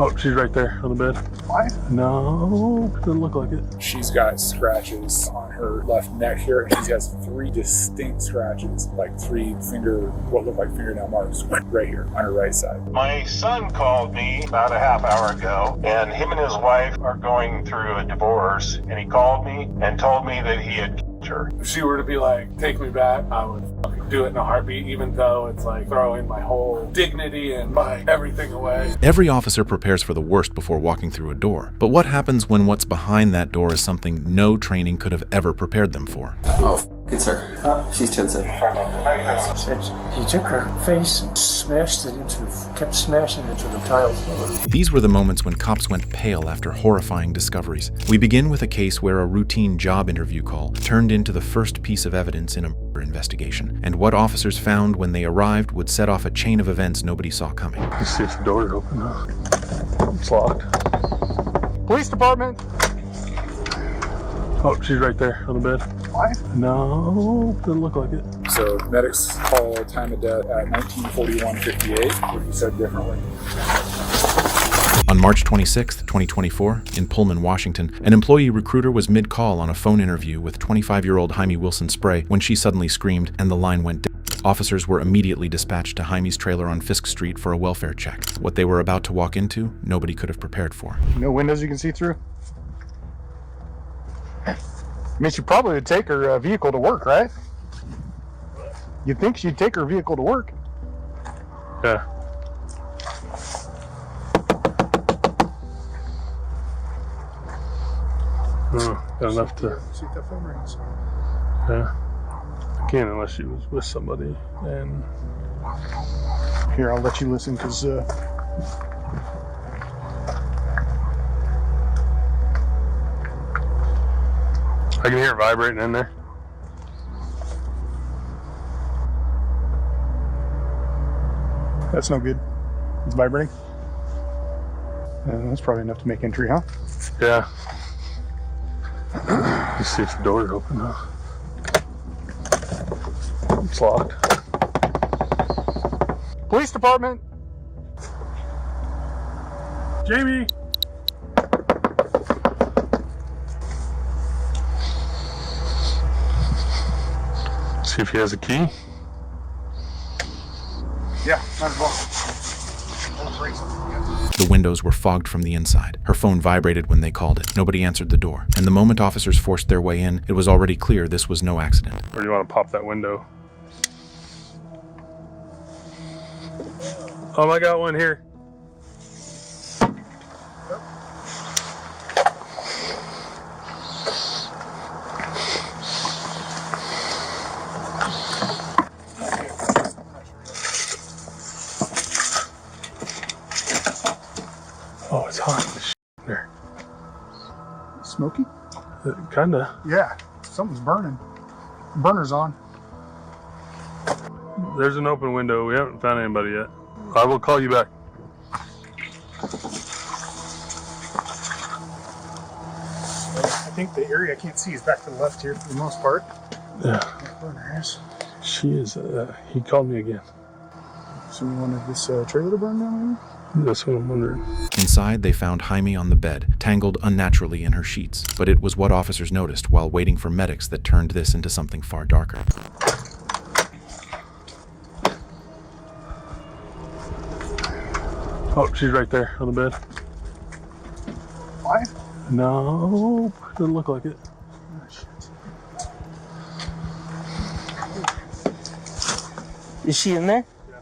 Oh, she's right there on the bed. Why? No, doesn't look like it. She's got scratches on her left neck here, and she has 3 distinct scratches, like 3 what look like fingernail marks right here on her right side. My son called me about a half hour ago, and him and his wife are going through a divorce, and he called me and told me that he had killed her. If she were to be like, take me back, I would fucking do it in a heartbeat, even though it's like throwing my whole dignity and my everything away. Every officer prepares for the worst before walking through a door. But what happens when what's behind that door is something no training could have ever prepared them for? Oh, it's her. She's Chinsen. He took her face and kept smashing it into the tiles. These were the moments when cops went pale after horrifying discoveries. We begin with a case where a routine job interview call turned into the first piece of evidence in a murder investigation, and what officers found when they arrived would set off a chain of events nobody saw coming. Let's see if the door's open now. It's locked. Police department. Oh, she's right there on the bed. Why? No, doesn't look like it. So medics call time of death at 19:41:58, would be said differently. On March 26, 2024, in Pullman, Washington, an employee recruiter was mid-call on a phone interview with 25-year-old Jaime Wilson Spray when she suddenly screamed and the line went dead. Officers were immediately dispatched to Jaime's trailer on Fisk Street for a welfare check. What they were about to walk into, nobody could have prepared for. No windows you can see through? I mean, she probably would take her vehicle to work, right? You'd think she'd take her vehicle to work. Yeah. Got enough to. See if that phone rings. Yeah. I can't unless she was with somebody. And Here, I'll let you listen because. I can hear it vibrating in there. That's no good. It's vibrating. That's probably enough to make entry, huh? Yeah. Let's see if the door's open now. It's locked. Police department. Jamie! See if he has a key. Yeah, might as well. The windows were fogged from the inside. Her phone vibrated when they called it. Nobody answered the door. And the moment officers forced their way in, it was already clear this was no accident. Or do you want to pop that window? I got one here. Oh, it's hot as there. Smoky? Kinda. Yeah, something's burning. Burner's on. There's an open window. We haven't found anybody yet. I will call you back. I think the area I can't see is back to the left here for the most part. Yeah. That burner is. She is, he called me again. So we wanted this trailer to burn down, maybe? That's what I'm wondering. Inside, they found Jaime on the bed, tangled unnaturally in her sheets. But it was what officers noticed while waiting for medics that turned this into something far darker. Oh, she's right there on the bed. Why? No, doesn't look like it. Oh, shit. Is she in there? Yeah.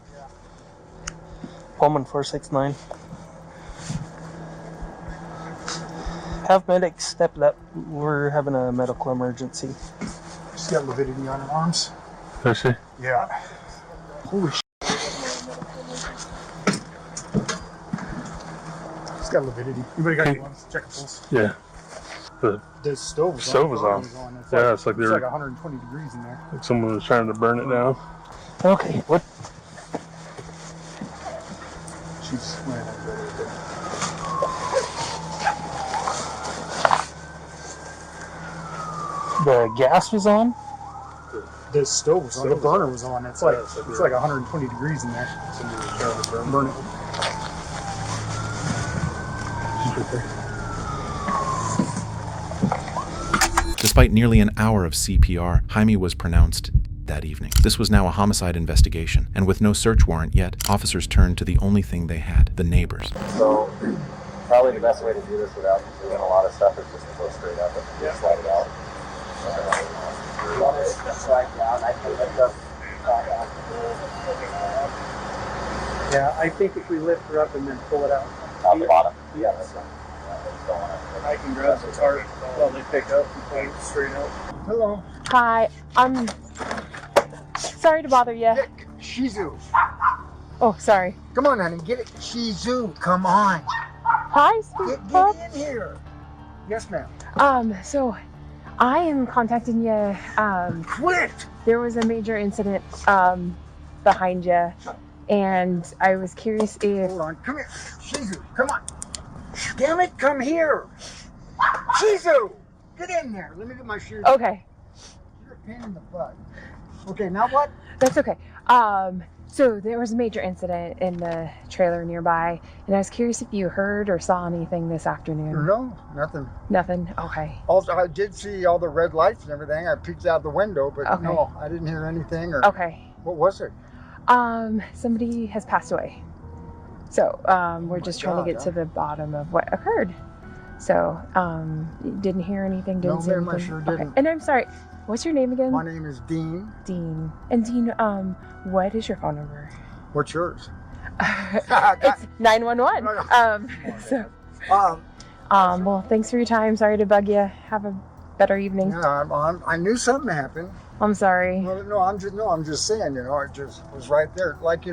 Pullman 469. Have medics step up. We're having a medical emergency. She's got lividity on her arms. Does she? Yeah. Holy shit. She's got lividity. Anybody got any ones? Check the pulse. Yeah. The stove was on. Yeah, it's like it's like 120 degrees in there. Like someone was trying to burn it down. Okay, what? She's laying on the bed right there. The gas was on? The stove was on. The burner was on. It's like 120 degrees in there. Burn it. Despite nearly an hour of CPR, Jaime was pronounced that evening. This was now a homicide investigation, and with no search warrant yet, officers turned to the only thing they had, the neighbors. So, probably the best way to do this without doing a lot of stuff is just to go straight up and slide it out. Slide down, I can lift up. Yeah, I think if we lift her up and then pull it out. On the bottom. Yeah, that's right. I can grab the tarp while they pick up and pull it straight out. Hello. Hi, I'm sorry to bother you. Shizu. Oh, sorry. Come on, honey, get it. Shizu, come on. Hi, sweet pup. Get in here. Yes, ma'am. So I am contacting you. Quit. There was a major incident behind you, and I was curious if. Hold on, come here. Shizu, come on. Damn it, come here. Shizu, get in there. Let me get my shoes. Okay. You're a pain in the butt. Okay, now what? That's okay. So there was a major incident in the trailer nearby, and I was curious if you heard or saw anything this afternoon. No, nothing. Nothing? Okay. Also, I did see all the red lights and everything. I peeked out the window, but Okay. no, I didn't hear anything. Or Okay. what was it? Somebody has passed away. So, we're just trying to get to the bottom of what occurred. So, you didn't hear anything, didn't No, see ma'am, I anything? sure Okay. didn't. And I'm sorry, what's your name again? My name is Dean. Dean. And Dean, what is your phone number? What's yours? It's 911. Well, thanks for your time. Sorry to bug you. Have a better evening. Yeah, I knew something happened. I'm sorry. No, I'm just saying, it just was right there. Like,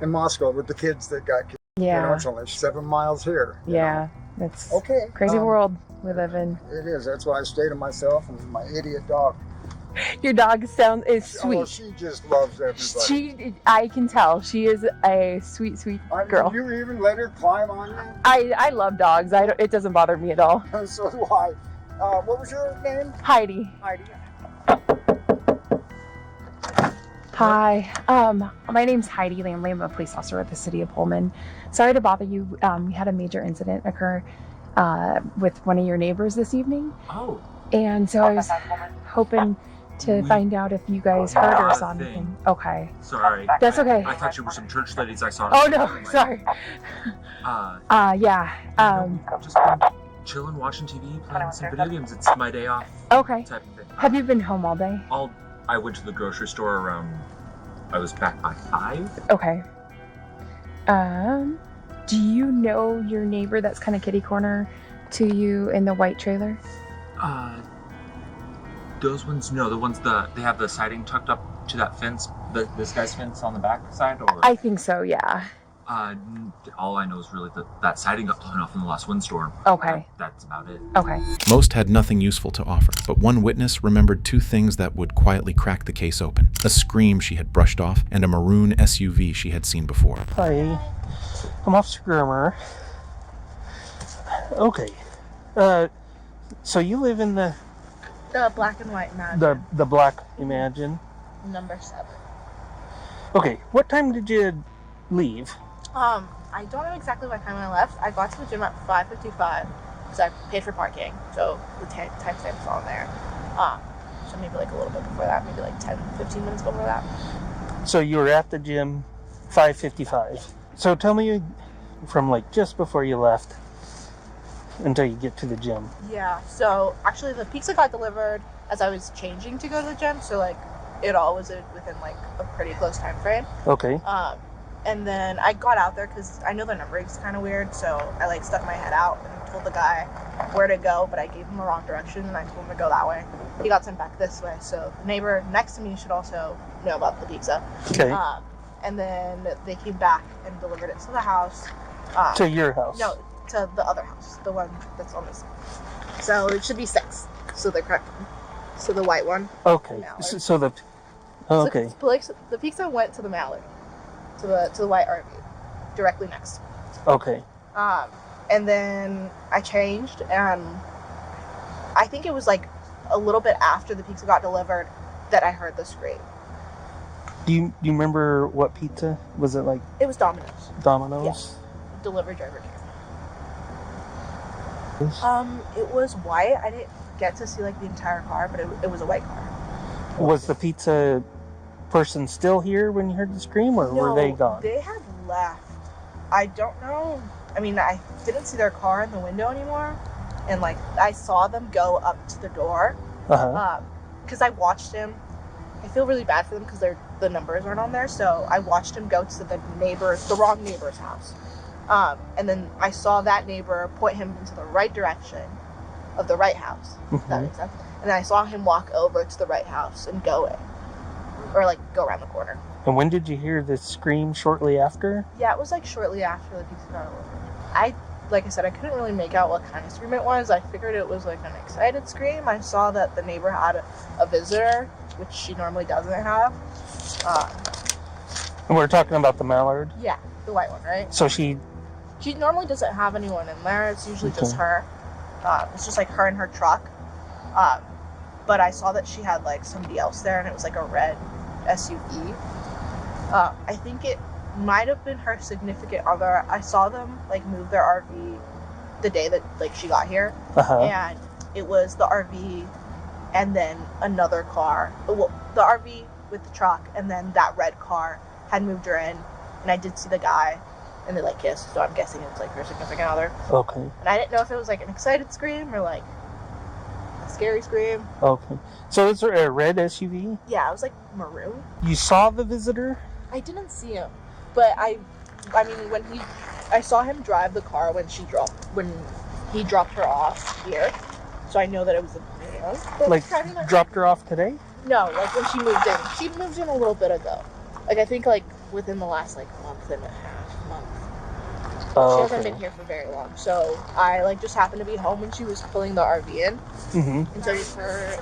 in Moscow with the kids that got killed. Yeah. It's only 7 miles here. Yeah. That's okay. Crazy world we live in. It is. That's why I stay to myself and my idiot dog. Your dog is sweet. Oh, she just loves everybody. I can tell. She is a sweet, sweet girl. You even let her climb on you? I love dogs. It doesn't bother me at all. So do I. What was your name? Heidi. Heidi. Hi. My name's Heidi Lamley. I'm a police officer with the city of Pullman. Sorry to bother you. We had a major incident occur with one of your neighbors this evening. Oh. And so I was hoping to find out if you guys heard or saw anything. Okay. Sorry. That's okay. I thought you were some church ladies I saw. Oh no, sorry. Yeah. Just been chilling, watching TV, playing some video games. It's my day off. Okay. Type of thing. Have you been home all day? I went to the grocery store around. I was back by 5. Okay. Do you know your neighbor that's kind of kitty corner to you in the white trailer? Those ones, no, the ones they have the siding tucked up to that fence, this guy's fence on the back side, or? I think so, yeah. All I know is really that siding got blown off in the last windstorm. Okay. That's about it. Okay. Most had nothing useful to offer, but one witness remembered 2 things that would quietly crack the case open. A scream she had brushed off, and a maroon SUV she had seen before. Hi, I'm Officer Grimmer. Okay. So you live in the black and white Imagine. The black Imagine. Number 7. Okay, what time did you leave? I don't know exactly what time I left. I got to the gym at 5:55 because I paid for parking, so the timestamp's on there. So maybe like a little bit before that, maybe like 10-15 minutes before that. So you were at the gym 5:55. So tell me from like just before you left until you get to the gym. Yeah, so actually the pizza got delivered as I was changing to go to the gym, so like it all was within like a pretty close time frame. Okay. And then I got out there because I know the numbering's kind of weird, so I like stuck my head out and told the guy where to go, but I gave him the wrong direction and I told him to go that way. He got sent back this way, so the neighbor next to me should also know about the pizza. Okay. And then they came back and delivered it to the house. To your house? No, to the other house, the one that's on this side. So it should be 6. So the correct one. So the white one. Okay. So the. Okay. So the pizza went to the Mallard, to the white RV, directly next. Okay. And then I changed, and I think it was like a little bit after the pizza got delivered that I heard the scream. Do you remember what pizza? Was it like? It was Domino's. Domino's? Yes. Delivery driver came. It was white. I didn't get to see like the entire car, but it was a white car. Was the pizza person still here when you heard the scream, or were they gone? They had left. I don't know. I mean, I didn't see their car in the window anymore, and like I saw them go up to the door. Because I watched him. I feel really bad for them because the numbers aren't on there. So I watched him go to the wrong neighbor's house, and then I saw that neighbor point him into the right direction of the right house. If that makes sense. And I saw him walk over to the right house and go in, or like go around the corner. And when did you hear the scream? Shortly after? Yeah, it was like shortly after the pizza got delivered. Like I said, I couldn't really make out what kind of scream it was. I figured it was like an excited scream. I saw that the neighbor had a visitor, which she normally doesn't have. And we're talking about the mallard? Yeah, the white one, right? So she normally doesn't have anyone in there. It's usually just her. It's just like her and her truck. But I saw that she had like somebody else there, and it was like a red SUV. I think it might have been her significant other. I saw them like move their RV the day that like she got here, and it was the RV and then another car. Well, the RV with the truck, and then that red car had moved her in, and I did see the guy, and they like kissed. So I'm guessing it's like her significant other. Okay. And I didn't know if it was like an excited scream or like a scary scream. Okay. So is there a red SUV? Yeah, it was like maroon. You saw the visitor? I didn't see him, but I mean, I saw him drive the car when he dropped her off here, so I know that it was a man. Like, dropped her off today? No, like when she moved in. She moved in a little bit ago. Like, I think like within the last like month and a half. Oh, she hasn't been here for very long, so I like just happened to be home when she was pulling the RV in, and so I just heard.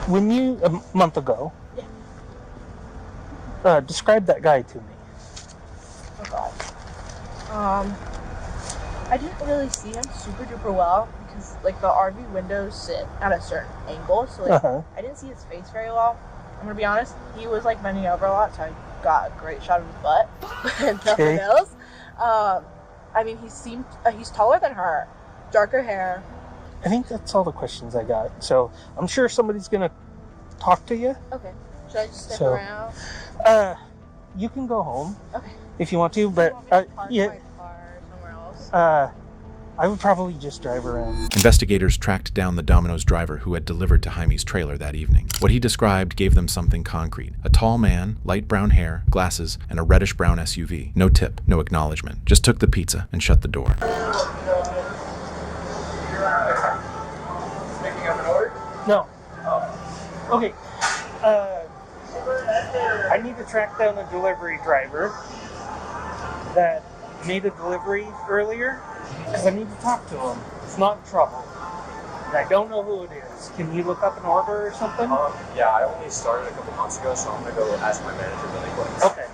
When you, a month ago, describe that guy to me. Oh God. I didn't really see him super duper well because like the RV windows sit at a certain angle, so like I didn't see his face very well. I'm gonna be honest, he was like bending over a lot, so I got a great shot of his butt and nothing else. I mean, he's taller than her, darker hair. I think that's all the questions I got. So I'm sure somebody's gonna talk to you. Okay. Should I just stick around? You can go home. Okay. If you want to, but yeah. I would probably just drive around. Investigators tracked down the Domino's driver who had delivered to Jaime's trailer that evening. What he described gave them something concrete. A tall man, light brown hair, glasses, and a reddish-brown SUV. No tip, no acknowledgement. Just took the pizza and shut the door. No. Okay. I need to track down a delivery driver that made a delivery earlier because I need to talk to him. It's not in trouble. And I don't know who it is. Can you look up an order or something? Yeah, I only started a couple months ago, so I'm going to go ask my manager really quick. Okay.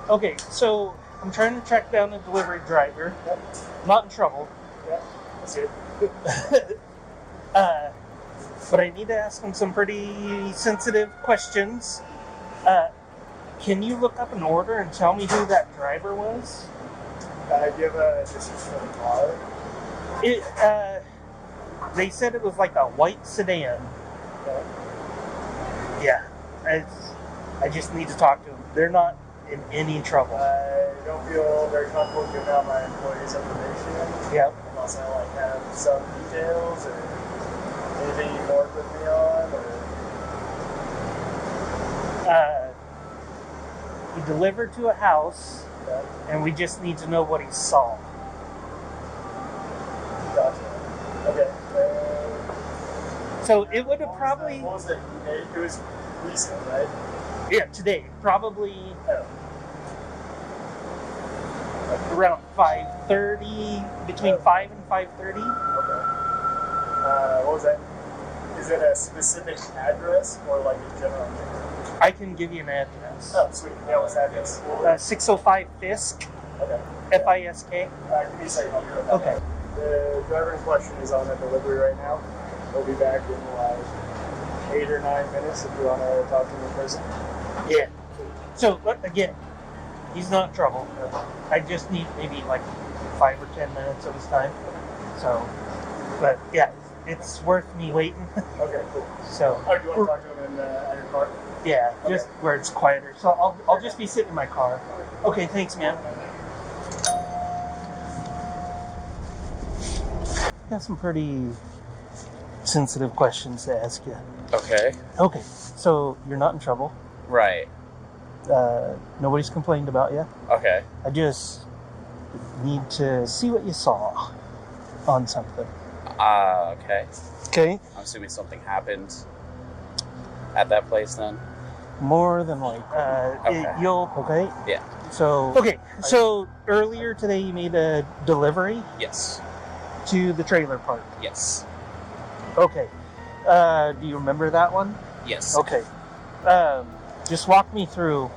Okay, so I'm trying to track down a delivery driver. Yep. Not in trouble. Yep, that's good. But I need to ask him some pretty sensitive questions. Can you look up an order and tell me who that driver was? Do you have a description of the car? They said it was like a white sedan. Okay. Yeah. I just need to talk to them. They're not in any trouble. I don't feel very comfortable giving out my employees' information. Yeah. Unless I like have some details or anything you can work with me on. He delivered to a house, and we just need to know what he saw. Gotcha. Okay. So it would have probably... What was it? It was recent, right? Yeah, today. Probably around 5:30, between 5 and 5:30. Okay. What was that? Is it a specific address or like a general neighborhood? I can give you an address. Oh, sweet. Yeah, what's that address? 605 Fisk. Okay. FISK. Give me a second. I'll be right back. Okay. The driver in question is on a delivery right now. We'll be back in like 8 or 9 minutes if you want to talk to him in person. Yeah. So again, he's not in trouble. I just need maybe like 5 or 10 minutes of his time. So, but yeah, it's worth me waiting. Okay, cool. So. Oh, do you want to talk to him in your car? Yeah, Okay. just where it's quieter. So I'll just be sitting in my car. Okay, thanks, man. Got some pretty sensitive questions to ask you. Okay. Okay, so you're not in trouble. Right. Nobody's complained about you. Okay. I just need to see what you saw on something. Okay. Okay. I'm assuming something happened at that place then. More than like, Okay. you'll okay. Yeah. So okay. So earlier today you made a delivery Yes. to the trailer park. Yes. Okay. Do you remember that one? Yes. Okay. Just walk me through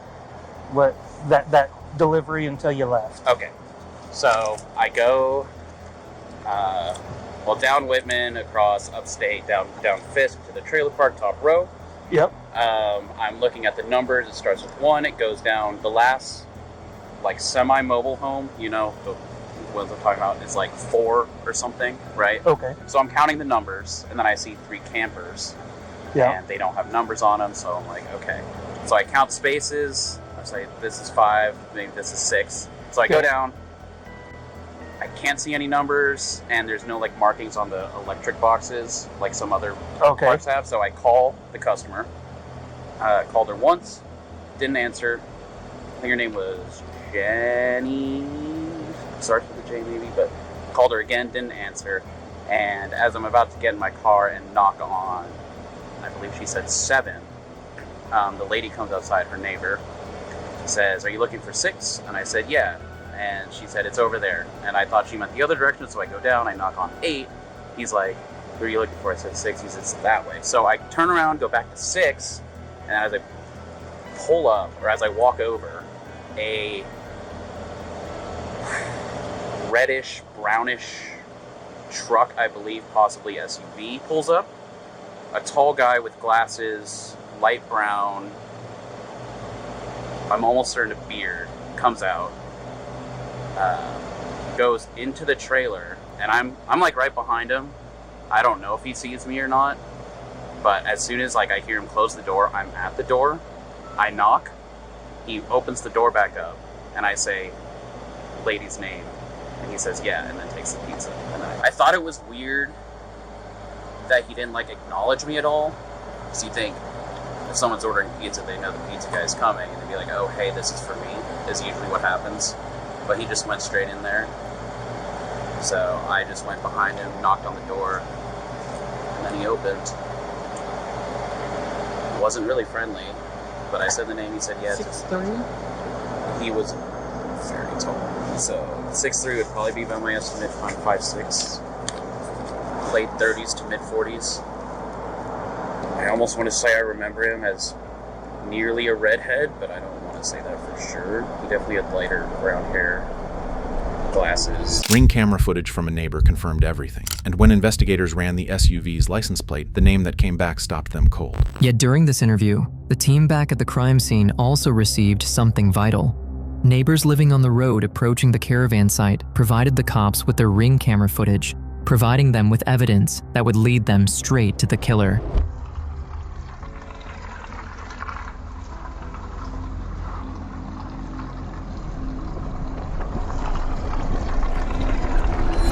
what that delivery until you left. Okay. So I go, down Whitman, across upstate, down Fisk to the trailer park, top row. Yep. I'm looking at the numbers. It starts with 1. It goes down the last, like, semi-mobile home. You know, the ones I'm talking about. It's like 4 or something, right? Okay. So I'm counting the numbers, and then I see 3 campers. Yeah. And they don't have numbers on them, so I'm like, okay. So I count spaces. I say, this is 5, maybe this is 6. So I go down. I can't see any numbers, and there's no like markings on the electric boxes like some other parks have. So I call the customer. Called her once, didn't answer. I think her name was Jenny. Starts with a J maybe, but called her again, didn't answer. And as I'm about to get in my car and knock on, I believe she said 7. The lady comes outside, her neighbor, says, "Are you looking for 6?" And I said, "Yeah." And she said, "It's over there." And I thought she meant the other direction, so I go down, I knock on 8. He's like, "Who are you looking for?" I said 6. He said, "It's that way." So I turn around, go back to 6, and as I pull up, or as I walk over, a reddish, brownish truck, I believe possibly SUV, pulls up. A tall guy with glasses, light brown, I'm almost certain a beard, comes out. Goes into the trailer, and I'm like right behind him. I don't know if he sees me or not, but as soon as like I hear him close the door, I'm at the door. I knock. He opens the door back up, and I say, "Lady's name," and he says, "Yeah," and then takes the pizza. And I thought it was weird that he didn't like acknowledge me at all, because you think if someone's ordering pizza, they know the pizza guy's coming, and they'd be like, "Oh, hey, this is for me," is usually what happens. But he just went straight in there. So I just went behind him, knocked on the door, and then he opened. He wasn't really friendly, but I said the name, he said yes. 6'3"? He was very tall. So 6'3" would probably be by my estimate, I'm 5'6". Late 30s to mid 40s. I almost want to say I remember him as nearly a redhead, but I don't want to say that for sure. He definitely had lighter brown hair, glasses. Ring camera footage from a neighbor confirmed everything, and when investigators ran the SUV's license plate, the name that came back stopped them cold. Yet during this interview, the team back at the crime scene also received something vital. Neighbors living on the road approaching the caravan site provided the cops with their Ring camera footage, providing them with evidence that would lead them straight to the killer.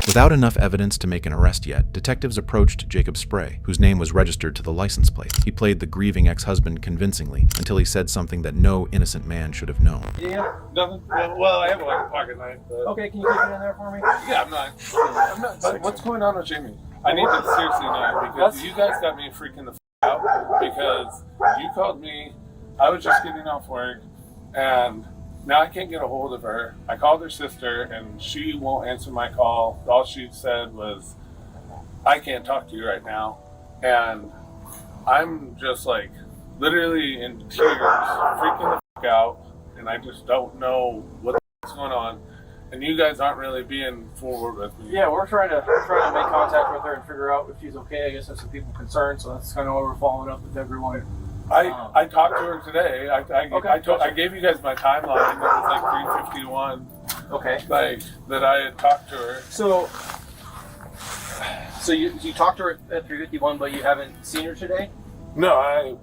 Without enough evidence to make an arrest yet, detectives approached Jacob Spray, whose name was registered to the license plate. He played the grieving ex-husband convincingly, until he said something that no innocent man should have known. Yeah, nothing. Well, I have like a pocket knife. But... Okay, can you keep it in there for me? Yeah, I'm not. But what's going on with Jamie? I need to seriously know, because you guys got me freaking the out, because you called me. I was just getting off work, and now I can't get a hold of her. I called her sister, and she won't answer my call. All she said was, "I can't talk to you right now." And I'm just like literally in tears, freaking the out, and I just don't know what's going on. And you guys aren't really being forward with me. Yeah, we're trying to make contact with her and figure out if she's okay. I guess that's some people concerned, so that's kind of why we're following up with everyone. I talked to her today. I gave you guys my timeline. It was like 3:51. Okay. Like that I had talked to her. So you talked to her at 3:51, but you haven't seen her today? No,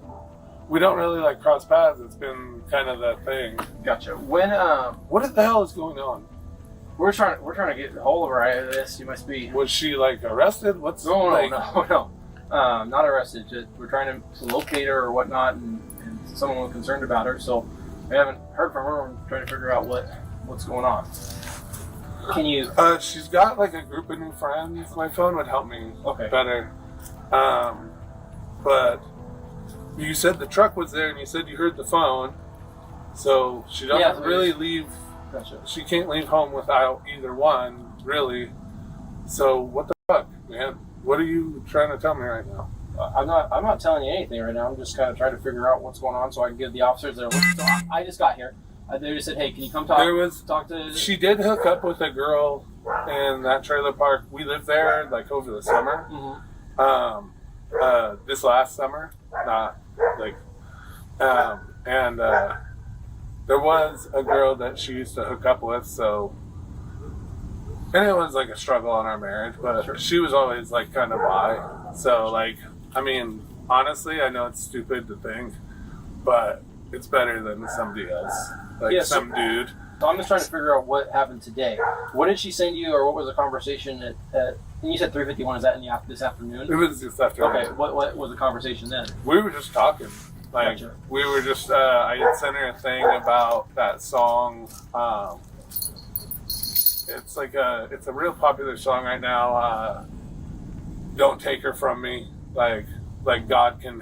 we don't really like cross paths. It's been kind of that thing. Gotcha. When what the hell is going on? We're trying to get a hold of her. I guess you must be. Was she like arrested? What's No. Not arrested. Just, we're trying to locate her or whatnot, and someone was concerned about her. So we haven't heard from her. We're trying to figure out what's going on. Can you? She's got like a group of new friends. My phone would help me better. But you said the truck was there, and you said you heard the phone. So she doesn't really leave. Gotcha. She can't leave home without either one, really. So what the fuck, man? What are you trying to tell me right now? I'm not telling you anything right now. I'm just kind of trying to figure out what's going on so I can give the officers there. So I just got here. They just said, "Hey, can you come talk?" Talk to. She did hook up with a girl in that trailer park. We lived there like over the summer. Mm-hmm. This last summer, not like, and there was a girl that she used to hook up with. So, and it was like a struggle in our marriage, but she was always like kind of bi. So like, I mean, honestly, I know it's stupid to think, but it's better than somebody else. Like some dude. So I'm just trying to figure out what happened today. What did she send you, or what was the conversation at and you said 3:51, is that in this afternoon? It was this afternoon. Okay, what was the conversation then? We were just talking. Like, Gotcha. we were just, I had sent her a thing about that song. It's like it's a real popular song right now. Don't Take Her From Me. Like God can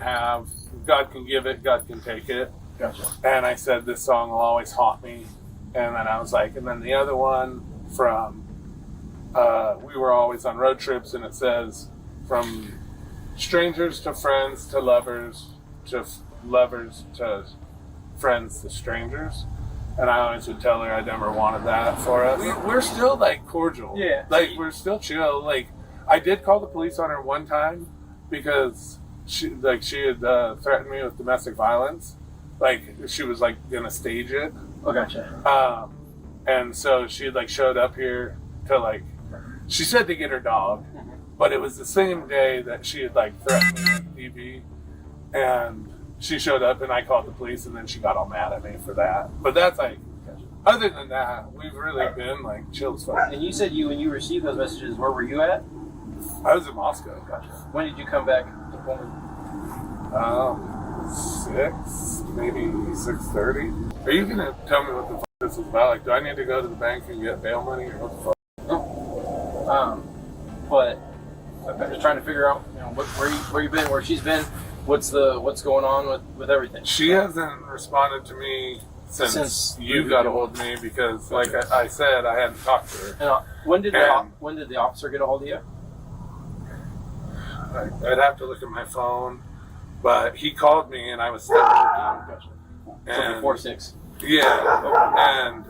give it, God can take it. Gotcha. And I said, this song will always haunt me. And then I was like, and then the other one from, we were always on road trips, and it says, from strangers to friends to lovers to lovers to friends to strangers. And I always would tell her I never wanted that for us. We're still like cordial. Yeah. Like we're still chill. Like I did call the police on her one time because she had threatened me with domestic violence. Like she was like gonna stage it. Oh, gotcha. And so she had like showed up here to like, she said to get her dog, but it was the same day that she had like threatened me with TV, and she showed up and I called the police, and then she got all mad at me for that. But that's like, other than that, we've really been like chill as fuck. And you said when you received those messages, where were you at? I was in Moscow. Gotcha. When did you come back to Poland? 6, maybe 6:30. Are you gonna tell me what the fuck this is about? Like, do I need to go to the bank and get bail money, or what the fuck? No. But I'm just trying to figure out, where you've been, where she's been, what's going on with everything. She hasn't responded to me since you got a hold of me because, like I said, I hadn't talked to her. And, when did the officer get a hold of you? I'd have to look at my phone, but he called me and I was still working. So before 6. Yeah, and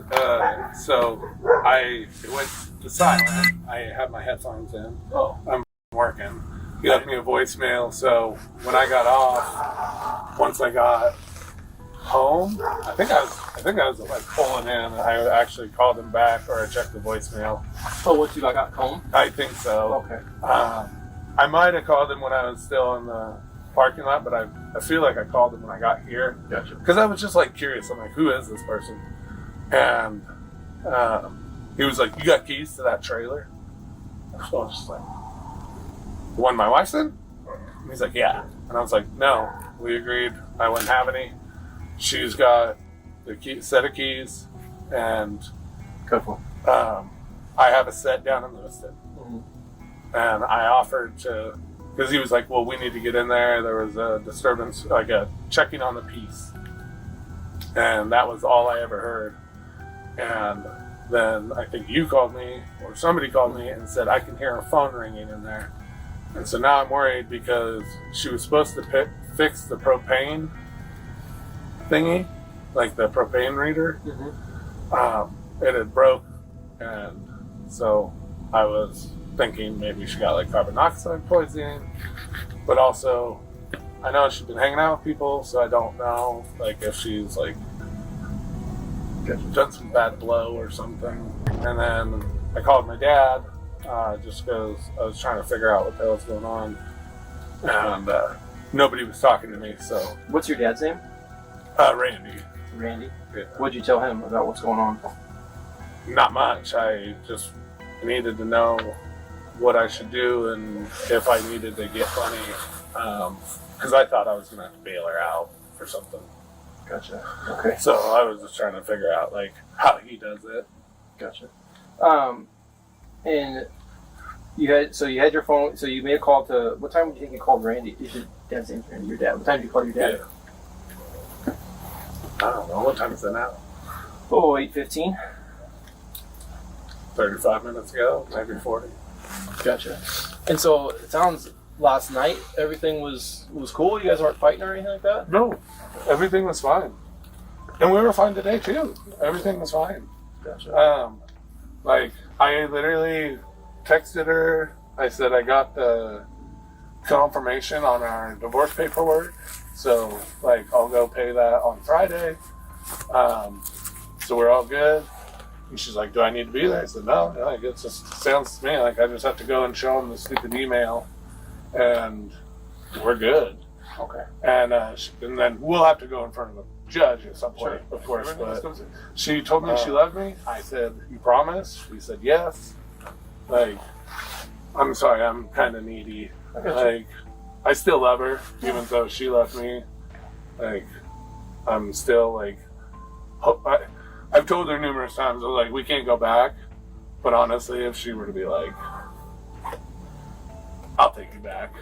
so I went to silent. I had my headphones in. I'm working. He left me a voicemail, so when I got off, once I got home, I think I was like pulling in, and I actually called him back, or I checked the voicemail. Oh, what, you got home? I think so. Okay. I might have called him when I was still in the parking lot, but I feel like I called him when I got here. Gotcha. Because I was just like curious. I'm like, who is this person? And he was like, you got keys to that trailer? So I was just like, the one my wife's in? And he's like, yeah. And I was like, no, we agreed I wouldn't have any. She's got the set of keys, and I have a set down in Lewiston. And I offered to, because he was like, well, we need to get in there. There was a disturbance, like a checking on the peace. And that was all I ever heard. And then I think you called me, or somebody called me and said, I can hear her phone ringing in there. And so now I'm worried because she was supposed to fix the propane thingy, like the propane reader. It had broke. And so I was thinking maybe she got like carbon monoxide poisoning, but also I know she's been hanging out with people, so I don't know, like, if she's, like, done some bad blow or something. And then I called my dad, just because I was trying to figure out what the hell was going on. And nobody was talking to me, so. What's your dad's name? Randy. Randy? Yeah. What'd you tell him about what's going on? Not much. I just needed to know what I should do and if I needed to get money, because I thought I was going to have to bail her out for something. Gotcha. Okay. So I was just trying to figure out, like, how he does it. Gotcha. And you had your phone, so you made a call to, what time did you think you called Randy? Is your dad's name Randy? Your dad. What time did you call your dad? Yeah. I don't know. What time is it now? Oh, 8:15. 35 minutes ago, maybe 40. Gotcha. And so it sounds last night everything was cool. You guys weren't fighting or anything like that? No, everything was fine, and we were fine today too. Everything was fine. Gotcha. Like, I literally texted her. I said I got the confirmation on our divorce paperwork, so, like, I'll go pay that on Friday. So we're all good. And she's like, do I need to be there? I said, no. Like, it just sounds to me like I just have to go and show them the stupid email, and we're good. Okay. And then we'll have to go in front of a judge at some point, of course. But she told me she loved me. I said, you promise? She said, yes. Like, I'm sorry, I'm kind of needy. Like, I still love her, even though she left me. Like, I'm still, like, I've told her numerous times, like, we can't go back. But honestly, if she were to be like, I'll take you back,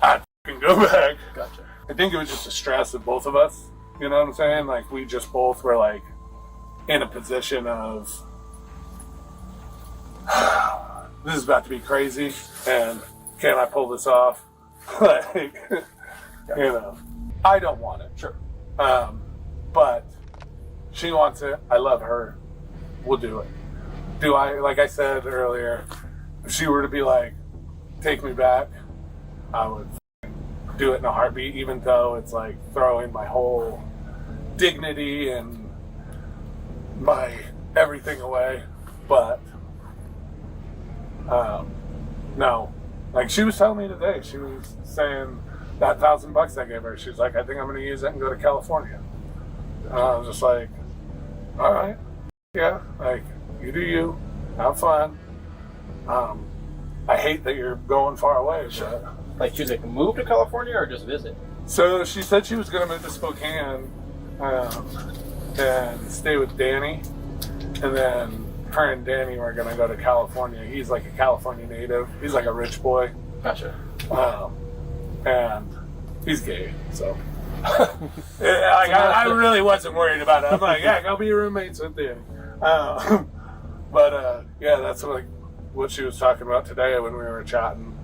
I'd fucking go back. Gotcha. I think it was just a stress of both of us. You know what I'm saying? Like, we just both were, like, in a position of, this is about to be crazy, and can I pull this off? Like, you know, I don't want it. Sure. But she wants it. I love her. We'll do it. Do I, like I said earlier, if she were to be like, take me back, I would do it in a heartbeat, even though it's like throwing my whole dignity and my everything away. But no, like, she was telling me today, she was saying that $1,000 I gave her, she was like, I think I'm going to use it and go to California. And I was just like, all right, yeah, like, you do you, have fun. I hate that you're going far away, but... Like, she was like, move to California or just visit? So she said she was going to move to Spokane and stay with Danny, and then her and Danny were going to go to California. He's like a California native. He's like a rich boy. Gotcha. And he's gay, so... I really wasn't worried about it. I'm like, yeah, go be roommates with Danny. But yeah, that's what she was talking about today when we were chatting.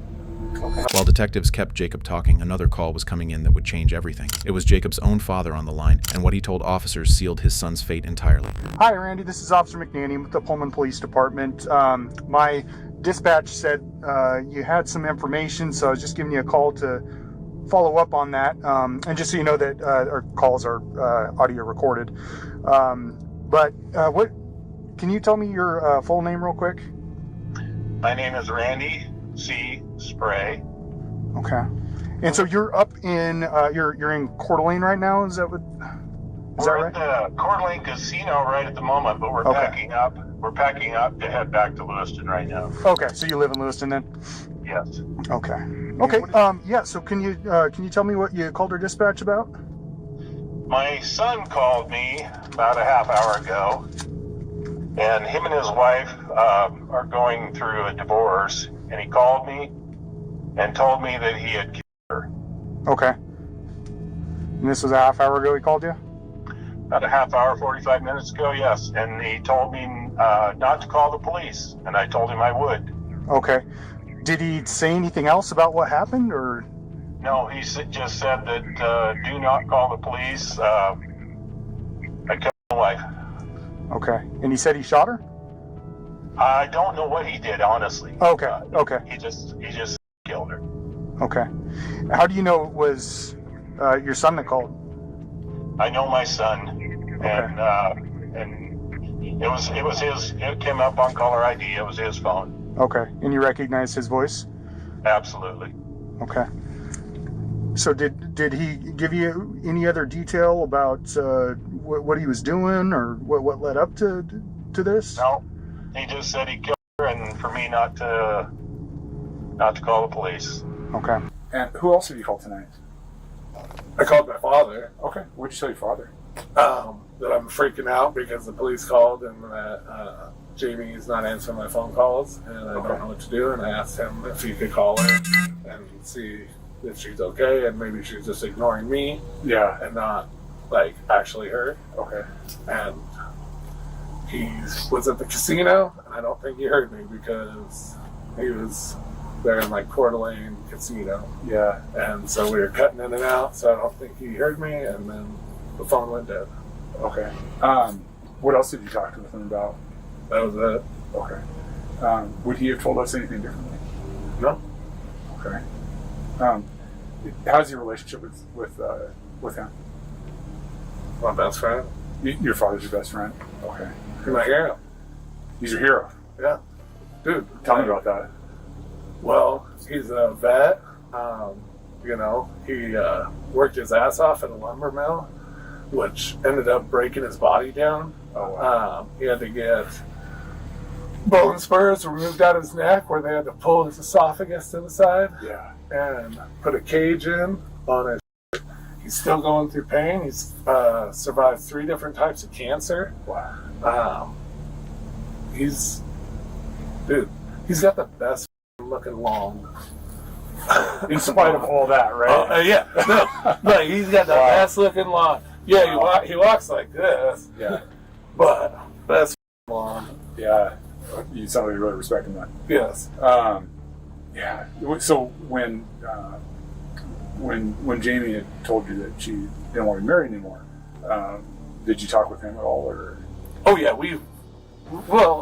Okay. While detectives kept Jacob talking, another call was coming in that would change everything. It was Jacob's own father on the line, and what he told officers sealed his son's fate entirely. Hi, Randy. This is Officer McNanny with the Pullman Police Department. My dispatch said you had some information, so I was just giving you a call to follow up on that. And just so you know that our calls are audio recorded. But what? Can you tell me your full name real quick? My name is Randy C. Spray. Okay. And so you're up in you're in Coeur d'Alene right now. Is that what? Is that right? We're at the Coeur d'Alene Casino right at the moment, but we're packing up. We're packing up to head back to Lewiston right now. Okay. So you live in Lewiston then? Yes. Okay. Okay. Yeah. So can you tell me what you called our dispatch about? My son called me about a half hour ago, and him and his wife are going through a divorce, and he called me and told me that he had killed her. Okay. And this was a half hour ago he called you? About a half hour, 45 minutes ago, yes. And he told me not to call the police, and I told him I would. Okay. Did he say anything else about what happened, or? No, he just said that do not call the police. I killed my wife. Okay. And he said he shot her? I don't know what he did, honestly. Okay. Okay. He just killed her. Okay. How do you know it was your son that called? I know my son, and it was his. It came up on caller ID. It was his phone. Okay, and you recognize his voice? Absolutely. Okay. So did he give you any other detail about what he was doing, or what led up to this? No, he just said he killed her, and for me not to call the police. Okay. And who else did you call tonight? I called my father. Okay. What'd you tell your father? That I'm freaking out because the police called and that Jamie's not answering my phone calls and I don't know what to do. And I asked him if he could call her and see if she's okay and maybe she's just ignoring me. Yeah. And not like actually her. Okay. And he was at the casino. And I don't think he heard me because he was there in like Coeur d'Alene Casino. Yeah. And so we were cutting in and out. So I don't think he heard me. And then the phone went dead. Okay. What else did you talk to him about? That was it. Okay. Would he have told us anything differently? No. Okay. How's your relationship with him? My best friend. Your father's your best friend? Okay. He's my hero. He's your hero? Yeah. Dude. Tell me about that. Well, he's a vet. He worked his ass off at a lumber mill, which ended up breaking his body down. Oh, wow. He had to get bone spurs removed out of his neck where they had to pull his esophagus to the side. Yeah. And put a cage in on his. He's still going through pain. He's survived 3 different types of cancer. Wow. He's got the best looking long. In spite of all that, right? Yeah. No, he's got the best looking long. Yeah, he walks like this. Yeah. But best long. Yeah. You sound like you really respect him then. Yes. Yeah. So when Jamie had told you that she didn't want to be married anymore, did you talk with him at all, or? Oh yeah,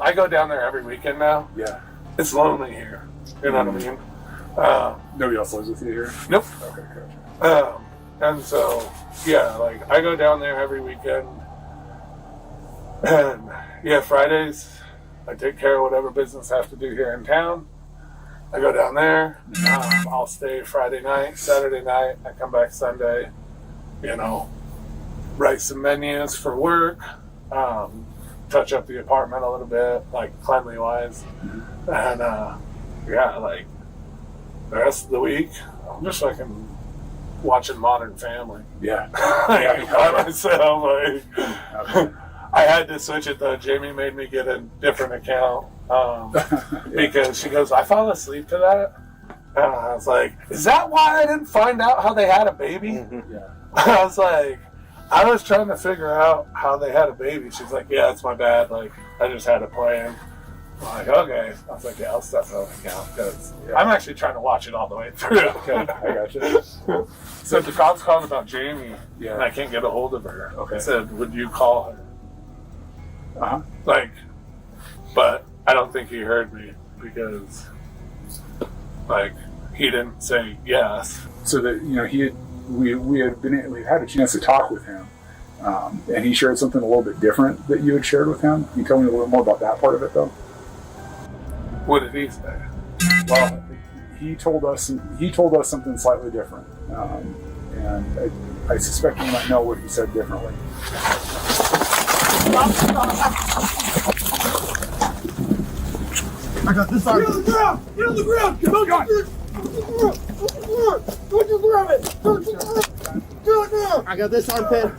I go down there every weekend now. Yeah. It's lonely here. You know what I mean? Nobody else lives with you here? Nope. Okay, gotcha. And so, yeah, like I go down there every weekend. And yeah, Fridays, I take care of whatever business I have to do here in town. I go down there. I'll stay Friday night, Saturday night. I come back Sunday, write some menus for work, touch up the apartment a little bit, like cleanly wise. And like the rest of the week, I'm just fucking watching Modern Family. Yeah. By myself. I had to switch it though. Jamie made me get a different account because she goes, I fell asleep to that. And I was like, is that why I didn't find out how they had a baby? Yeah. I was like, I was trying to figure out how they had a baby. She's like, yeah, it's my bad. Like, I just had a plan. I'm like, okay. I was like, yeah, I'll step over account because I'm actually trying to watch it all the way through. Okay, I got you. So the cops called about Jamie, and I can't get a hold of her. Okay. I said, would you call her? Uh-huh. But I don't think he heard me because, he didn't say yes. So that we had a chance to talk with him, and he shared something a little bit different that you had shared with him. Can you tell me a little more about that part of it, though? What did he say? Well, he told us something slightly different, and I suspect you might know what he said differently. I got this arm. Get on the ground! Get on the ground! Get on the ground! I got this armpit.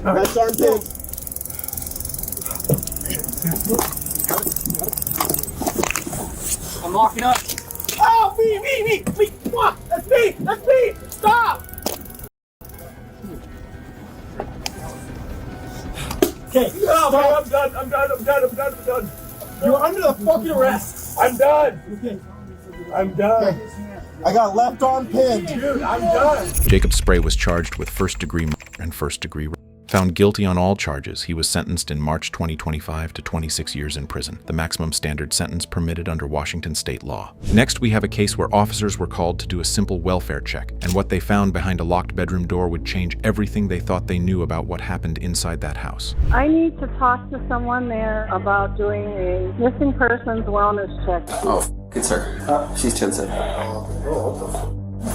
That's armpit. I'm locking up. Oh, me! What? That's me! Stop! Okay. Oh, I'm done. You're under the fucking arrest. I'm done. Okay. I'm done. Okay. I got left arm pinned. Dude, I'm done. Jacob Spray was charged with first-degree murder and first-degree rape. Found guilty on all charges, he was sentenced in March 2025 to 26 years in prison, the maximum standard sentence permitted under Washington state law. Next, we have a case where officers were called to do a simple welfare check, and what they found behind a locked bedroom door would change everything they thought they knew about what happened inside that house. I need to talk to someone there about doing a missing persons wellness check. Oh, good sir. She's 10 cents.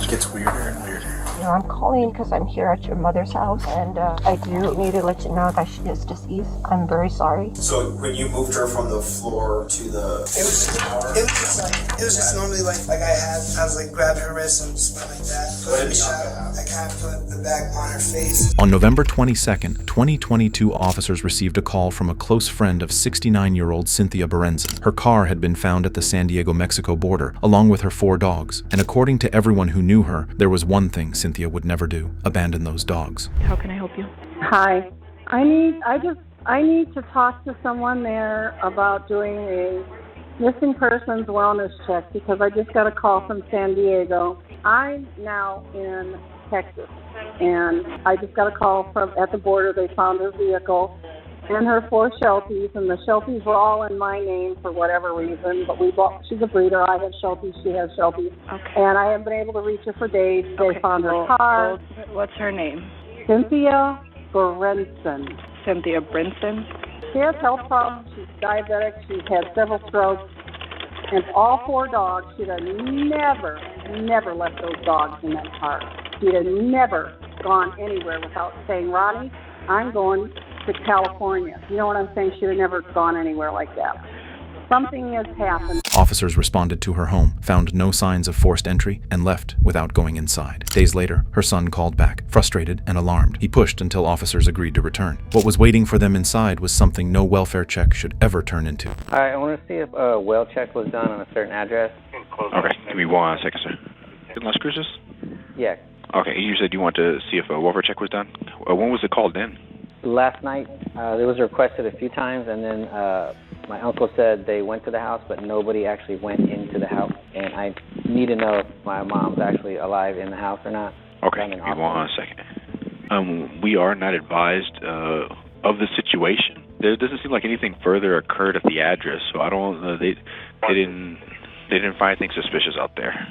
It gets weirder and weirder. I'm calling because I'm here at your mother's house, and I do need to let you know that she is deceased. I'm very sorry. So when you moved her from the floor to the, it was just normally like I was like grabbing her wrist and just went like that. Put her in the shower. I kind of put the bag on her face. On November 22nd, 2022 officers received a call from a close friend of 69-year-old Cynthia Berenzon. Her car had been found at the San Diego-Mexico border, along with her 4 dogs. And according to everyone who knew her, there was one thing Cynthia would never do: abandon those dogs. How can I help you? Hi. I need to talk to someone there about doing a missing persons wellness check because I just got a call from San Diego. I'm now in Texas, and I just got a call from at the border. They found her vehicle and her 4 Shelties, and the Shelties were all in my name for whatever reason, but she's a breeder. I have Shelties, she has Shelties. Okay. And I haven't been able to reach her for days. They found her car. What's her name? Cynthia Berenzon. Cynthia Brinson. She has health problems. She's diabetic. She's had several strokes. And all 4 dogs, she'd have never left those dogs in that car. She'd have never gone anywhere without saying, Ronnie, I'm going to California. You know what I'm saying? She'd have never gone anywhere like that. Something has happened. Officers responded to her home, found no signs of forced entry, and left without going inside. Days later, her son called back, frustrated and alarmed. He pushed until officers agreed to return. What was waiting for them inside was something no welfare check should ever turn into. Hi, I want to see if a well check was done on a certain address. Okay, give me 1 second, sir. Las Cruces? Yeah. Okay, you said you want to see if a welfare check was done. When was it called in? Last night. It was requested a few times, and then my uncle said they went to the house, but nobody actually went into the house. And I need to know if my mom's actually alive in the house or not. Okay, give me 1 second. We are not advised of the situation. There doesn't seem like anything further occurred at the address, so I don't know. They didn't find anything suspicious out there.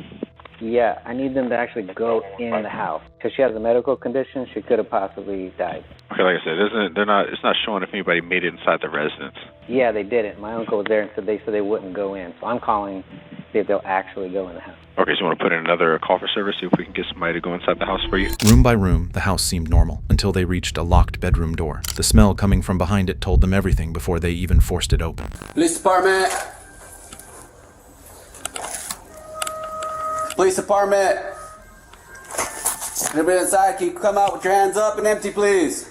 Yeah, I need them to actually go in the house because she has a medical condition. She could have possibly died. Okay, like I said, it's not showing if anybody made it inside the residence. Yeah, they didn't. My uncle was there and said they wouldn't go in. So I'm calling to see if they'll actually go in the house. Okay, so you want to put in another call for service, see if we can get somebody to go inside the house for you? Room by room, the house seemed normal until they reached a locked bedroom door. The smell coming from behind it told them everything before they even forced it open. Police department! Police department! Anybody inside, can you come out with your hands up and empty, please?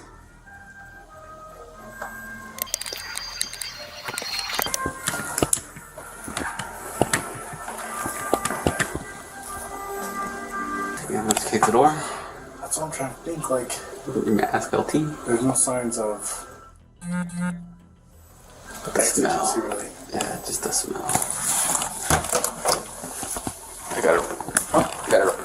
Yeah, let's kick the door. That's what I'm trying to think, like... You're gonna ask LT? There's no signs of... The smell. Really. Yeah, just the smell. I got it. Oh, got it.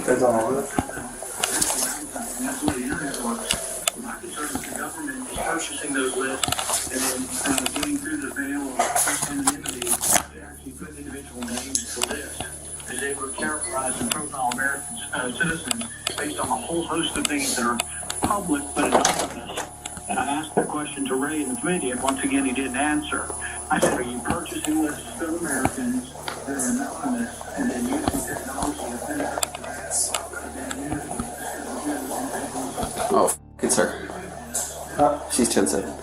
That's on over there. Purchasing those lists and then getting through the veil of anonymity to actually put individual names to the list. Is able to characterize and profile American citizens based on a whole host of things that are public but anonymous. And I asked that question to Ray in the committee, and once again he didn't answer. I said, are you purchasing lists of Americans that are anonymous and then using technology to benefit Oh, good sir. She's 10-7.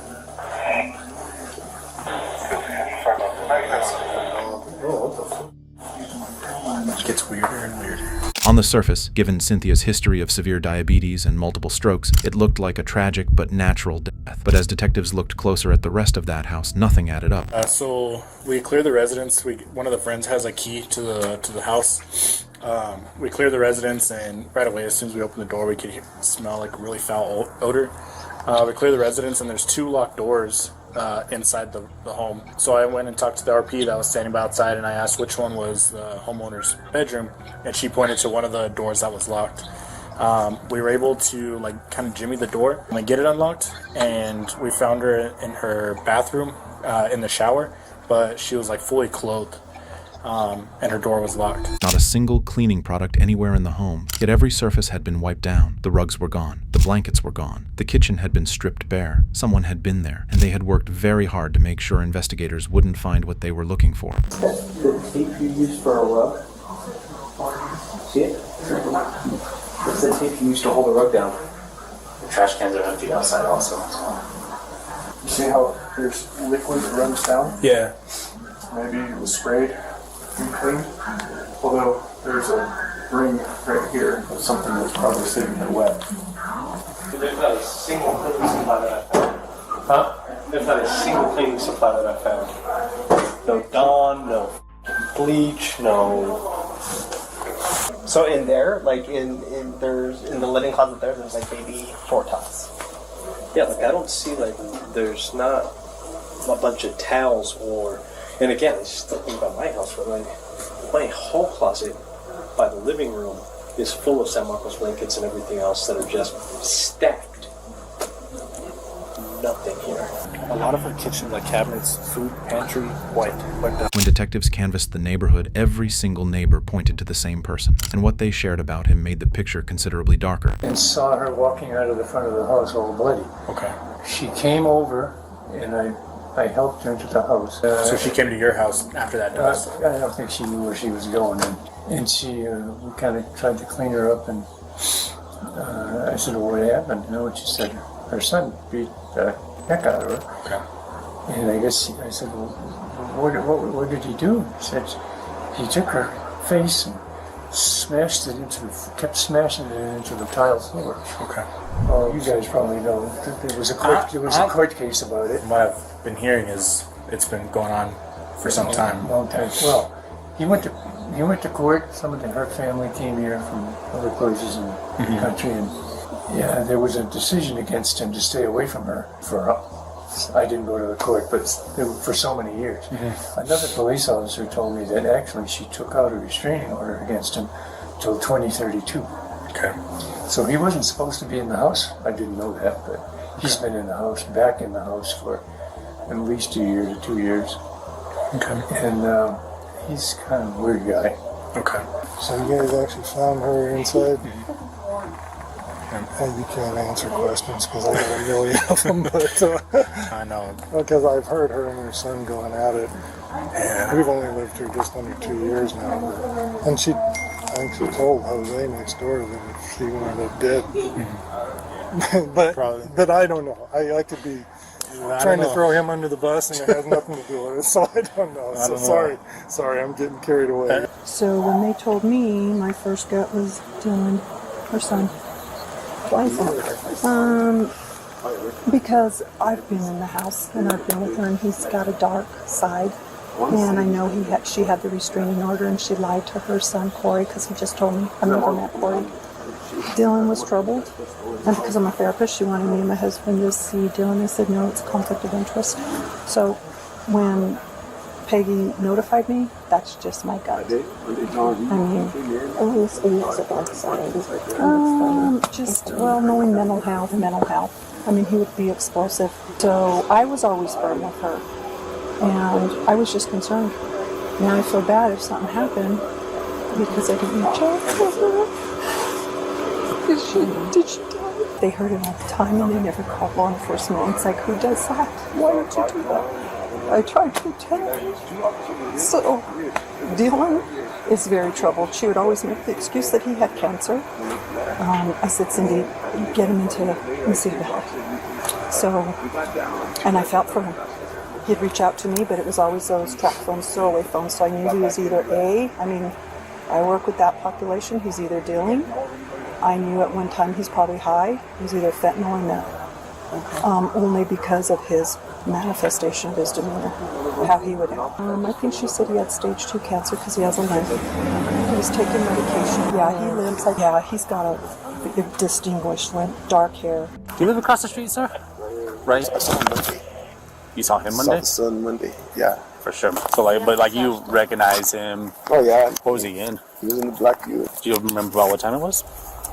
It gets weirder and weirder. On the surface, given Cynthia's history of severe diabetes and multiple strokes, it looked like a tragic but natural death. But as detectives looked closer at the rest of that house, nothing added up. So we clear the residence. One of the friends has a key to the house. We clear the residence, and right away, as soon as we open the door, we could smell like really foul odor. We clear the residence, and there's 2 locked doors inside the home. So I went and talked to the RP that was standing by outside, and I asked which one was the homeowner's bedroom, and she pointed to one of the doors that was locked. We were able to like kind of jimmy the door and get it unlocked, and we found her in her bathroom in the shower, but she was like fully clothed. And her door was locked. Not a single cleaning product anywhere in the home, yet every surface had been wiped down. The rugs were gone. The blankets were gone. The kitchen had been stripped bare. Someone had been there, and they had worked very hard to make sure investigators wouldn't find what they were looking for. The tape you used for a rug? See it? It's the tape you used to hold the rug down. The trash cans are empty outside also. You see how there's liquid that runs down? Yeah. Maybe it was sprayed and cleaned. Although there's a ring right here of something that's probably sitting there wet. There's not a single cleaning supply that I found. Huh? There's not a single cleaning supply that I found. No Dawn, no bleach, no. So in there, like there's in the linen closet there's like maybe 4 towels. Yeah, like I don't see like there's not a bunch of towels or. And again, it's just thinking about my house, but my hall closet by the living room is full of San Marcos blankets and everything else that are just stacked. Nothing here. A lot of her kitchen, like cabinets, food pantry, wiped out. When detectives canvassed the neighborhood, every single neighbor pointed to the same person, and what they shared about him made the picture considerably darker. And saw her walking out of the front of the house all bloody. Okay. She came over, and I helped her into the house. So she came to your house after that dust? I don't think she knew where she was going. And she, we kind of tried to clean her up, and I said, well, what happened? You know, and she said, her son beat the heck out of her. Okay. And I guess I said, well, what did he do? He said, he took her face and kept smashing it into the tile floor. Okay. Well, you guys probably know that there was a court case about it. What I've been hearing is it's been going on for some time. Long time. Well, he went to court. Some of her family came here from other places in the country, and yeah, there was a decision against him to stay away from her I didn't go to the court, but for so many years. Another police officer told me that actually she took out a restraining order against him till 2032. Okay. So he wasn't supposed to be in the house. I didn't know that, but he's been in the house, back in the house for at least 2 years or 2 years. Okay. And he's kind of a weird guy. Okay. So you guys actually found her inside? And you can't answer questions because I have a million of them, but I know. Because I've heard her and her son going at it. Yeah. We've only lived here just under 2 years now, and I think she told Jose next door that if she wound up dead. but I don't know. I could be trying to throw him under the bus, and it has nothing to do with it, so I don't know. Sorry, I'm getting carried away. So when they told me, my first gut was Dylan, her son. Why is that? Because I've been in the house and I've been with her, and he's got a dark side, and I know she had the restraining order, and she lied to her son Corey because he just told me I've never met Corey. Dylan was troubled, and because I'm a therapist, she wanted me and my husband to see Dylan. I said no, it's a conflict of interest. So when Peggy notified me, that's just my gut. I mean, knowing mental health. I mean, he would be explosive. So I was always firm with her, and I was just concerned. Now I feel bad if something happened because I didn't reach out for her. Did she die? They heard it all the time, and they never called law enforcement. It's like, who does that? Why don't you do that? I tried to protect her. So, Dylan is very troubled. She would always make the excuse that he had cancer. I said, Cindy, get him into the house. So, and I felt for him. He'd reach out to me, but it was always those track phones, throwaway phones. So I knew he was either I work with that population, he's either dealing. I knew at one time he's probably high. He was either fentanyl or meth. Only because of his manifestation of his demeanor, how he would act. I think she said he had stage 2 cancer because he has a limp. He was taking medication. Yeah, he limps. He's got a distinguished limp, dark hair. Do you live across the street, sir? Right. You saw him Saw Monday? the son Monday, yeah. For sure. So like, but like you recognize him. Oh yeah. What was he in? He was in the black Buick. Do you remember about what time it was?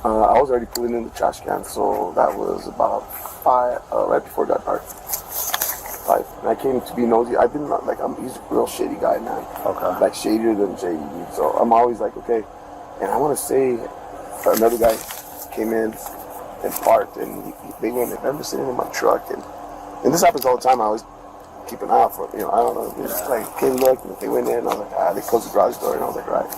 I was already pulling in the trash can, so that was about 5, right before it got dark. 5. And I came to be nosy. I've been like, he's a real shady guy, man. Okay. Like shadier than shady. So I'm always like, okay. And I want to say another guy came in and parked, and they went. I remember sitting in my truck, and this happens all the time. I always keep an eye out for, I don't know. It's like, okay, look, and they went in, and I was like, they closed the garage door, and I was like, right.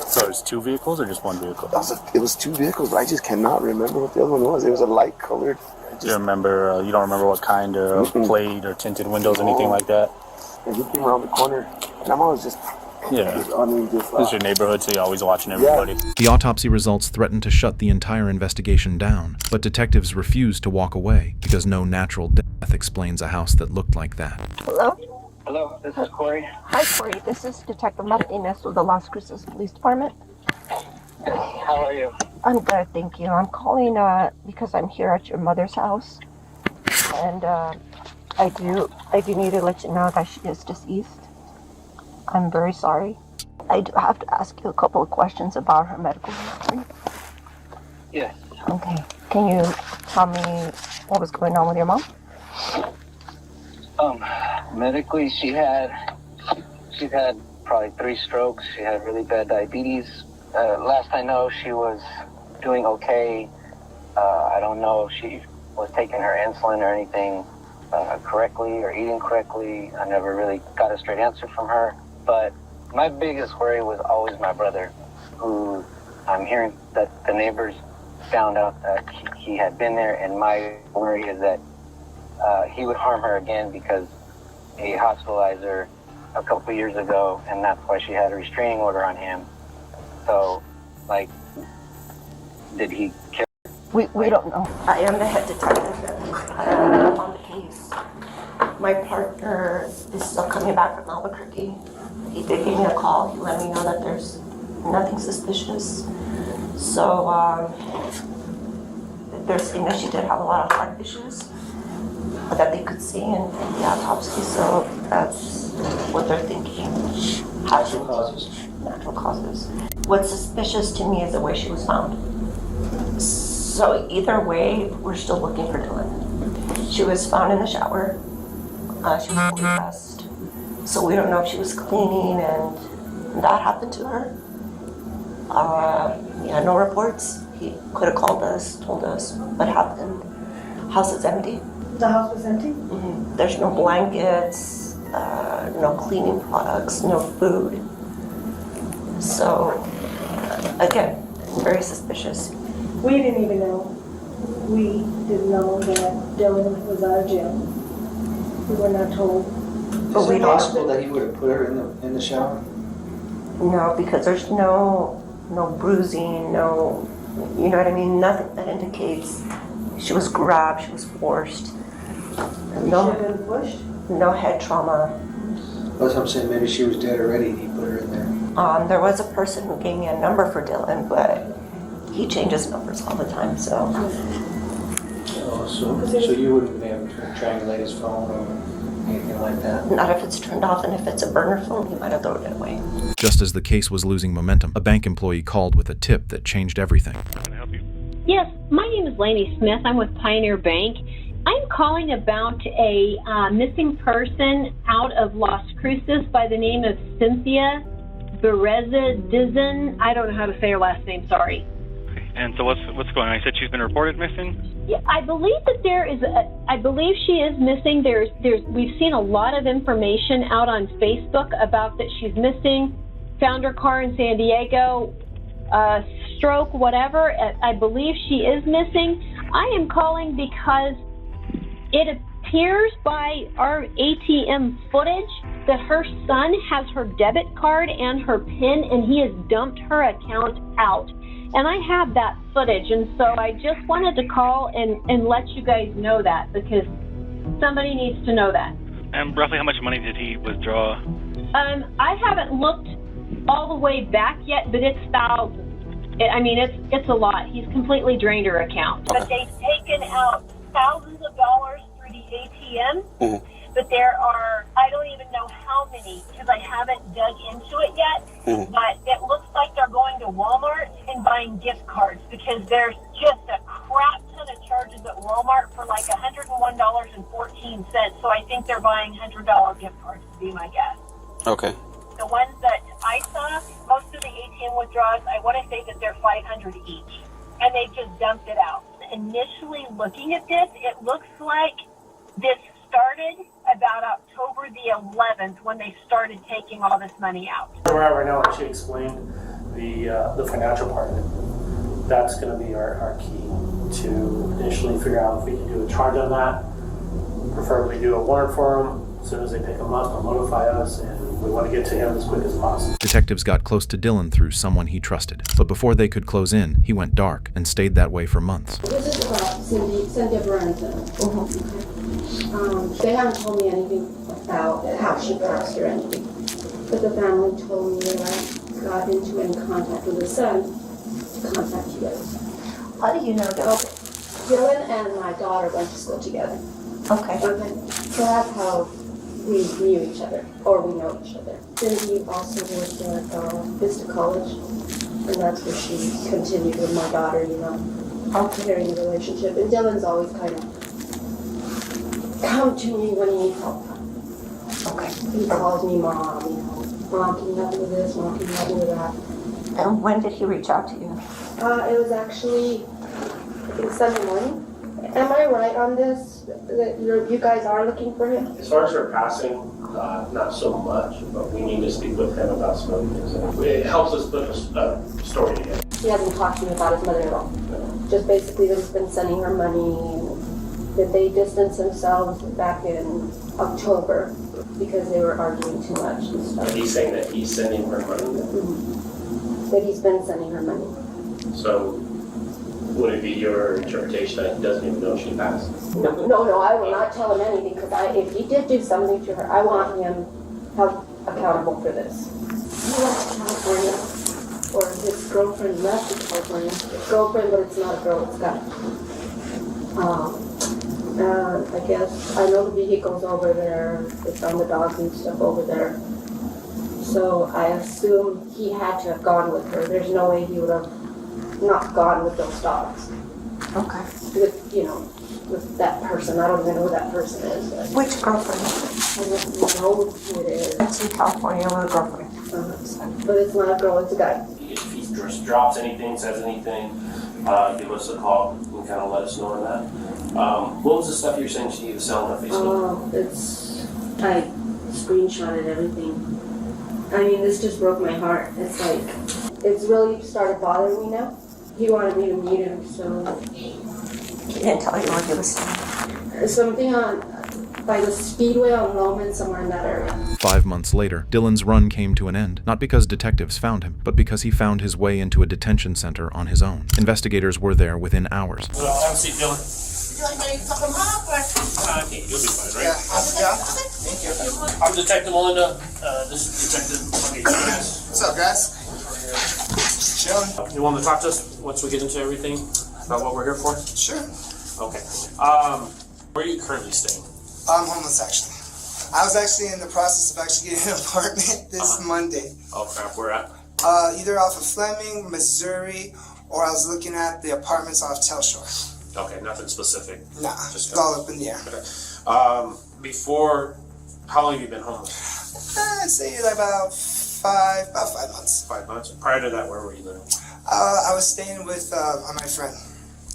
So it was 2 vehicles or just 1 vehicle? It was 2 vehicles, but I just cannot remember what the other one was. It was a light colored. Do you remember? You don't remember what kind of plate or tinted windows, anything like that? And he came around the corner, and I'm always just. Yeah. This is your neighborhood, so you're always watching everybody. Yeah. The autopsy results threatened to shut the entire investigation down, but detectives refused to walk away because no natural death explains a house that looked like that. Hello? Hello, this is Corey. Hi, Corey. This is Detective Martinez with the Las Cruces Police Department. How are you? I'm good, thank you. I'm calling because I'm here at your mother's house, and I do need to let you know that she is deceased. I'm very sorry. I do have to ask you a couple of questions about her medical history. Yes. Okay. Can you tell me what was going on with your mom? Medically, she's had probably 3 strokes. She had really bad diabetes. Last I know, she was doing okay. I don't know if she was taking her insulin or anything correctly or eating correctly. I never really got a straight answer from her. But my biggest worry was always my brother, who I'm hearing that the neighbors found out that he had been there, and my worry is that he would harm her again because he hospitalized her a couple of years ago, and that's why she had a restraining order on him. So, like, did he kill her? We don't know. I am the head detective on the case. My partner is still coming back from Albuquerque. He did give me a call. He let me know that there's nothing suspicious. So, they're saying that she did have a lot of heart issues that they could see in the autopsy. So that's what they're thinking. Natural causes. Natural causes. What's suspicious to me is the way she was found. So either way, we're still looking for Dylan. She was found in the shower. She was fully dressed. So we don't know if she was cleaning and that happened to her. Yeah, no reports. He could have called us, told us what happened. House is empty. The house was empty? Mm-hmm. There's no blankets, no cleaning products, no food. So, again, very suspicious. We didn't even know. We didn't know that Dylan was out of jail. We were not told. Is it possible that he would have put her in the shower? No, because there's no bruising, no, you know what I mean? Nothing that indicates she was grabbed, she was forced. No, she had been pushed? No head trauma. That's what I'm saying. Maybe she was dead already and he put her in there. There was a person who gave me a number for Dylan, but he changes numbers all the time, so. Oh, so you wouldn't be able to triangulate his phone or anything like that? Not if it's turned off, and if it's a burner phone, he might have thrown it away. Just as the case was losing momentum, a bank employee called with a tip that changed everything. Can I help you? Yes, my name is Lainey Smith. I'm with Pioneer Bank. I'm calling about a missing person out of Las Cruces by the name of Cynthia Bereza Dizin. I don't know how to say her last name, sorry. And so what's going on? You said she's been reported missing? Yeah, I believe that I believe she is missing. We've seen a lot of information out on Facebook about that she's missing. Found her car in San Diego, stroke, whatever. I believe she is missing. I am calling because it appears by our ATM footage that her son has her debit card and her PIN, and he has dumped her account out. And I have that footage, and so I just wanted to call and let you guys know that, because somebody needs to know that. And roughly how much money did he withdraw? I haven't looked all the way back yet, but it's thousands. It's a lot. He's completely drained her account. But they've taken out thousands of dollars through the ATM. but there are, I don't even know how many, because I haven't dug into it yet, but it looks like they're going to Walmart and buying gift cards, because there's just a crap ton of charges at Walmart for like $101.14, so I think they're buying $100 gift cards, to be my guess. Okay. The ones that I saw, most of the ATM withdrawals, I want to say that they're $500 each, and they've just dumped it out. Initially looking at this, it looks like this started about October the 11th when they started taking all this money out. Where we're at right now, like she explained, the financial part of it. That's going to be our key to initially figure out if we can do a charge on that, preferably do a warrant for them. As soon as they pick him up, they'll notify us, and we want to get to him as quick as possible. Detectives got close to Dylan through someone he trusted, but before they could close in, he went dark and stayed that way for months. This is about Cynthia Brandon. They haven't told me anything about how she passed or anything, but the family told me that I got into any contact with the son to contact you guys. How do you know that? Okay. Dylan and my daughter went to school together. Okay. So that's how we knew each other, or we know each other. Cindy also worked at Vista College, and that's where she continued with my daughter, you know, carrying the relationship. And Dylan's always kind of come to me when he needs help. Okay. He calls me mom, you know, mom, can you help me with this, mom, can you help me with that? And when did he reach out to you? It was actually, I think, Sunday morning. Am I right on this, that you guys are looking for him? As far as her passing, not so much, but we need to speak with him about some other things. It helps us put a story together. He hasn't talked to me about his mother at all. Just basically that he's been sending her money, and that they distanced themselves back in October because they were arguing too much and stuff. He's saying that he's sending her money? That he's been sending her money. So would it be your interpretation that he doesn't even know she passed? No, I will not tell him anything, because if he did do something to her, I want him held accountable for this. He went to California, or his girlfriend left to California. It's girlfriend, but it's not a girl, it's a guy. I guess, I know the vehicle's over there, they found the dogs and stuff over there. So I assume he had to have gone with her. There's no way he would have not gone with those dogs. Okay. With, you know, with that person. I don't even know who that person is. But which girlfriend? I don't know who it is. It's in California with a girlfriend. But it's not a girl, it's a guy. If he just drops anything, says anything, give us a call and kind of let us know on that. What was the stuff you're saying she was selling on Facebook? I screenshotted everything. I mean, this just broke my heart. It's like, it's really started bothering me now. He wanted me to meet him, so. He didn't tell you what he was saying. Something by the Speedway on Loman, somewhere in that area. 5 months later, Dylan's run came to an end, not because detectives found him, but because he found his way into a detention center on his own. Investigators were there within hours. Well, have a seat, Dylan. You'll be fine, right? Yeah. Thank you. I'm Detective Melinda. This is Detective Money. What's up, guys? Chilling. You want to talk to us once we get into everything about what we're here for? Sure. Okay. Where are you currently staying? I'm homeless, actually. I was actually in the process of actually getting an apartment this Monday. Oh crap, where at? Either off of Fleming, Missouri, or I was looking at the apartments off Telshore. Okay, nothing specific. Nah, just it's all up in the air. Okay. Before, how long have you been homeless? I'd say about 5 months. 5 months. Prior to that, where were you living? I was staying with my friend.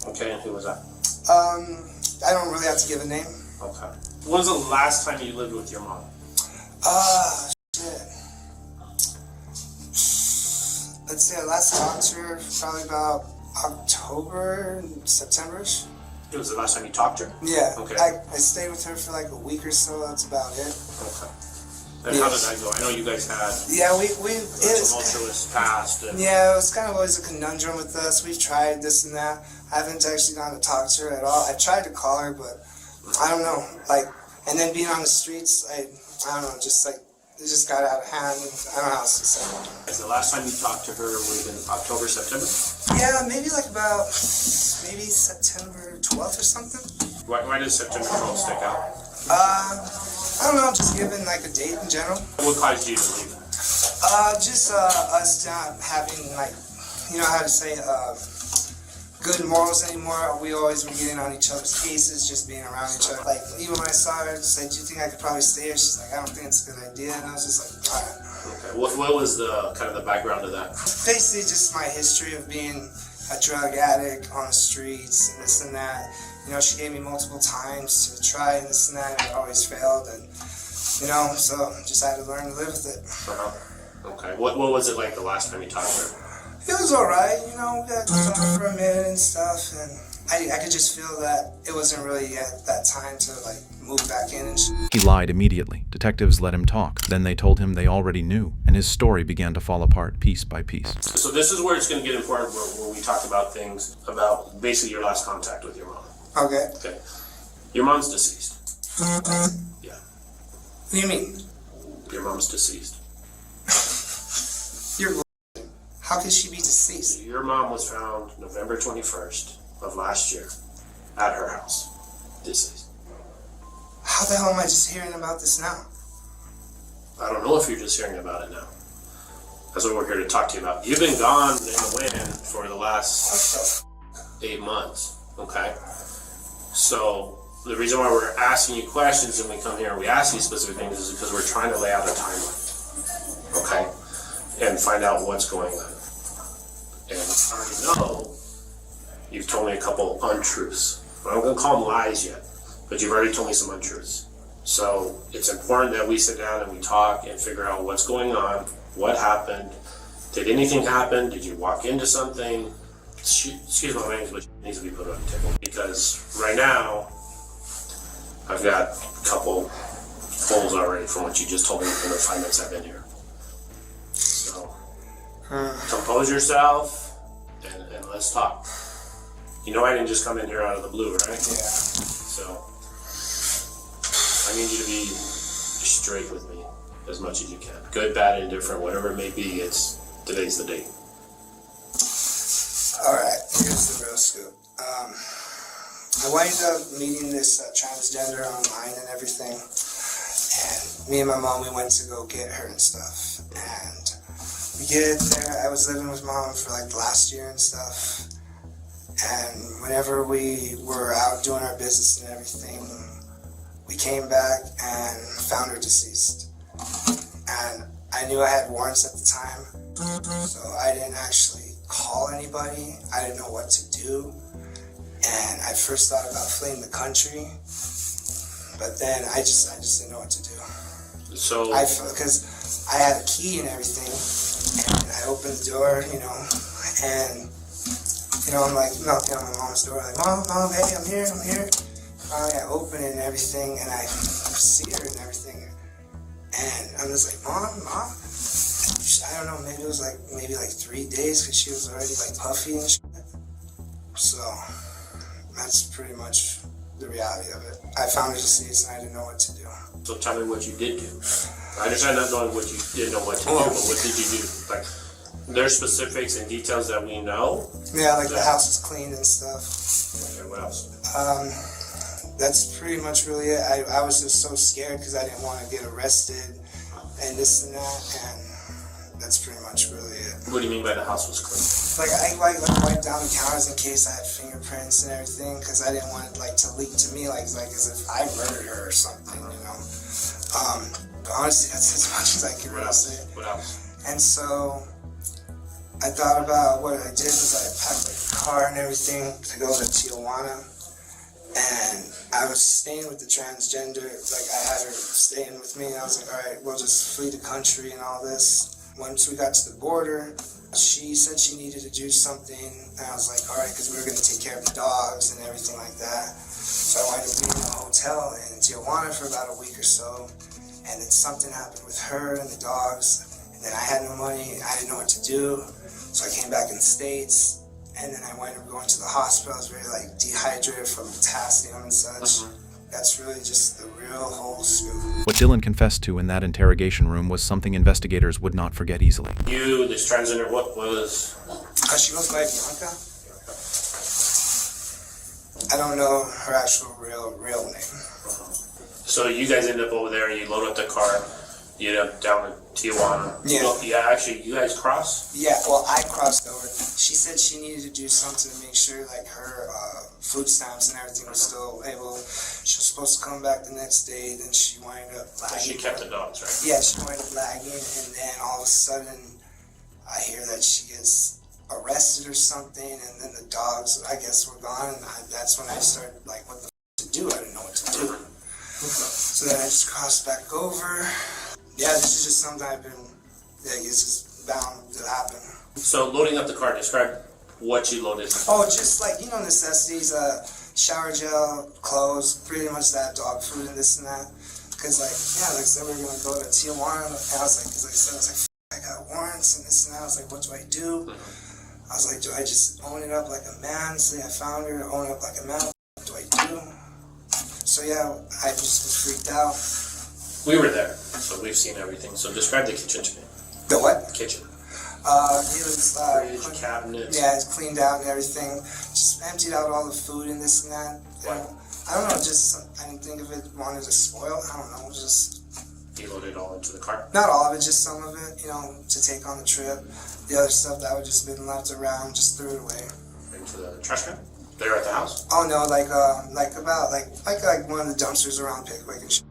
Okay, and who was that? I don't really have to give a name. Okay. When was the last time you lived with your mom? Shit. Let's say I last talked to her probably about October, September-ish. It was the last time you talked to her? Yeah. Okay. I stayed with her for like a week or so. That's about it. Okay. And how did that go? I know you guys had it was tumultuous past. Yeah, it was kind of always a conundrum with us. We've tried this and that. I haven't actually gone to talk to her at all. I tried to call her, but I don't know. Like, and then being on the streets, I don't know, just like it just got out of hand. I don't know how else to say it. The last time you talked to her would have been October, September? Yeah, maybe like about September 12th or something. Why does September 12th stick out? I don't know, just giving like a date in general. What caused you to leave? Just us not having like, you know how to say, good morals anymore. We always were getting on each other's cases, just being around each other. Like, even when I saw her, I said, do you think I could probably stay here? She's like, I don't think it's a good idea. And I was just like, all right. Okay. What was the kind of the background of that? Basically, just my history of being a drug addict on the streets and this and that. You know, she gave me multiple times to try and this and that, and it always failed. And, you know, so just had to learn to live with it. Okay. What was it like the last time you talked to her? It was alright, you know, we got to talk for a minute and stuff, and I could just feel that it wasn't really yet that time to, like, move back in and He lied immediately. Detectives let him talk. Then they told him they already knew, and his story began to fall apart piece by piece. So this is where it's going to get important, where we talked about things about basically your last contact with your mom. Okay. Okay. Your mom's deceased. Yeah. What do you mean? Your mom's deceased. How could she be deceased? Your mom was found November 21st of last year at her house, deceased. How the hell am I just hearing about this now? I don't know if you're just hearing about it now. That's what we're here to talk to you about. You've been gone in the wind for the last 8 months, okay? So the reason why we're asking you questions and we come here and we ask you specific things is because we're trying to lay out a timeline, okay? And find out what's going on. And I already know you've told me a couple untruths. I'm not going to call them lies yet, but you've already told me some untruths. So it's important that we sit down and we talk and figure out what's going on, what happened, did anything happen, did you walk into something? Excuse my language, but it needs to be put on the table. Because right now, I've got a couple holes already from what you just told me in the 5 minutes I've been here. So, compose yourself and let's talk. You know I didn't just come in here out of the blue, right? Yeah. So, I need you to be straight with me as much as you can. Good, bad, indifferent, whatever it may be, today's the date. Alright, here's the real scoop. I wound up meeting this transgender online and everything. And me and my mom, we went to go get her and stuff. And we get there, I was living with mom for like last year and stuff. And whenever we were out doing our business and everything, we came back and found her deceased. And I knew I had warrants at the time, so I didn't actually call anybody. I didn't know what to do. And I first thought about fleeing the country, but then I just didn't know what to do. So because I had a key and everything, and I opened the door, you know, and you know, I'm like knocking on my mom's door, like, Mom, hey, I'm here. Finally, I open it and everything, and I see her and everything, and I'm just like, Mom. I don't know, maybe it was like 3 days, because she was already like puffy and shit. So that's pretty much the reality of it. I found her deceased and I didn't know what to do. So tell me what you did do. I understand not knowing what you didn't know what to do, but what did you do? Like, there's specifics and details that we know. Yeah, like the house was cleaned and stuff. Okay, what else? That's pretty much really it. I was just so scared because I didn't want to get arrested and this and that, and that's pretty much really it. What do you mean by the house was clean? Like I wiped down the counters in case I had fingerprints and everything, because I didn't want it like to leak to me like as if I murdered her or something, you know. But honestly, that's as much as I can really say. What else? And so I thought about what I did was I packed like a car and everything to go to Tijuana, and I was staying with the transgender. Like I had her staying with me, and I was like, all right, we'll just flee the country and all this. Once we got to the border, she said she needed to do something, and I was like, all right, because we were going to take care of the dogs and everything like that. So I wound up being in a hotel in Tijuana for about a week or so, and then something happened with her and the dogs, and then I had no money, I didn't know what to do, so I came back in the States, and then I wound up going to the hospital. I was very like dehydrated from potassium and such. That's really just the real whole scoop. What Dylan confessed to in that interrogation room was something investigators would not forget easily. You, this transgender, what was? She goes by Bianca. I don't know her actual real name. So you guys end up over there, you load up the car, you end up down in Tijuana. Yeah. Well, yeah, actually, you guys cross? Yeah, well, I crossed over. She said she needed to do something to make sure, like, her food stamps and everything was still able. She was supposed to come back the next day, then she wound up lagging. She kept the dogs, right? Yeah, she wound up lagging, and then all of a sudden, I hear that she gets arrested or something, and then the dogs, I guess, were gone, and that's when I started, like, what the f to do? I didn't know what to do. So then I just crossed back over. Yeah, this is just something I've been, it's just bound to happen. So loading up the car, describe what you loaded. Oh, just like, necessities, shower gel, clothes, pretty much that, dog food and this and that. Cause like, yeah, like I said, we were gonna go to Tijuana, and I was like, cause like I said, I was like, I got warrants and this and that. I was like, what do I do? I was like, do I just own it up like a man? Say I found her, own it up like a man, what do I do? So yeah, I just was freaked out. We were there, so we've seen everything. So describe the kitchen to me. The what? Kitchen. It was fridge, cabinets. Yeah, it's cleaned out and everything. Just emptied out all the food and this and that. I don't know, just I didn't think of it, wanted to spoil. I don't know, just. You loaded it all into the car? Not all of it, just some of it, to take on the trip. The other stuff that would just been left around, just threw it away. Into the trash can? There at the house? Oh no, like one of the dumpsters around Pickwick and shit.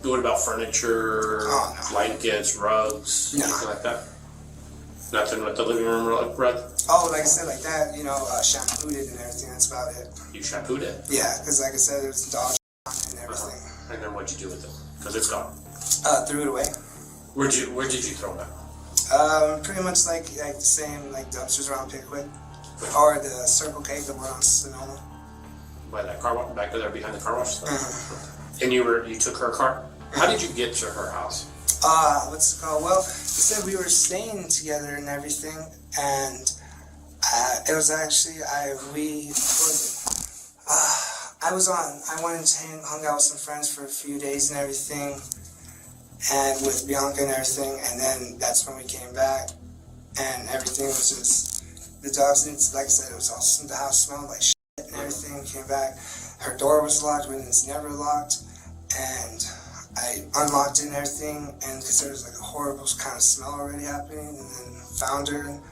What about furniture, blankets, rugs, anything like that? Nothing with the living room rug? Oh, like I said, like that, shampooed it and everything, that's about it. You shampooed it? Yeah, because like I said, there's dog on it and everything. And then what'd you do with it? Because it's gone. Threw it away. Where did you throw it at? Pretty much like the same like dumpsters around Pickwick. Or the Circle K, the one on Sonoma. By that car wash, back there behind the car wash? And you took her car? How did you get to her house? What's it called? Well, he said we were staying together and everything, and it was actually, I went and hung out with some friends for a few days and everything, and with Bianca and everything, and then that's when we came back, and everything was just, the dogs didn't, like I said, it was all, the house smelled like shit and everything. Came back, her door was locked when it's never locked, and I unlocked it and everything, and because there was like a horrible kind of smell already happening, and then found her, and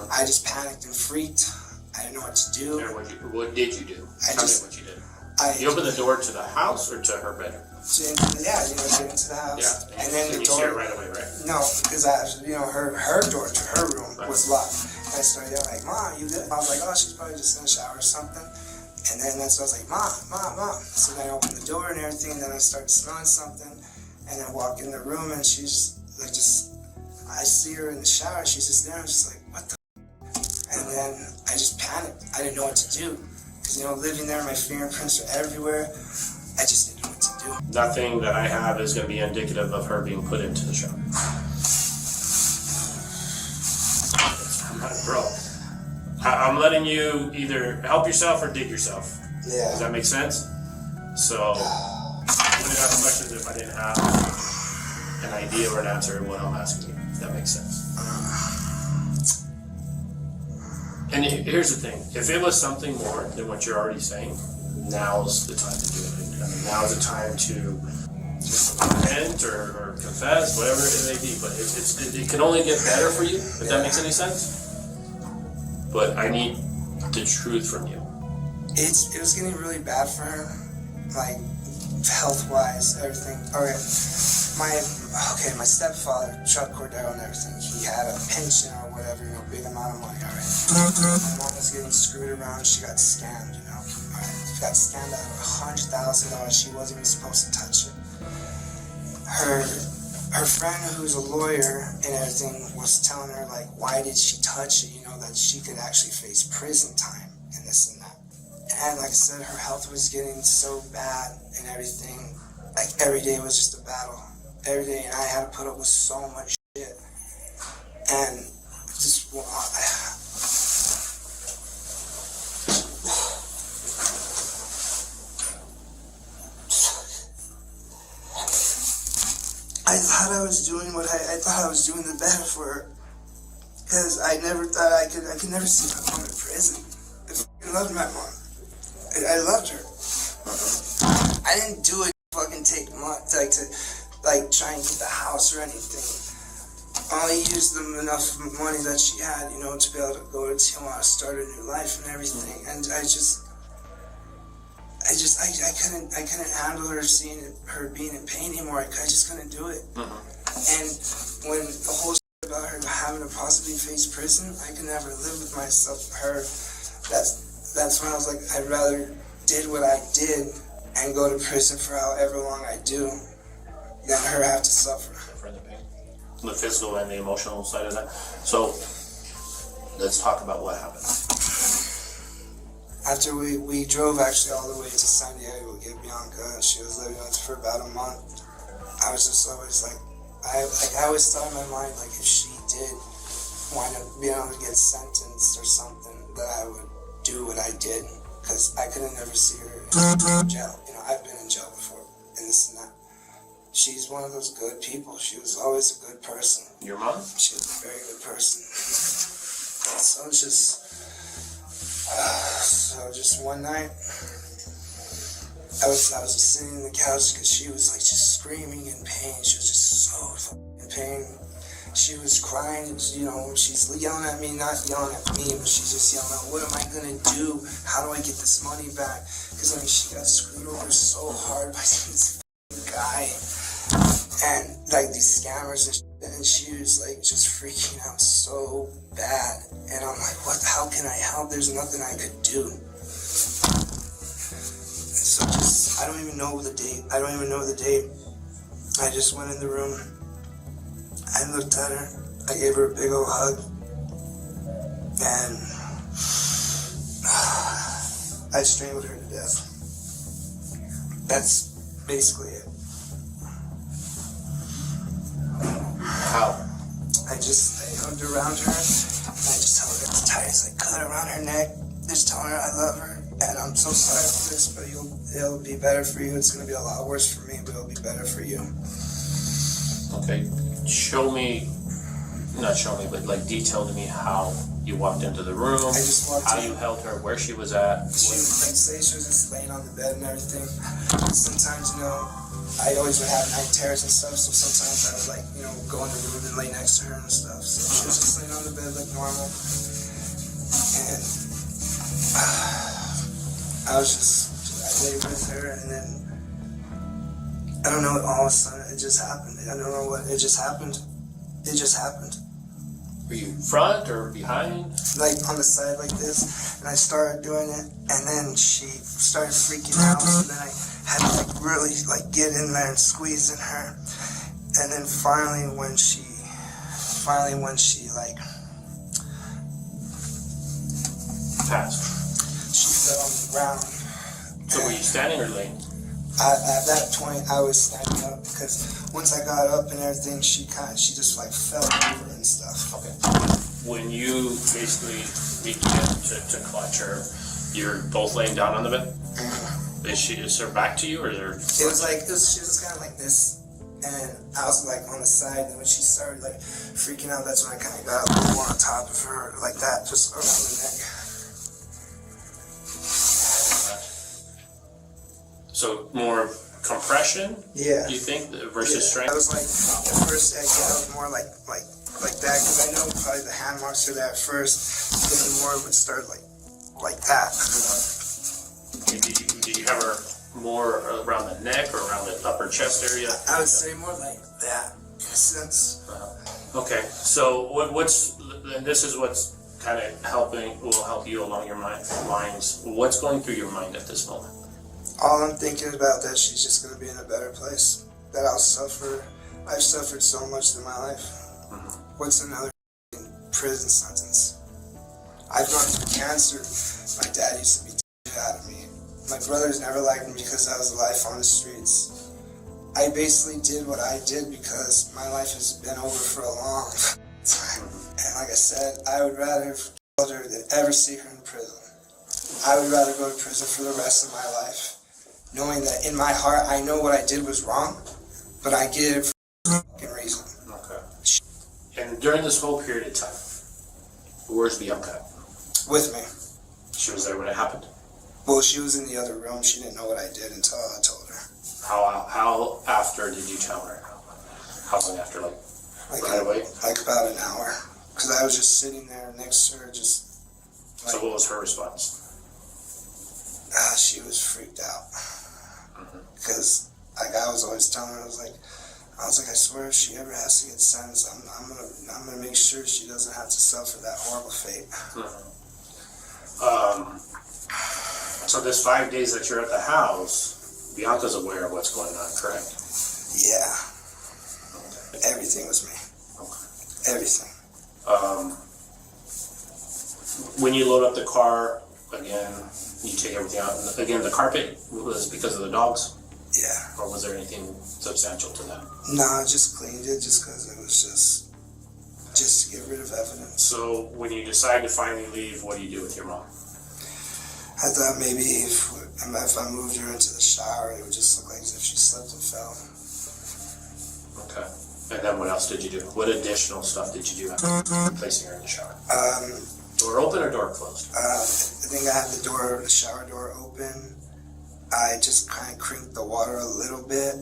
I just panicked and freaked. I didn't know what to do. And what did you do? Tell me what you did. You opened the door to the house or to her bedroom? Yeah, get into the house. Yeah. And then the you door. see her right away, right? No, because her door to her room was locked. And I started yelling like, "Mom, you good?" I was like, "Oh, she's probably just in the shower or something." And then that's when I was like, Mom. So then I opened the door and everything, and then I started smelling something, and then I walk in the room, and she's like, I see her in the shower, she's just there, I'm just like, what the f-? And then I just panicked. I didn't know what to do. Because, living there, my fingerprints are everywhere. I just didn't know what to do. Nothing that I have is going to be indicative of her being put into the shower. Bro. I'm letting you either help yourself or dig yourself. Yeah. Does that make sense? So, I wouldn't ask questions if I didn't have an idea or an answer to what I'm asking you. If that makes sense. And here's the thing. If it was something more than what you're already saying, now's the time to do it. I mean, now's the time to repent or confess, whatever it may be. But it can only get better for you, if that makes any sense. But I need the truth from you. It was getting really bad for her, like health-wise, everything. Okay, my stepfather, Chuck Cordero and everything, he had a pension or whatever, big amount of money, all right? My mom was getting screwed around, she got scammed, all right? She got scammed out of $100,000, she wasn't even supposed to touch it. Her friend who's a lawyer and everything was telling her, like, why did she touch it, that she could actually face prison time and this and that. And like I said, her health was getting so bad and everything, like every day was just a battle. Every day, and I had to put up with so much shit. And just, I thought I was doing I thought I was doing the better for her. Because I never thought I could never see my mom in prison. I loved my mom. I loved her. I didn't do it fucking take months to try and get the house or anything. Only used enough money that she had, you know, to be able to go to Tijuana, start a new life and everything. And I couldn't handle her her being in pain anymore. I just couldn't do it. And when the whole shit about her having to possibly face prison, I could never live with myself. That's when I was like, I'd rather did what I did and go to prison for however long I do than her have to suffer. For the pain, the physical and the emotional side of that. So let's talk about what happened. After we drove actually all the way to San Diego to get Bianca, and she was living with us for about a month. I was just always like, I always thought in my mind, like, if she did wind up being able to get sentenced or something, that I would do what I did, because I could have never see her in jail. You know, I've been in jail before, and this and that. She's one of those good people. She was always a good person. Your mom? She was a very good person. So it's just one night, I was just sitting in the couch because she was like just screaming in pain. She was just so in pain. She was crying, you know, she's yelling at me, not yelling at me, but she's just yelling out, what am I gonna do? How do I get this money back? Because I mean, she got screwed over so hard by this guy and like these scammers and shit. And she was like just freaking out so bad. And I'm like, how can I help? There's nothing I could do. So I don't even know the date. I just went in the room. I looked at her. I gave her a big old hug. And I strangled her to death. That's basically it. How? I hugged around her, and I just held her as tight as I could around her neck, just telling her I love her, and I'm so sorry for this, but it'll be better for you. It's going to be a lot worse for me, but it'll be better for you. Okay, but like detail to me how you walked into the room, I just walked how in. you held her, where she was at. She was just laying on the bed and everything. Sometimes, you know, I always would have night terrors and stuff, so sometimes I would, like, you know, go in the room and lay next to her and stuff. So she was just laying on the bed like normal. And I laid with her, and then, I don't know, all of a sudden it just happened. I don't know what, it just happened. It just happened. Were you front or behind? Like on the side like this, and I started doing it, and then she started freaking out, so then I had to like really like get in there and squeeze in her, and then finally when she like passed, she fell on the ground. So were you standing or laying? At that point I was standing up, because once I got up and everything, she just like fell over and stuff. Okay. When you basically began to clutch her, you're both laying down on the bed? Is her back to you, or is her? She was kind of like this, and I was like on the side, and when she started like freaking out, that's when I kind of got a little more on top of her, like that, just around the neck. So more compression? Yeah. You think versus strength? I was like, at first I was more like that, because I know probably the hand marks are there at first, but then more would start like that. Did you have her more around the neck or around the upper chest area? I would say more like that, in a sense. Okay, so and this is what's kind of will help you along your lines. What's going through your mind at this moment? All I'm thinking about that she's just going to be in a better place, that I've suffered so much in my life. What's another prison sentence? I've gone through cancer. My dad used to beat the shit out of me. My brothers never liked me because I was a life on the streets. I basically did what I did because my life has been over for a long time. And like I said, I would rather have killed her than ever see her in prison. I would rather go to prison for the rest of my life, knowing that in my heart I know what I did was wrong, but I did it for a fucking reason. Okay. And during this whole period of time, where's Bianca? With me. She was there when it happened? Well, she was in the other room. She didn't know what I did until I told her. How after did you tell her? How long after, like right away? Like about an hour. Because I was just sitting there next to her, just like... So what was her response? She was freaked out. Because like I was always telling her, I was like, I swear if she ever has to get sentenced, I'm gonna make sure she doesn't have to suffer that horrible fate. So this 5 days that you're at the house, Bianca's aware of what's going on, correct? Yeah. Everything was me. Everything. When you load up the car, again, you take everything out. And again, the carpet was because of the dogs? Yeah. Or was there anything substantial to that? No, I just cleaned it just because it was just to get rid of evidence. So when you decide to finally leave, what do you do with your mom? I thought maybe if I moved her into the shower, it would just look like as if she slipped and fell. Okay. And then what else did you do? What additional stuff did you do after placing her in the shower? Door open or door closed? I think I had the shower door open. I just kind of crinked the water a little bit.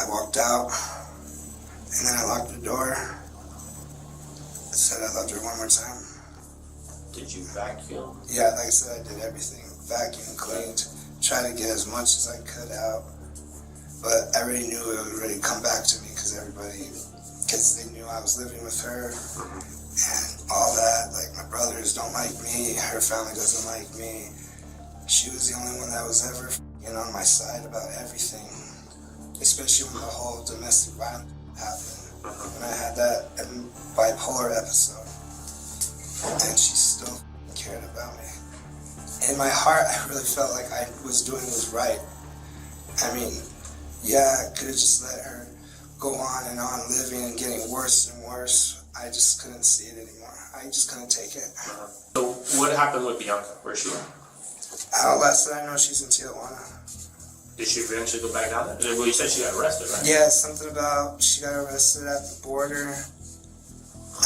I walked out, and then I locked the door. I said I loved her one more time. Did you vacuum? Yeah, like I said, I did everything. Vacuum, cleaned, tried to get as much as I could out. But I already knew it would already come back to me because they knew I was living with her and all that. Like, my brothers don't like me, her family doesn't like me. She was the only one that was ever on my side about everything, especially when the whole domestic violence happened. When I had that bipolar episode, and she still cared about me. In my heart, I really felt like I was doing was right. I mean, yeah, I could have just let her go on and on living and getting worse and worse. I just couldn't see it anymore. I just couldn't take it. So what happened with Bianca? Where's she at? Last that I know, she's in Tijuana. Did she eventually go back down there? Well, you said she got arrested, right? Yeah, something about she got arrested at the border.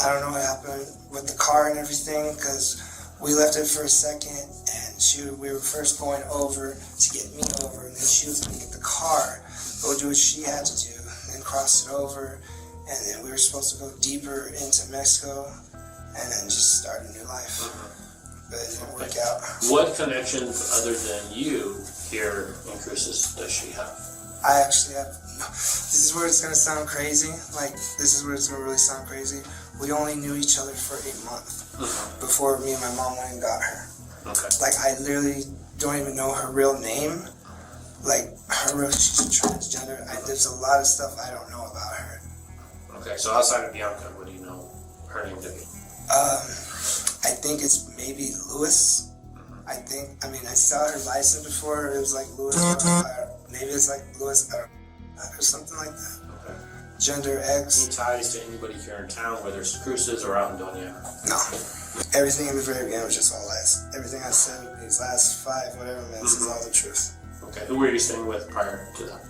I don't know what happened with the car and everything, because we left it for a second, and we were first going over to get me over, and then she was going to get the car, go do what she had to do, and then cross it over, and then we were supposed to go deeper into Mexico, and then just start a new life. But it didn't work out. What connections other than you here in Cruces does she have? I actually have, this is where it's going to sound crazy, this is where it's going to really sound crazy. We only knew each other for a month before me and my mom went and got her. Okay. Like, I literally don't even know her real name. Like, she's transgender. There's a lot of stuff I don't know about her. Okay, so outside of Bianca, what do you know her name to be? I think it's maybe Lewis. I saw her license before. It was like Lewis, maybe it's like Lewis or something like that. Okay. Gender X. Any ties to anybody here in town, whether it's Cruces or out in Doña? No. Everything in the very beginning was just all lies. Everything I said in these last 5 whatever minutes is all the truth. Okay, who were you staying with prior to that?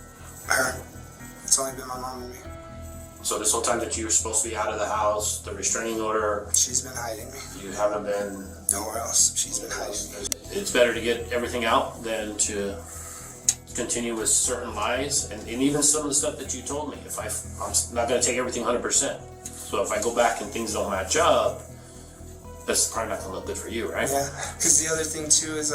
Her. It's only been my mom and me. So this whole time that you were supposed to be out of the house, the restraining order... She's been hiding me. You haven't been... Nowhere else. She's been hiding me. It's better to get everything out than to continue with certain lies, and even some of the stuff that you told me. I'm not going to take everything 100%. So if I go back and things don't match up, that's probably not going to look good for you, right? Yeah, because the other thing too is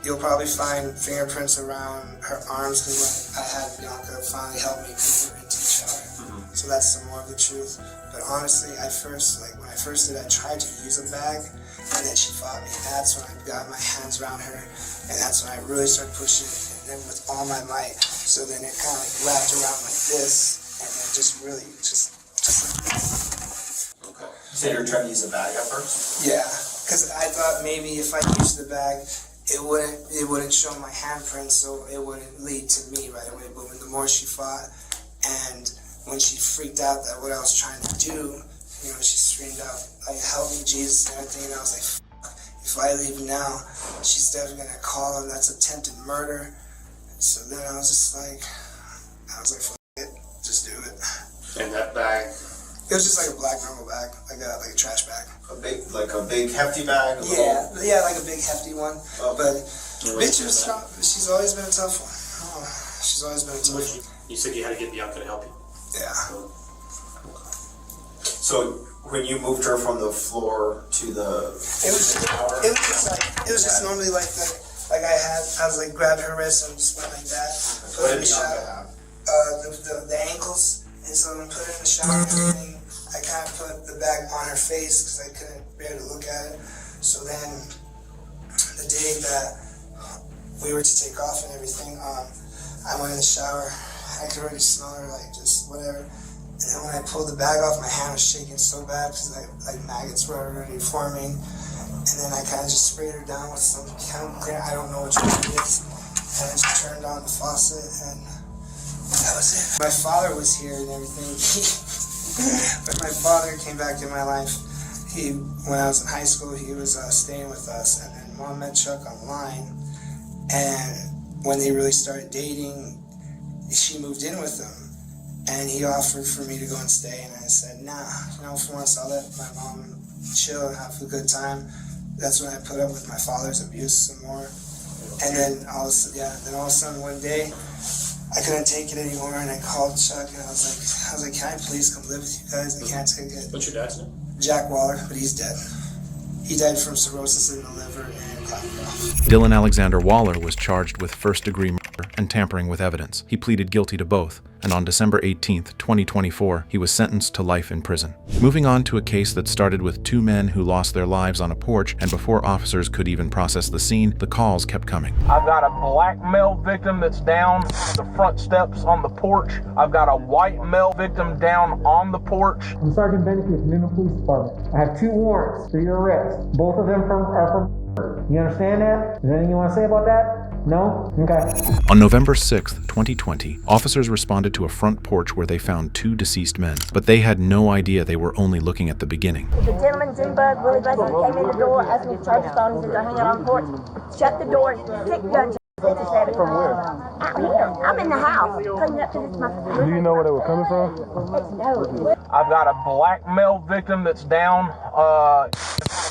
you'll probably find fingerprints around her arms, because I had Bianca finally help me move her into the shower. So that's some more of the truth. But honestly, when I first did, I tried to use a bag, and then she fought me. That's when I got my hands around her, and that's when I really started pushing it, and then with all my might. So then it kind of wrapped around like this, and then just really, just like this. Okay. You said you were trying to use a bag at first? Yeah, because I thought maybe if I used the bag, it wouldn't show my handprint, so it wouldn't lead to me right away. But the more she fought, and when she freaked out that what I was trying to do, she screamed out, like, help me, Jesus, and everything. And I was like, if I leave now, she's definitely going to call, and that's attempted murder. So then I was like, fuck it, just do it. And that bag? It was just like a black normal bag, like a trash bag. A big hefty bag? Yeah, like a big hefty one. But bitch was strong. She's always been a tough one. Oh, she's She's always been a tough. You said you had to get Bianca to help you. Yeah. So when you moved her from the floor to the It was just normally like I was like grabbed her wrist and just went like that. Put her in the shower. The ankles, and so when I put her in the shower and everything, I kind of put the bag on her face because I couldn't bear to look at it. So then the day that we were to take off and everything, I went in the shower. I could already smell her, like just whatever. And then when I pulled the bag off, my hand was shaking so bad because like maggots were already forming. And then I kind of just sprayed her down with some chemical cleaner. I don't know which one it is. And I just turned on the faucet and that was it. My father was here and everything. But my father came back in my life. When I was in high school, he was staying with us. And then Mom met Chuck online. And when they really started dating, she moved in with him. And he offered for me to go and stay. And I said, nah, for once I'll let my mom chill and have a good time. That's when I put up with my father's abuse some more. And then all of a sudden one day, I couldn't take it anymore, and I called Chuck, and I was like, can I please come live with you guys? I can't take it. What's your dad's name? Jack Waller, but he's dead. He died from cirrhosis in the liver and cholesterol. Dylan Alexander Waller was charged with first-degree murder and tampering with evidence. He pleaded guilty to both, and on December 18, 2024, he was sentenced to life in prison. Moving on to a case that started with two men who lost their lives on a porch, and before officers could even process the scene, the calls kept coming. I've got a black male victim that's down the front steps on the porch. I've got a white male victim down on the porch. I'm Sergeant Beneke with the Newman Police Department. I have 2 warrants for your arrest. Both of them are from. You understand that? Is there anything you want to say about that? No? Okay. On November 6, 2020, officers responded to a front porch where they found 2 deceased men, but they had no idea they were only looking at the beginning. The gentleman, Jim Bug, Willie Buzzard, came in the door, asked me to charge his phone, he said, hang out on the porch, shut the door, 6 guns. From where? Out here. I'm in the house, cleaning up because it's my... Do you know where they were coming from? No. I've got a black male victim that's down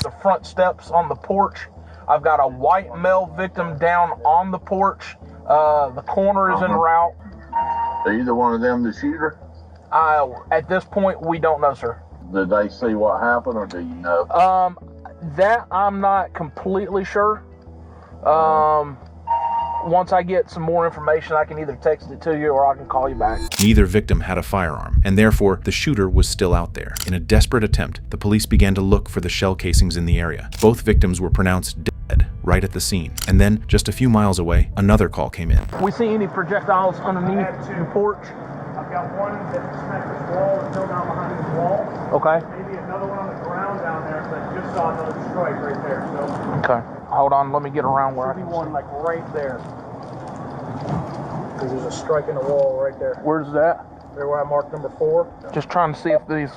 the front steps on the porch. I've got a white male victim down on the porch. The coroner is en route. Are either one of them the shooter? At this point, we don't know, sir. Did they see what happened, or do you know? That I'm not completely sure. Once I get some more information, I can either text it to you or I can call you back. Neither victim had a firearm, and therefore the shooter was still out there. In a desperate attempt, the police began to look for the shell casings in the area. Both victims were pronounced dead right at the scene. And then, just a few miles away, another call came in. We see any projectiles underneath the porch? I've got one that smacked this wall and fell down behind this wall. Okay. Maybe another one on the ground down there, but I just saw another strike right there. So. Okay. Hold on, let me get around where I Should can be one like right there. Because there's a strike in the wall right there. Where's that? There where I marked number 4. Just trying to see if these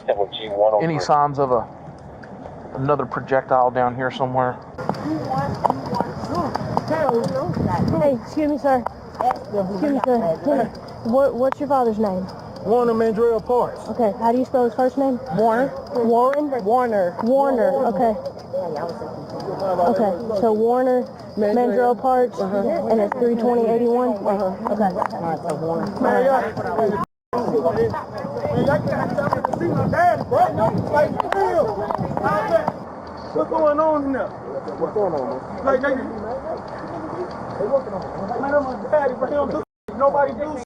any signs of another projectile down here somewhere. Hey, excuse me, sir. Excuse me, sir. What's your father's name? Warner Mandrell Parks. Okay, how do you spell his first name? Warner? Warren? Warner. Warner, okay. Okay, so Warner Mandrell Parks, and it's 32081? Okay. Alright, so Warner. What's going on in there? What's going on, man? Like, they working on it. Man, I'm a daddy, but he don't do nobody do shit.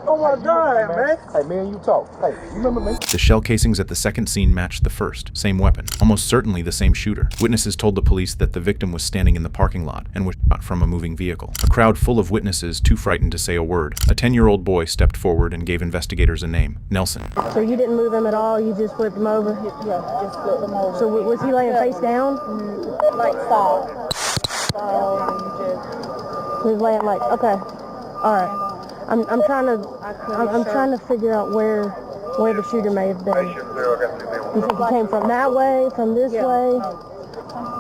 Oh my God, man. Hey, man, you talk. Hey, you remember me? The shell casings at the second scene matched the first. Same weapon. Almost certainly the same shooter. Witnesses told the police that the victim was standing in the parking lot and was shot from a moving vehicle. A crowd full of witnesses, too frightened to say a word. A 10-year-old boy stepped forward and gave investigators a name. Nelson. So you didn't move him at all? You just flipped him over? Yeah, just flip them over. So was he laying face down? Like side. He was laying like, okay. All right. I'm trying to figure out where the shooter may have been. You think he came from that way, from this way?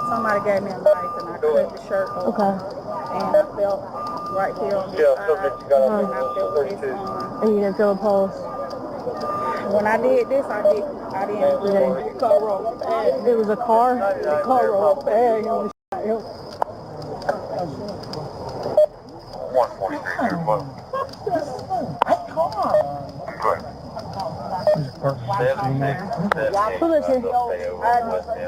Somebody gave me a knife and I cut the shirt off. Okay. And I felt right here on this side. And you didn't feel a pulse? When I did this, I didn't really. The car rolled bad. It was a car? The car rolled bad. 143. Who lives here?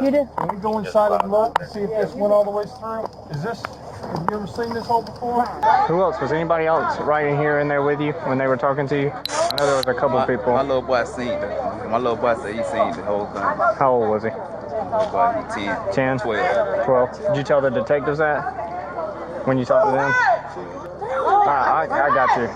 You do? Can we go inside and look to see if this went all the way through? Is this, have you ever seen this hole before? Who else? Was anybody else right in here in there with you when they were talking to you? I know there was a couple people. My little boy seen it. My little boy said he seen the whole thing. How old was he? Little boy, he 10. 10? 12. 12. Did you tell the detectives that when you talked to them? I got you.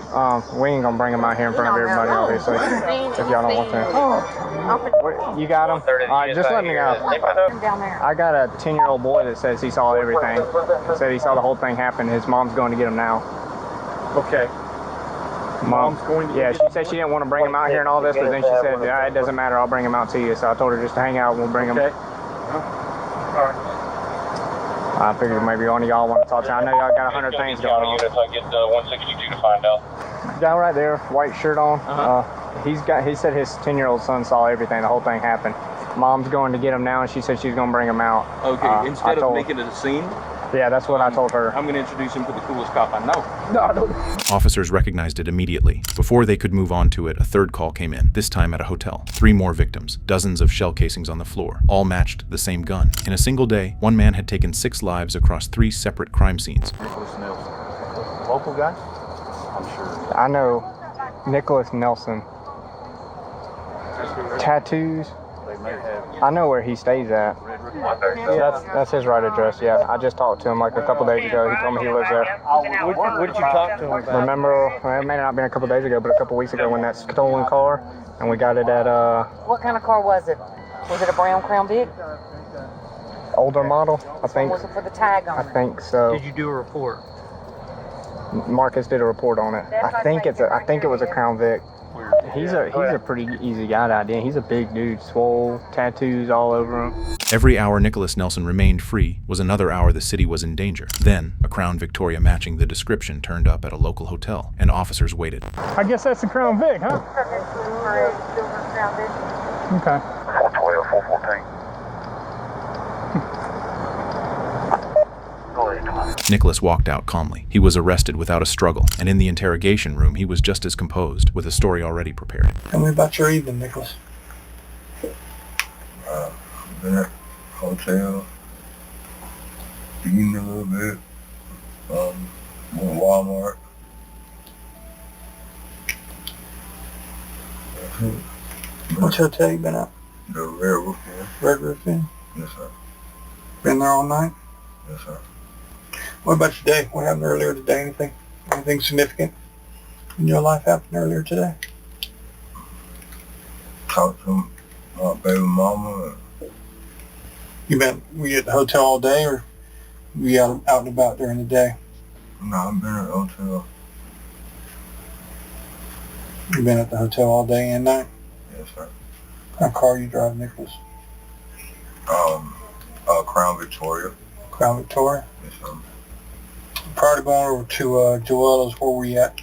We ain't gonna bring him out here in front of everybody, obviously, if y'all don't want to. You got him? All right, just let me know. I got a 10-year-old boy that says he saw everything. Said he saw the whole thing happen. His mom's going to get him now. Okay. Mom's going to she said she didn't want to bring him out here and all this, but then she said, yeah, it doesn't matter, I'll bring him out to you. So I told her just to hang out and we'll bring him. Okay. All right. I figured maybe one of y'all want to talk to him. I know y'all got 100 things going on. Units, I get 162 to find out. Guy right there, white shirt on. He said his 10-year-old son saw everything. The whole thing happened. Mom's going to get him now, and she said she's going to bring him out. Okay, instead of making it a scene, yeah, that's what I told her. I'm going to introduce him to the coolest cop I know. Officers recognized it immediately. Before they could move on to it, a third call came in, this time at a hotel. 3 more victims, dozens of shell casings on the floor, all matched the same gun. In a single day, one man had taken 6 lives across 3 separate crime scenes. Local guy? I'm sure. I know Nicholas Nelson. Tattoos? I know where he stays at. That's his right address, yeah. I just talked to him like a couple days ago. He told me he lives there. What did you talk to him about? Remember, well, it may not have been a couple days ago, but a couple weeks ago when that stolen car, and we got it at What kind of car was it? Was it a brown Crown Vic? older model, I think. Was it for the tag on it? I think so. Did you do a report? Marcus did a report on it. I think it was a Crown Vic. He's a pretty easy guy to ID. He's a big dude, swole, tattoos all over him. Every hour Nicholas Nelson remained free was another hour the city was in danger. Then, a Crown Victoria matching the description turned up at a local hotel, and officers waited. I guess that's the Crown Vic, huh? Okay. 412, 414. Nicholas walked out calmly. He was arrested without a struggle, and in the interrogation room he was just as composed, with a story already prepared. Tell me about your evening, Nicholas. Been at hotel, eating a little bit, went to Walmart. Which hotel you been at? The Red Roof Inn. Red Roof Inn? Yes, sir. Been there all night? Yes, sir. What about your day? What happened earlier today? Anything significant in your life happened earlier today? Talked to my baby mama. Were you at the hotel all day, or were you out and about during the day? No, I've been at the hotel. You've been at the hotel all day and night? Yes, sir. What kind of car you drive, Nicholas? Crown Victoria. Crown Victoria? Yes, sir. Prior to going over to Joella's, where were you at?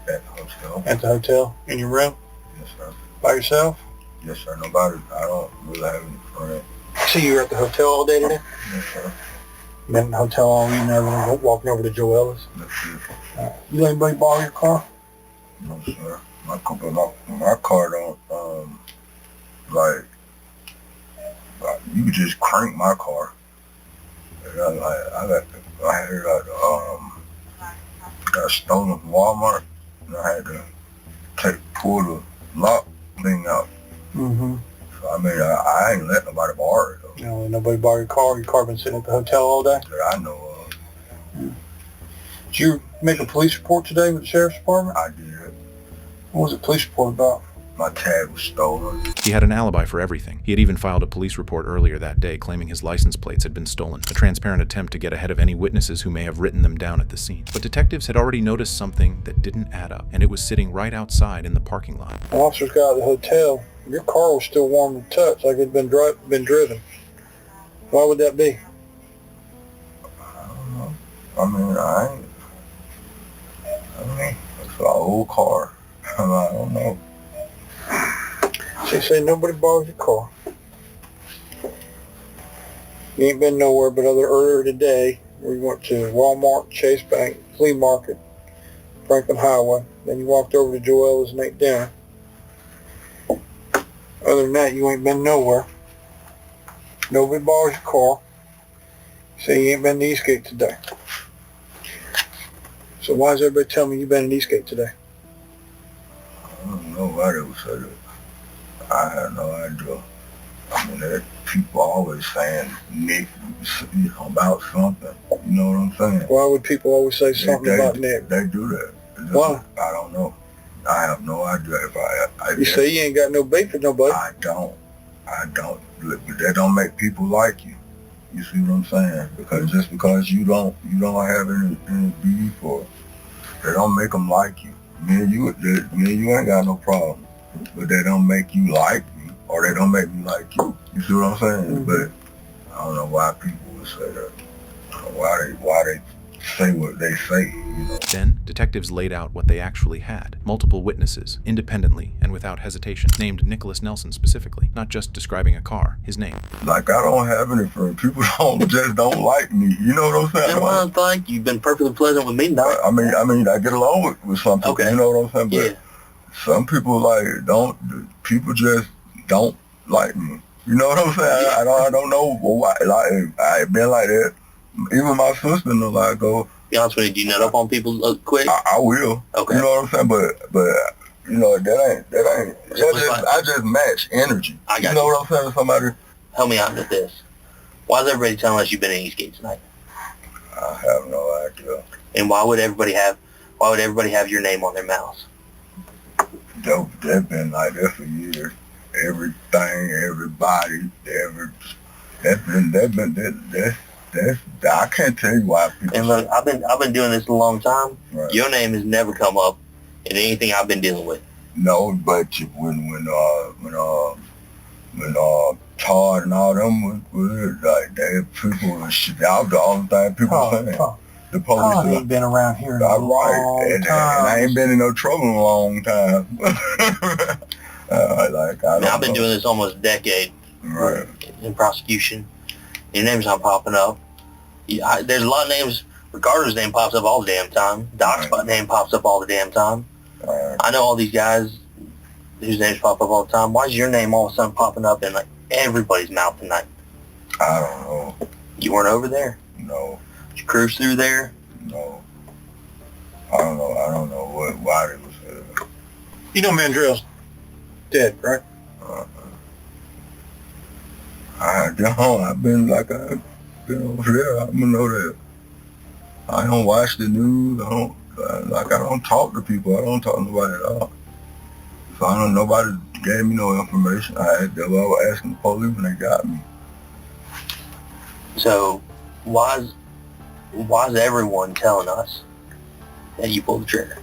At the hotel. At the hotel? In your room? Yes, sir. By yourself? Yes, sir. Nobody, I don't really have any friends. So you were at the hotel all day today? Yes, sir. Been in the hotel all evening, everyone walking over to Joella's? That's beautiful. You let anybody borrow your car? No, sir. My car don't, you could just crank my car. And got stolen from Walmart, and I had to pull the lock thing out. Mm-hmm. So, I ain't let nobody borrow it, though. No, nobody borrow your car? Your car been sitting at the hotel all day? That I know of. Yeah. Did you make a police report today with the sheriff's department? I did. What was the police report about? My tag was stolen. He had an alibi for everything. He had even filed a police report earlier that day claiming his license plates had been stolen, a transparent attempt to get ahead of any witnesses who may have written them down at the scene. But detectives had already noticed something that didn't add up, and it was sitting right outside in the parking lot. The officers got out of the hotel. Your car was still warm to touch, like it had been driven. Why would that be? I don't know. It's an old car. I don't know. So you say nobody borrowed your car. You ain't been nowhere but earlier today, where you went to Walmart, Chase Bank, flea market, Franklin Highway. Then you walked over to Joella's and ate dinner. Other than that, you ain't been nowhere. Nobody borrows your car. Say you ain't been to Eastgate today. So why is everybody telling me you've been in Eastgate today? I don't know why they would say that. I had no idea. I mean, people always saying Nick about something. You know what I'm saying? Why would people always say something about Nick? They do that. Why? I don't know. I have no idea if I You say you ain't got no beef with nobody. I don't. But that don't make people like you. You see what I'm saying? Because just because you don't have any beef or they don't make them like you. Me and you ain't got no problem. But they don't make you like me or they don't make me like you. You see what I'm saying? But I don't know why people would say that. Why they say what they say, you know. Then, detectives laid out what they actually had. Multiple witnesses, independently and without hesitation, named Nicholas Nelson specifically, not just describing a car, his name. Like, I don't have any friends. People don't like me. You know what I'm saying? And well, I think you've been perfectly pleasant with me, dog. I mean, I get along with some people. Okay. You know what I'm saying? But some people people just don't like me. You know what I'm saying? Yeah. I don't know why. Like, I've been like that. Even my sister knows. I go. Be honest with you, do you nut up on people quick? I will. Okay. You know what I'm saying? But you know I just match energy. I got you know what I'm saying? Somebody help me out with this. Why is everybody telling us you've been in Eastgate tonight? I have no idea. And why would everybody have your name on their mouths? They've been like that for years. Everything, everybody, I can't tell you why people. And look, I've been doing this a long time. Right. Your name has never come up in anything I've been dealing with. No, but when Todd and all them was like people was shit out the only thing people saying. The police ain't been around here in a long time. And I ain't been in no trouble in a long time. I've been doing this almost a decade. Right. In prosecution. Your name's not popping up. There's a lot of names. Ricardo's name pops up all the damn time. Doc's name pops up all the damn time. I know all these guys whose names pop up all the time. Why is your name all of a sudden popping up in like everybody's mouth tonight? I don't know. You weren't over there? No. Did you cruise through there? No. I don't know why they was there. You know Mandrell's dead, right? I've been over there. I'm gonna know that. I don't watch the news. I don't talk to people. I don't talk to nobody at all. So nobody gave me no information. I was asking the police when they got me. So why's everyone telling us that you pulled the trigger?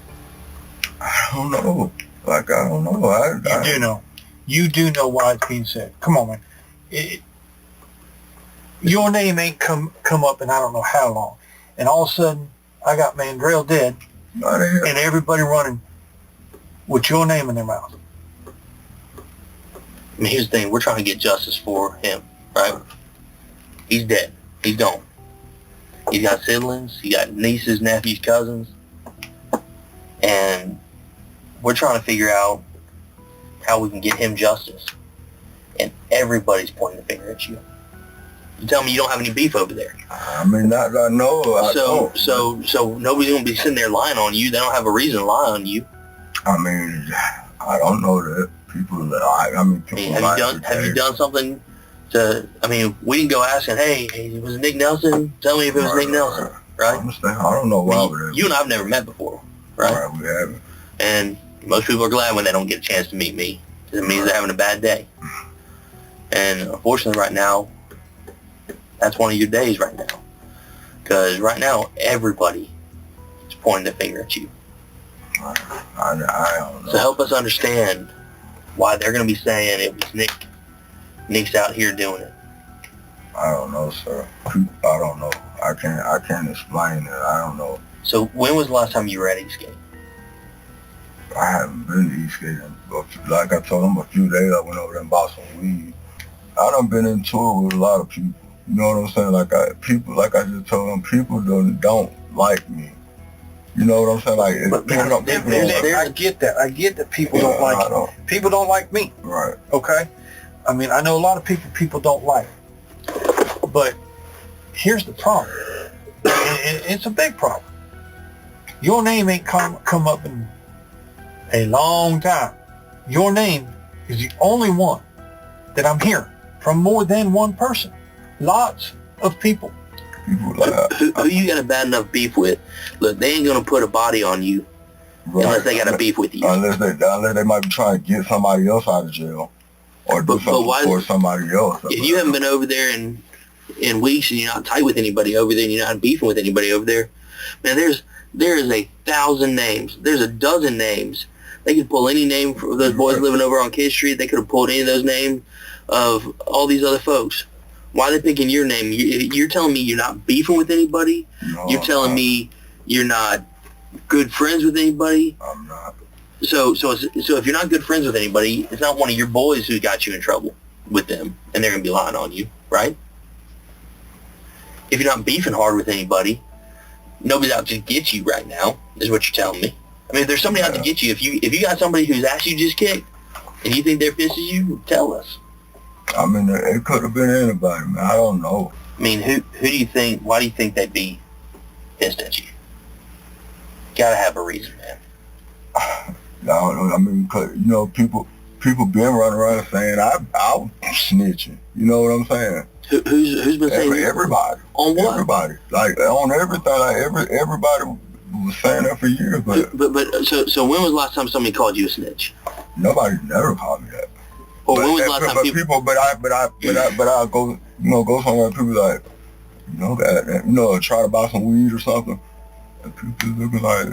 I don't know. I don't know. You do know. You do know why it's being said. Come on, man. Your name ain't come up in I don't know how long. And all of a sudden, I got Mandrell dead, and everybody running with your name in their mouth. I mean, here's the thing. We're trying to get justice for him, right? He's dead. He's gone. He's got siblings. He got nieces, nephews, cousins. And we're trying to figure out how we can get him justice. And everybody's pointing the finger at you. You tell me you don't have any beef over there. I mean, I know. So nobody's going to be sitting there lying on you. They don't have a reason to lie on you. I mean, I don't know that people lie. Have you done something to? I mean, we can go asking, hey, was it Nick Nelson? Tell me if it was Nick Nelson, right? I understand. I don't know why. You and I have never met before, right? Right, we haven't. And most people are glad when they don't get a chance to meet me. Because it means they're having a bad day. And unfortunately, right now, that's one of your days right now. Because right now, everybody is pointing the finger at you. I don't know. So help us understand why they're going to be saying it was Nick. Nick's out here doing it. I don't know, sir. I don't know. I can't explain it. I don't know. So when was the last time you were at Eastgate? I haven't been to Eastgate. Like I told them a few days, I went over there and bought some weed. I done been in tour with a lot of people. You know what I'm saying? Like I just told them, people don't like me. You know what I'm saying? Like, But people man, don't. People don't like, I get that. I get that people don't like people don't like me. Right. Okay. I mean, I know a lot of people don't like. But here's the problem. It's a big problem. Your name ain't come up in a long time. Your name is the only one that I'm hearing from more than one person. Lots of people. Who you got a bad enough beef with? Look, they ain't gonna put a body on you unless they got a beef with you. Unless they might be trying to get somebody else out of jail or do something for somebody else. If you haven't been over there in weeks and you're not tight with anybody over there and you're not beefing with anybody over there, man, there is 1,000 names. There's a dozen names. They could pull any name for those boys living over on Kidd Street. They could have pulled any of those names of all these other folks. Why are they picking your name? You're telling me you're not beefing with anybody? No, you're telling me you're not good friends with anybody? I'm not. So if you're not good friends with anybody, it's not one of your boys who got you in trouble with them, and they're going to be lying on you, right? If you're not beefing hard with anybody, nobody's out to get you right now, is what you're telling me. I mean, if there's somebody out to get you, if you got somebody whose ass you just kicked, and you think they're pissed at you, tell us. I mean, it could have been anybody, man. I don't know. I mean, who do you think, why do you think they'd be pissed at you? Gotta have a reason, man. I don't know. I mean, 'cause, you know, people been running around saying I was snitching. You know what I'm saying? Who's been saying everybody? On what? Everybody. Like, on everything. Like, everybody was saying that for years. But so when was the last time somebody called you a snitch? Nobody never called me that. Or when was the last time people? But I go somewhere. People like, try to buy some weed or something, and people looking like,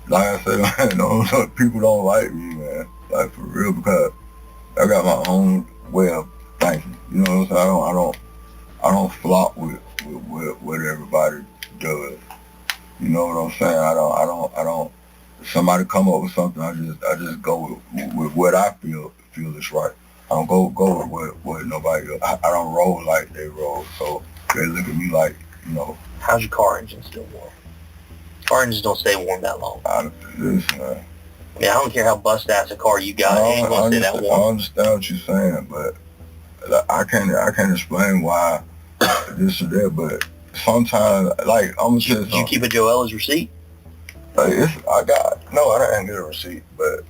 like I said, people don't like me, man. Like, for real, because I got my own way of thinking. You know what I'm saying? I don't flop with what everybody does. You know what I'm saying? I don't. If somebody come up with something, I just go with what I feel is right. I don't go with what nobody else. I don't roll like they roll, so they look at me like, How's your car engine still warm? Car engines don't stay warm that long. Listen, man. I mean, I don't care how bust ass a car you got, it ain't gonna stay that warm. I understand what you're saying, but I can't explain why this or that. But sometimes, like, I'm gonna say something. Did you keep a Joella's receipt? I didn't get a receipt, but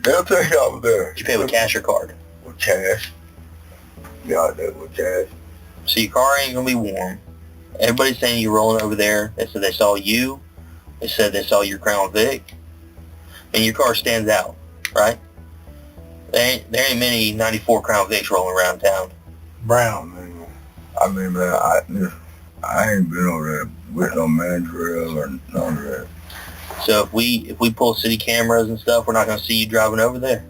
they'll tell you I was there. Did you pay with cash or card? With cash. Yeah, I did with cash. So your car ain't gonna be warm. Everybody's saying you're rolling over there. They said they saw you. They said they saw your Crown Vic. And your car stands out, right? There ain't many 94 Crown Vics rolling around town. Brown, man. I mean, man, I ain't been over there with no mandrill or none of that. So if we pull city cameras and stuff, we're not gonna see you driving over there.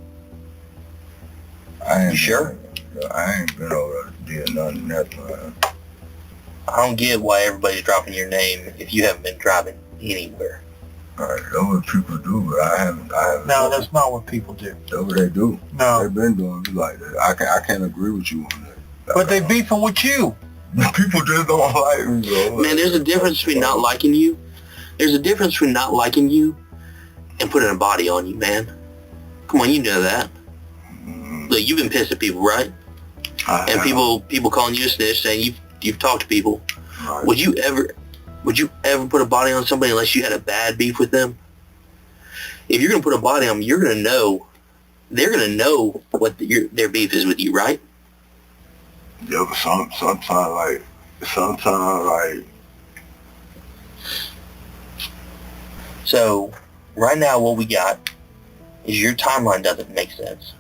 You sure? I ain't been over there doing nothing that time. I don't get why everybody's dropping your name if you haven't been driving anywhere. Alright, that's what people do, but I haven't. No, that's not what people do. That's what they do. No. They've been doing it like that. I can't agree with you on that. But they beefing with you. People just don't like me, bro. Man, there's a difference between not liking you. There's a difference between not liking you and putting a body on you, man. Come on, you know that. Look, you've been pissed at people, right? And people calling you a snitch, saying you've talked to people. Right. Would you ever put a body on somebody unless you had a bad beef with them? If you're gonna put a body on them, you're gonna know. They're gonna know what their beef is with you, right? Yeah, but sometimes like. So, right now what we got is your timeline doesn't make sense.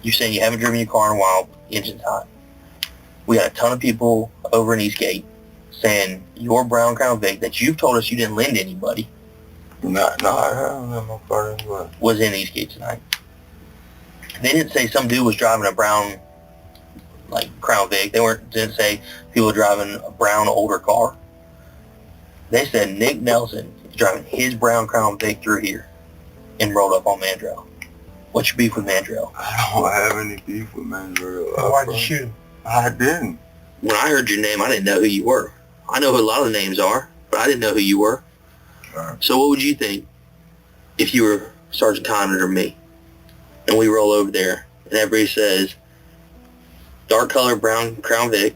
You're saying you haven't driven your car in a while, engine's hot. We got a ton of people over in Eastgate saying your brown Crown Vic that you've told us you didn't lend to anybody. No, I haven't lent my car to anybody. Was in Eastgate tonight. They didn't say some dude was driving a brown, like, Crown Vic. Didn't say people were driving a brown older car. They said Nick Nelson is driving his brown Crown Vic through here and rolled up on Mandrell. What's your beef with Mandrell? I don't have any beef with Mandrell. Why'd you shoot him? I didn't. When I heard your name, I didn't know who you were. I know who a lot of the names are, but I didn't know who you were. So what would you think if you were Sergeant Condon or me, and we roll over there, and everybody says, dark color, brown Crown Vic,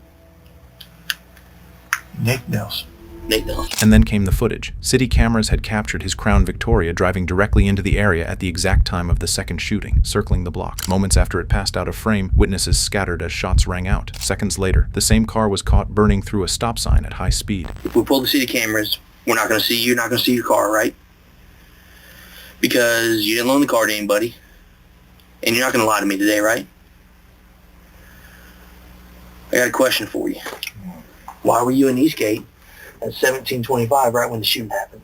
Nick Nelson. Nate Nelson. And then came the footage. City cameras had captured his Crown Victoria driving directly into the area at the exact time of the second shooting, circling the block. Moments after it passed out of frame, witnesses scattered as shots rang out. Seconds later, the same car was caught burning through a stop sign at high speed. If we pull the city cameras, we're not going to see you, not going to see your car, right? Because you didn't loan the car to anybody, and you're not going to lie to me today, right? I got a question for you. Why were you in Eastgate at 17:25 right when the shooting happened?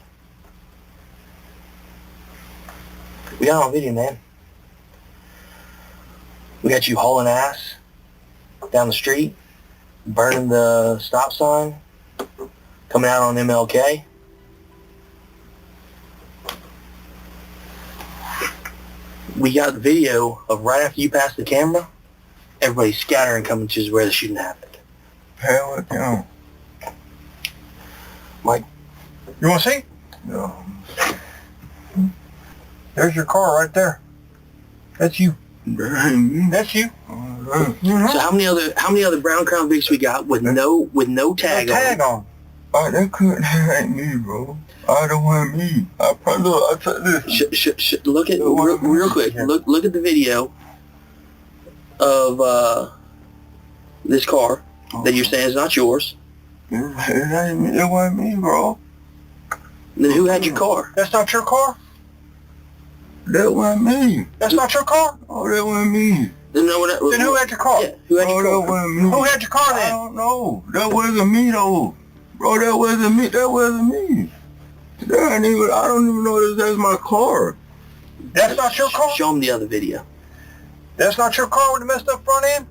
We got it on video, man. We got you hauling ass down the street, burning the stop sign, coming out on MLK. We got the video of right after you passed the camera, everybody scattering coming to where the shooting happened. Hell, it don't. Mike, You want to see? No. There's your car right there. That's you. That's you. so how many other brown Crown Vics we got with no tag on? Oh, that couldn't ain't me, bro. I don't want me. I probably look. I tell this. Look at real quick. Look at the video of this car that you're saying is not yours. It ain't me. It wasn't me, bro. Then who had your car? That's not your car? That wasn't me. That's not your car? Oh, that wasn't me. Then who had your car? Yeah, who had your car? That wasn't me. Who had your car then? I don't know. That wasn't me though. Bro, that wasn't me. That wasn't me. That ain't even, I don't even know that's my car. That's not your car? Show them the other video. That's not your car with the messed up front end?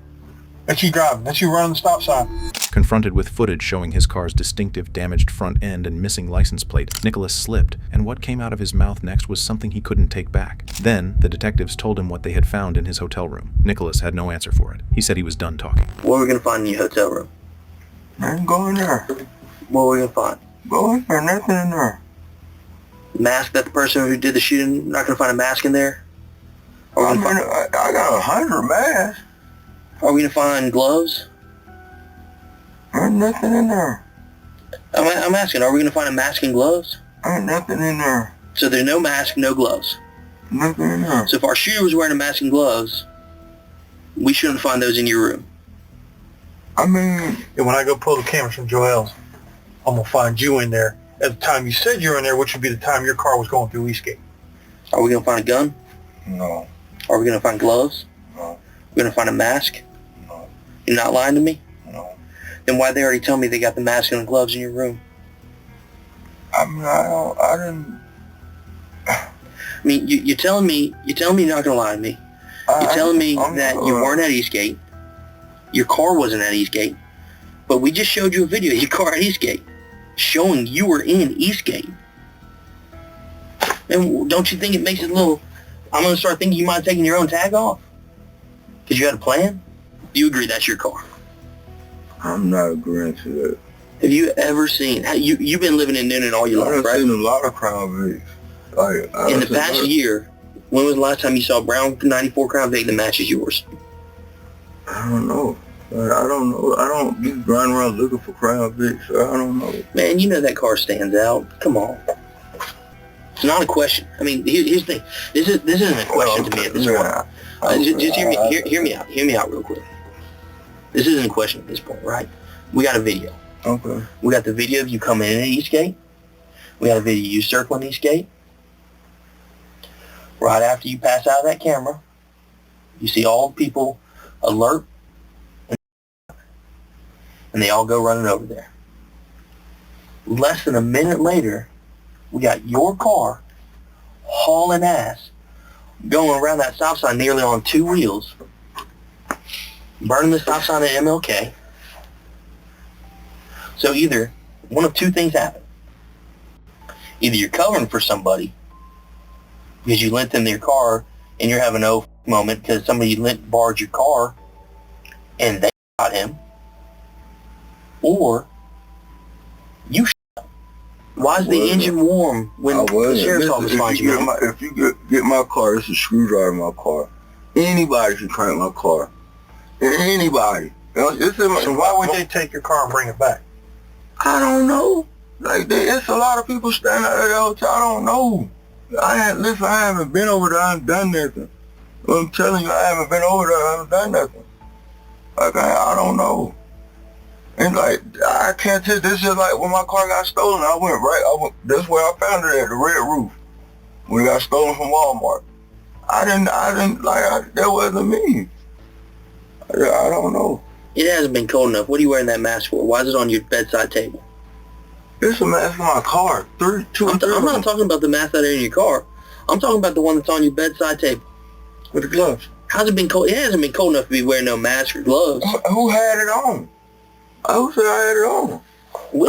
That's you driving. That's you running the stop sign. Confronted with footage showing his car's distinctive damaged front end and missing license plate, Nicholas slipped, and what came out of his mouth next was something he couldn't take back. Then, the detectives told him what they had found in his hotel room. Nicholas had no answer for it. He said he was done talking. What are we going to find in your hotel room? I ain't going there. What are we going to find? Go in there, nothing in there. Mask that the person who did the shooting, not going to find a mask in there? I got 100 masks. Are we going to find gloves? There's nothing in there. I'm asking, are we going to find a mask and gloves? Ain't nothing in there. So there's no mask, no gloves. Nothing in there. So if our shooter was wearing a mask and gloves, we shouldn't find those in your room. I mean... And when I go pull the cameras from Joel's, I'm going to find you in there at the time you said you were in there, which would be the time your car was going through Eastgate. Are we going to find a gun? No. Are we going to find gloves? No. We're going to find a mask? No. You're not lying to me? No. Then why'd they already tell me they got the mask and the gloves in your room? I mean, I didn't... I mean, you're telling me you're not going to lie to me. You're telling me that you weren't at Eastgate. Your car wasn't at Eastgate. But we just showed you a video of your car at Eastgate showing you were in Eastgate. And don't you think it makes it a little... I'm going to start thinking you might have taken your own tag off? Because you had a plan? Do you agree that's your car? I'm not agreeing to that. Have you ever seen... You've been living in Noonan all your life, right? I've seen a lot of Crown Vics. In the past year, when was the last time you saw a brown 94 Crown Vic that matches yours? I don't know. I don't know. I don't be running around looking for Crown Vics. So I don't know. Man, you know that car stands out. Come on. It's not a question. I mean, here's the thing. This isn't a question to me at this point. Just hear me out. Hear me out real quick. This isn't a question at this point, right? We got a video. Okay. We got the video of you coming in at Eastgate. We got a video of you circling Eastgate. Right after you pass out of that camera, you see all the people alert, and they all go running over there. Less than a minute later, we got your car hauling ass, going around that stop sign nearly on two wheels, burning the stop sign at MLK. So either one of two things happen. Either you're covering for somebody because you lent them their car and you're having a moment because somebody borrowed your car and they shot him, or you shot him Why is the engine warm when the sheriff's office finds you? If you get my car, it's a screwdriver in my car. Anybody can crank my car. Anybody. So why would they take your car and bring it back? I don't know. Like, it's a lot of people standing out there all the time. I don't know. I haven't been over there. I haven't done nothing. I'm telling you, I haven't been over there. I haven't done nothing. Like, I don't know. And like, I can't tell. This is like when my car got stolen. That's where I found it at, the red roof. When it got stolen from Walmart. That wasn't me. I don't know. It hasn't been cold enough. What are you wearing that mask for? Why is it on your bedside table? It's a mask in my car. I'm not talking about the mask that are in your car. I'm talking about the one that's on your bedside table. With the gloves. How's it been cold? It hasn't been cold enough to be wearing no mask or gloves. Who had it on? Who said I had it on? When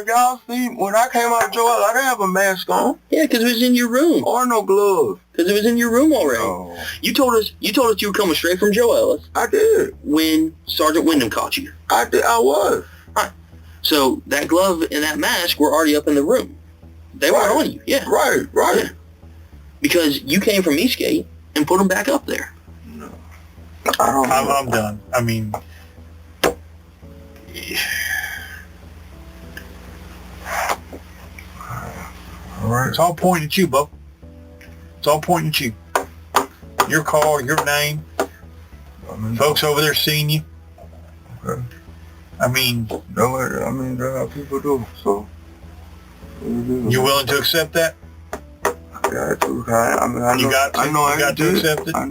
y'all see, when I came out of Joel, I didn't have a mask on. Yeah, because it was in your room. Or no gloves. Because it was in your room already. No. You told us you were coming straight from Joel's. I did. When Sergeant Wyndham caught you. I did. I was. All right. So that glove and that mask were already up in the room. They were on you. Yeah. Right. Yeah. Because you came from Eastgate and put them back up there. No. I don't know. I'm done. I mean, all right. It's all pointing at you, Bo. It's all pointing at you. Your car, your name. Folks over there seeing you. Okay. I mean, that's how people do. So, you willing to accept that? I know I ain't did nothing. I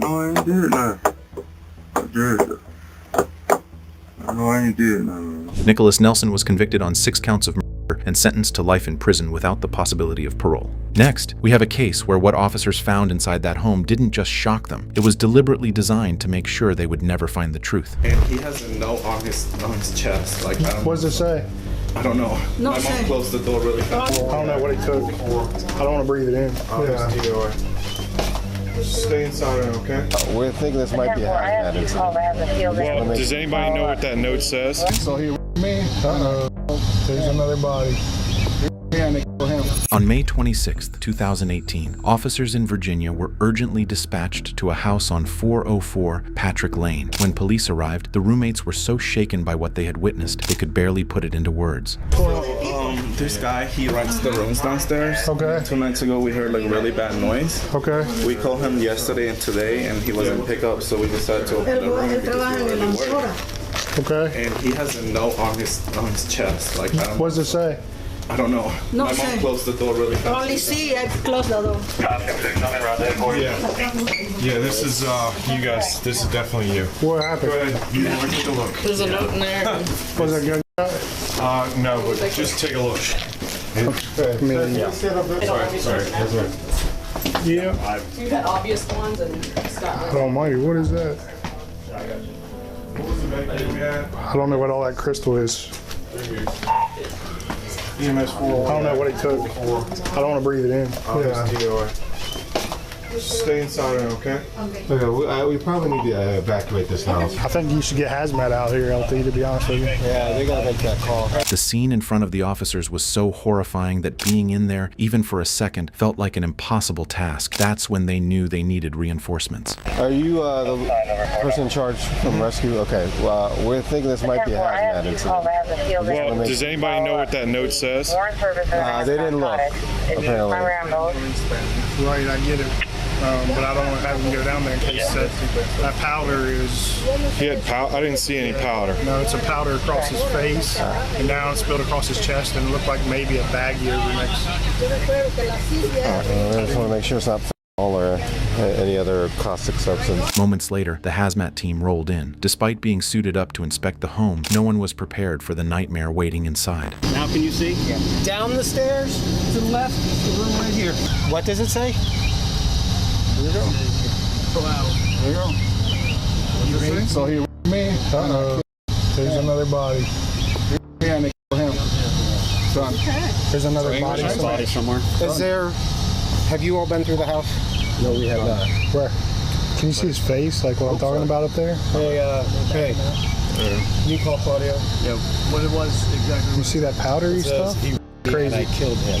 know I ain't did nothing. Nicholas Nelson was convicted on 6 counts of murder and sentenced to life in prison without the possibility of parole. Next, we have a case where what officers found inside that home didn't just shock them. It was deliberately designed to make sure they would never find the truth. And he has a note on his chest. Like, What does it say? I don't know. My mom closed the door really fast. I don't know what he took. I don't want to breathe it in. Stay inside, okay? We're thinking this might be a hazmat incident. Well, does anybody know what that note says? So he me. There's another body. On May 26, 2018, officers in Virginia were urgently dispatched to a house on 404 Patrick Lane. When police arrived, the roommates were so shaken by what they had witnessed, they could barely put it into words. This guy, he rents the rooms downstairs. Okay. 2 nights ago, we heard like really bad noise. Okay. We called him yesterday and today, and he wasn't pick up, so we decided to open the room because he really worked. Okay. And he has a note on his chest. Like, I don't. What does it say? I don't know. No My mom say. closed the door really fast. Only see, I close the door. Yeah, this is you guys. This is definitely you. What happened? Go ahead. You want to take a look? There's a note in there. Was it good? No, but just take a look. Yeah. Sorry. Yeah. You had obvious ones and Scott. Almighty, what is that? I don't know what all that crystal is. EMS 4. I don't know what he took. I don't want to breathe it in. Stay inside, okay? Okay, we probably need to evacuate this house. I think you should get hazmat out here, LT, to be honest with you. Yeah, they gotta make that call. The scene in front of the officers was so horrifying that being in there, even for a second, felt like an impossible task. That's when they knew they needed reinforcements. Are you the person in charge from rescue? Okay, well, we're thinking this might be a hazmat incident. Well, does anybody know what that note says? They didn't look, apparently. Right, I get it. But I don't want to have him go down there in case that powder is... He had powder? I didn't see any powder. No, it's a powder across his face, and now it's spilled across his chest, and it looked like maybe a baggie over next. I just want to make sure it's not or any other caustic substance. Moments later, the hazmat team rolled in. Despite being suited up to inspect the home, no one was prepared for the nightmare waiting inside. Now can you see? Yeah. Down the stairs to the left, the room right here. What does it say? There you go. There you go. What you say? So he me. There's another body. Yeah, and they kill him. Son. There's another body somewhere. Is there? Have you all been through the house? No, we have not. Where? Can you see his face, like what I'm talking about up there? Hey. You call Claudio. Yeah. What it was exactly? You see that powdery stuff? crazy. I killed him.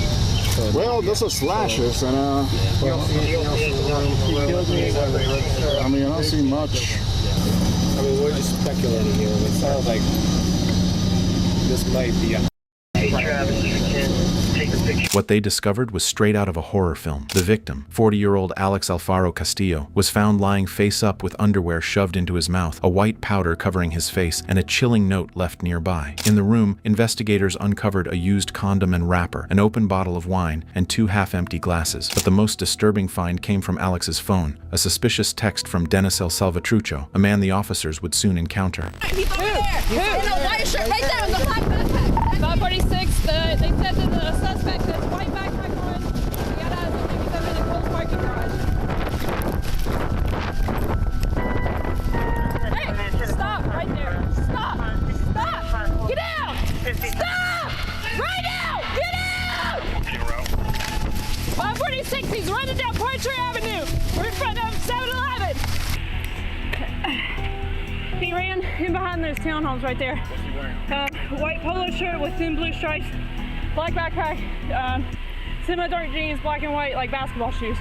Well, this is slashes, and I mean, I don't see much. I mean, we're just speculating here. It sounds like this might be a... What they discovered was straight out of a horror film. The victim, 40-year-old Alex Alfaro Castillo, was found lying face up with underwear shoved into his mouth, a white powder covering his face, and a chilling note left nearby. In the room, investigators uncovered a used condom and wrapper, an open bottle of wine, and 2 half-empty glasses. But the most disturbing find came from Alex's phone, a suspicious text from Dennis El Salvatrucho, a man the officers would soon encounter. He's over there. In a white shirt, right there on the black backpack. 546, they said that the suspect has white backpack on. He got out of the 57 in the close parking garage. Hey, stop right there. Stop. Stop. Get out. Stop. Right now. Get out. 546, he's running down Poetry Avenue. We're in front of 7-Eleven. He ran in behind those townhomes right there. What's he wearing? White polo shirt with thin blue stripes, black backpack, semi-dark jeans, black and white, like basketball shoes.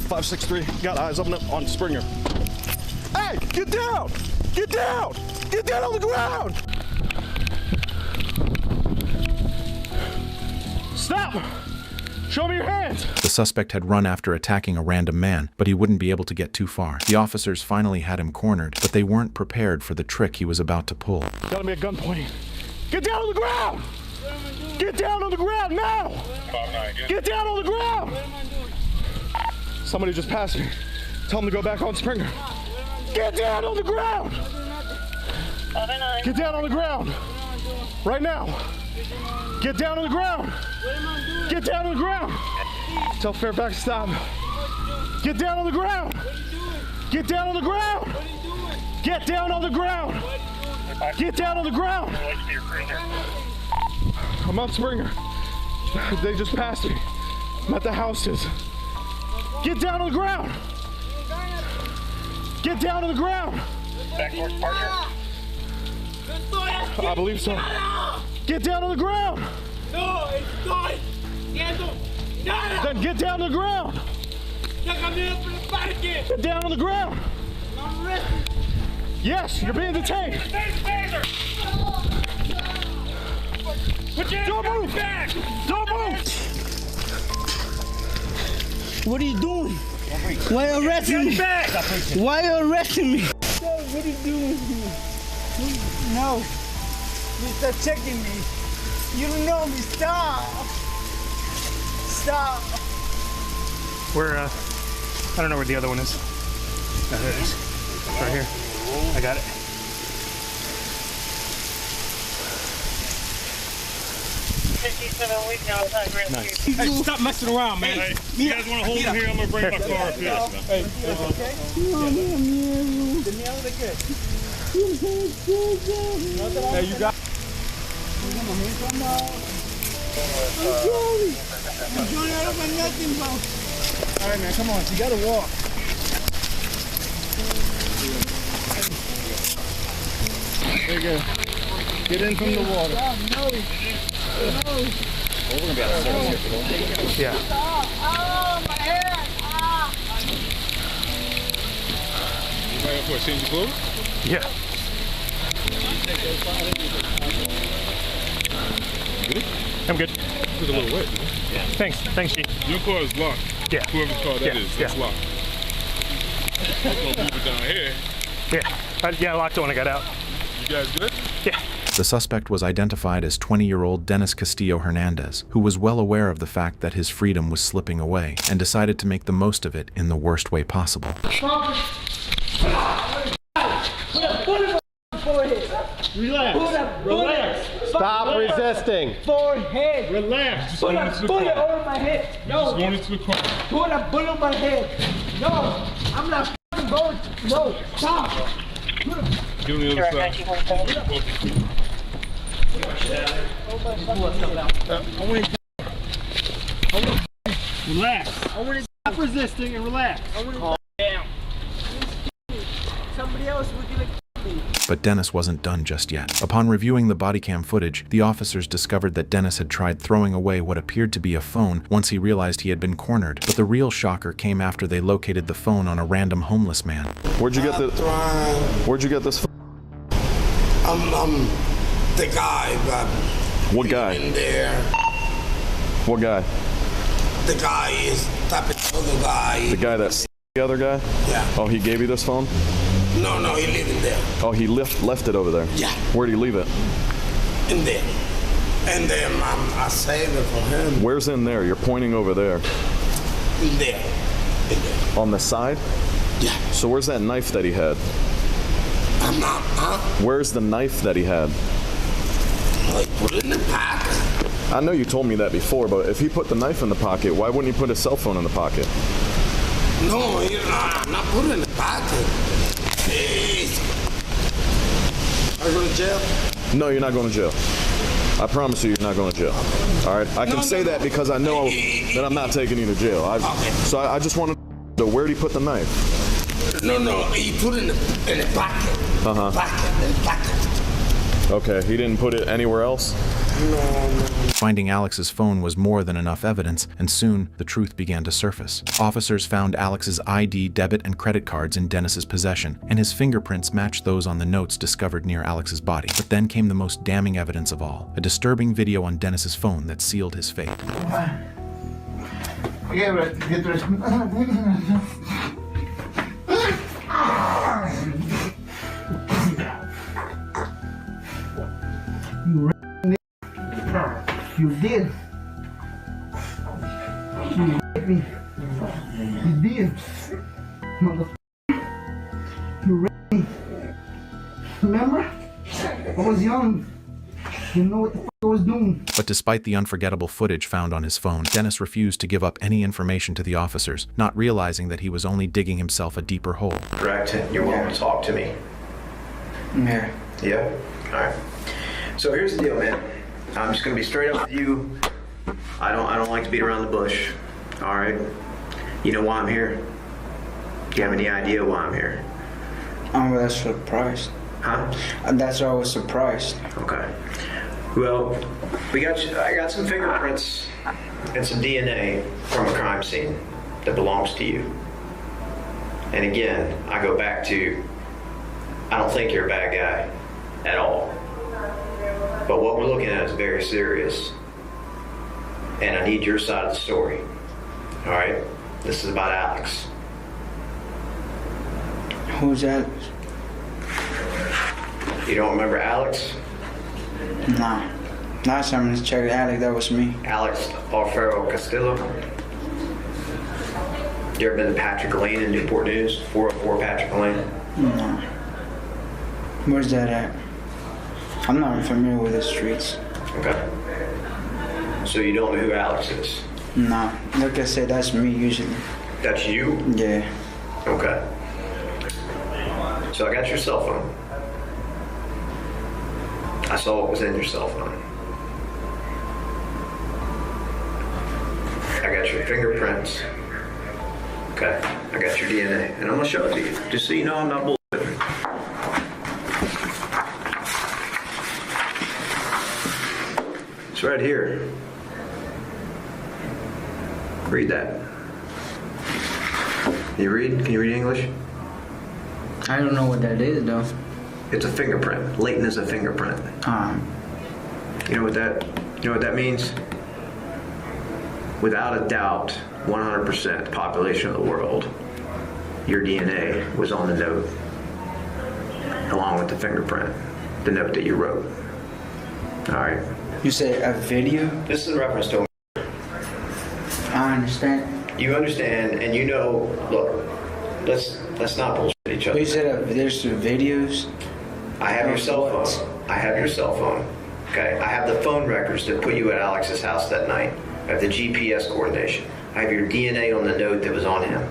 563, got eyes on Springer. Hey, get down! Get down! Get down on the ground! Stop! Show me your hands! The suspect had run after attacking a random man, but he wouldn't be able to get too far. The officers finally had him cornered, but they weren't prepared for the trick he was about to pull. Got me a gun pointing. Get down on the ground! Get down on the ground now! Get down on the ground! Somebody just passed me. Tell them to go back on Springer. Get down on the ground! Get down on the ground! Right now! Get down on the ground! Get down on the ground! Tell Fairfax to stop. Get down on the ground! Get down on the ground! Get down on the ground! Get down on the ground! I'm on Springer. They just passed me. I'm at the houses. Get down on the ground! Get down on the ground! Back towards Parker? I believe so. Get down on the ground! No, it's not. Then get down on the ground! Get down on the ground! Yes, you're being detained! Don't move! Don't move! What are you doing? Why are you arresting me? Why are you arresting me? What are you doing here? No. You start checking me. You don't know me. Stop. Stop. We're, I don't know where the other one is. Oh, there it is. Right here. I got it. Nice. Hey, stop messing around, man. Hey, you guys want to hold him here? I'm going to bring my car up here. Hey, you got all right, man, come on. You gotta walk. There you go. Get in from the water. No. Well, we're going to be out of service here for the Yeah. Oh, my head. You ready for a change of clothes? Yeah. Good? I'm good. It's a little wet, man. Yeah. Thanks, Chief. Your car is locked. Yeah. Whoever's car that is, it's locked. I'm going to move it down here. Yeah, I locked it when I got out. You guys good? Yeah. The suspect was identified as 20-year-old Dennis Castillo Hernandez, who was well aware of the fact that his freedom was slipping away and decided to make the most of it in the worst way possible. Relax. Stop resisting. Forehead. Relax. Just Put going a into the bullet car. over my head. No. Just going into the car. Put a bullet on my head. No. I'm not fucking going. No. Stop. Get on the other side. Relax. I want to stop resisting and relax. I want to calm down. Somebody else was gonna kill me. But Dennis wasn't done just yet. Upon reviewing the body cam footage, the officers discovered that Dennis had tried throwing away what appeared to be a phone once he realized he had been cornered. But the real shocker came after they located the phone on a random homeless man. Where'd you get this phone? The guy that... What guy? In there. What guy? The guy is type of other guy. The guy that's the other guy? Yeah. Oh, he gave you this phone? No, he living there. Oh, he left it over there? Yeah. Where'd he leave it? In there. And then I saved it for him. Where's in there? You're pointing over there. In there. On the side? Yeah. So where's that knife that he had? I'm not, Where's the knife that he had? Like, put it in the pocket. I know you told me that before, but if he put the knife in the pocket, why wouldn't he put his cell phone in the pocket? No, I'm not putting it in the pocket. Please. Are you going to jail? No, you're not going to jail. I promise you, you're not going to jail. All right? I can say that because I know that I'm not taking you to jail. So I just want to know, where did he put the knife? No, he put it in the pocket. Uh-huh. In the pocket. Okay, he didn't put it anywhere else? No. Finding Alex's phone was more than enough evidence, and soon the truth began to surface. Officers found Alex's ID, debit, and credit cards in Dennis's possession, and his fingerprints matched those on the notes discovered near Alex's body. But then came the most damning evidence of all, a disturbing video on Dennis's phone that sealed his fate. You did. You raped me. You did. Motherfucker. You raped me. Remember? I was young. You know what the fuck I was doing. But despite the unforgettable footage found on his phone, Dennis refused to give up any information to the officers, not realizing that he was only digging himself a deeper hole. Correct. You're willing to talk to me? Yeah. Yeah? Alright. So here's the deal, man. I'm just gonna be straight up with you. I don't like to beat around the bush. Alright? You know why I'm here? Do you have any idea why I'm here? I was surprised. Huh? That's why I was surprised. Okay. Well, I got some fingerprints and some DNA from a crime scene that belongs to you. And again, I go back to, I don't think you're a bad guy at all. But what we're looking at is very serious. And I need your side of the story. All right? This is about Alex. Who's Alex? You don't remember Alex? Nah. Last time I checked Alex, that was me. Alex Alfaro Castillo. You ever been to Patrick Lane in Newport News? 404 Patrick Lane? No. Where's that at? I'm not familiar with the streets. Okay. So you don't know who Alex is? Nah. Like I said, that's me usually. That's you? Yeah. Okay. So I got your cell phone. I saw what was in your cell phone. I got your fingerprints. Okay. I got your DNA. And I'm going to show it to you. Just so you know I'm not bullshitting. It's right here. Read that. You read? Can you read English? I don't know what that is, though. It's a fingerprint. Latent is a fingerprint. You know what that means? Without a doubt, 100% the population of the world, your DNA was on the note, along with the fingerprint, the note that you wrote. All right. You said a video? This is in reference to. I understand. You understand, and you know. Look, let's not bullshit each other. You said there's some videos. I have your cell phone. I have your cell phone. Okay. I have the phone records that put you at Alex's house that night. I have the GPS coordination. I have your DNA on the note that was on him.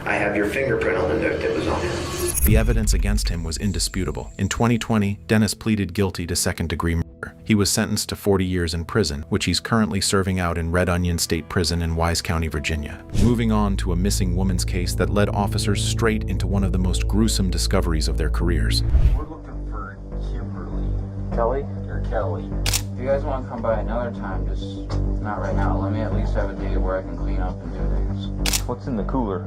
I have your fingerprint on the note that was on him. The evidence against him was indisputable. In 2020, Dennis pleaded guilty to second-degree murder. He was sentenced to 40 years in prison, which he's currently serving out in Red Onion State Prison in Wise County, Virginia. Moving on to a missing woman's case that led officers straight into one of the most gruesome discoveries of their careers. We're looking for Kelly or Kelly? If you guys want to come by another time, just not right now. Let me at least have a day where I can clean up and do things. What's in the cooler?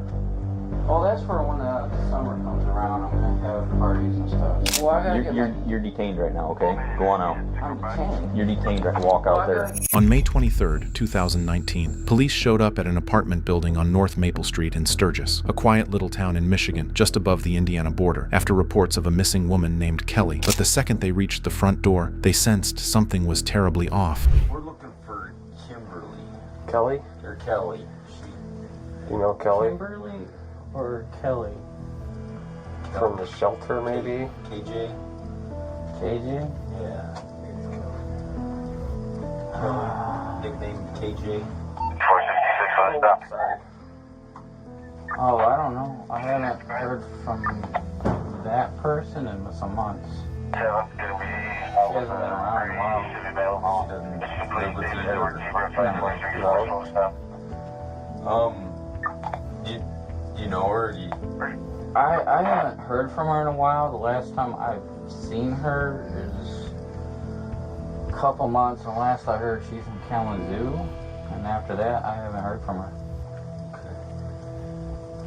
Oh, that's for when the summer comes around. I'm gonna have parties and stuff. Well, I gotta you're detained right now, okay? Go on out. I'm detained. You're detained. Right? Walk out there. On May 23, 2019, police showed up at an apartment building on North Maple Street in Sturgis, a quiet little town in Michigan, just above the Indiana border, after reports of a missing woman named Kelly. But the second they reached the front door, they sensed something was terribly off. We're looking for Kimberly. Kelly? Or Kelly. You know Kelly? Kimberly or Kelly? From the shelter, maybe? KJ? KJ? Yeah. Nickname KJ. 466 stop. Sorry. Oh, I don't know. I haven't heard from that person in some months. She hasn't been around in a while. She doesn't live with you or do you know her? I haven't heard from her in a while. The last time I've seen her is a couple months, and last I heard she's in Kalamazoo, and after that I haven't heard from her. Okay.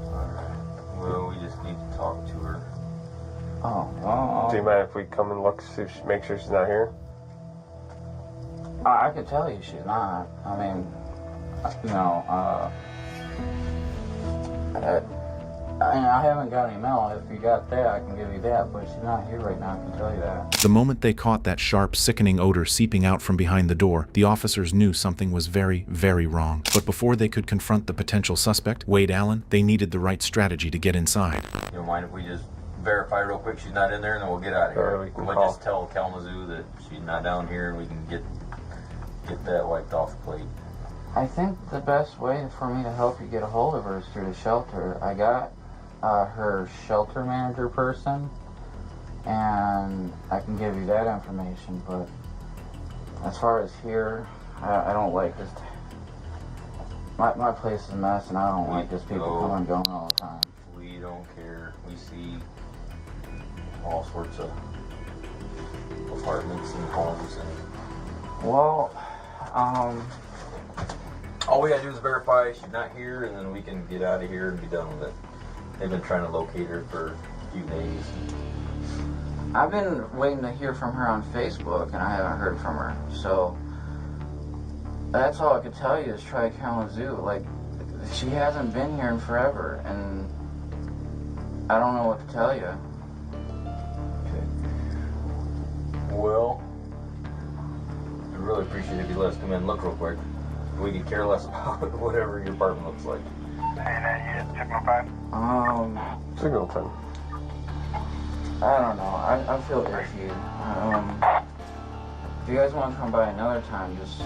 Alright. Well, we just need to talk to her. Oh, well. Do you mind if we come and look, see if make sure she's not here? I can tell you she's not. I mean, you know, I haven't got any mail. If you got that, I can give you that, but she's not here right now, I can tell you that. The moment they caught that sharp, sickening odor seeping out from behind the door, the officers knew something was very, very wrong. But before they could confront the potential suspect, Wade Allen, they needed the right strategy to get inside. You don't mind if we just verify real quick she's not in there, and then we'll get out of here? We might just tell Kalamazoo that she's not down here, and we can get that wiped off the plate. I think the best way for me to help you get a hold of her is through the shelter. I got her shelter manager person, and I can give you that information, but as far as here, I don't like this. My place is a mess, and I don't like just people coming and going all the time. We don't care. We see all sorts of apartments and homes. Well, all we gotta do is verify she's not here, and then we can get out of here and be done with it. They've been trying to locate her for a few days. I've been waiting to hear from her on Facebook, and I haven't heard from her. So that's all I could tell you is try Kalamazoo. Like, she hasn't been here in forever, and I don't know what to tell you. Okay. Well, I really appreciate it if you let us come in and look real quick. We could care less about whatever your apartment looks like. Hey, you Signal 5? Singleton. I don't know. I feel iffy. If you guys want to come by another time, just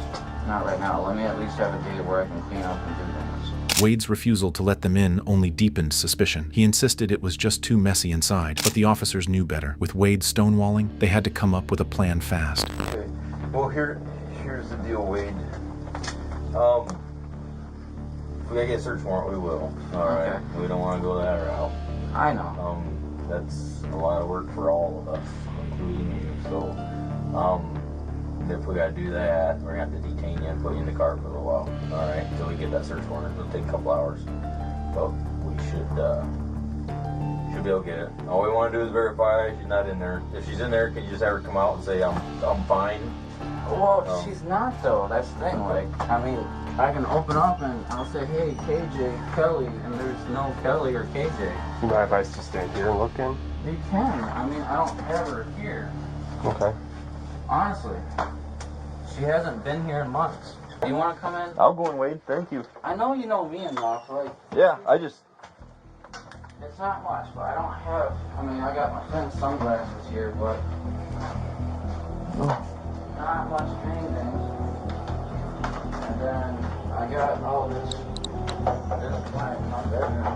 not right now. Let me at least have a day where I can clean up and do things. Wade's refusal to let them in only deepened suspicion. He insisted it was just too messy inside, but the officers knew better. With Wade stonewalling, they had to come up with a plan fast. Okay. Well, here's the deal, Wade. If we gotta get a search warrant, we will. Alright. Okay. We don't want to go that route. I know. That's a lot of work for all of us, including you. So, if we gotta do that, we're gonna have to detain you and put you in the car for a little while. Alright, until we get that search warrant. It'll take a couple hours. But we should be able to get it. All we want to do is verify she's not in there. If she's in there, can you just have her come out and say, I'm fine? Well, she's not though. That's the thing. Like, I mean, I can open up and I'll say, hey, KJ, Kelly, and there's no Kelly or KJ. You mind if I just stand here and look in? You can. I mean, I don't have her here. Okay. Honestly, she hasn't been here in months. Do you want to come in? I'll go in, Wade. Thank you. I know you know me enough. Like, yeah, I just. It's not much, but I don't have. I mean, I got my friend's sunglasses here, but. Not much painting. And then I got all this plant in my bedroom.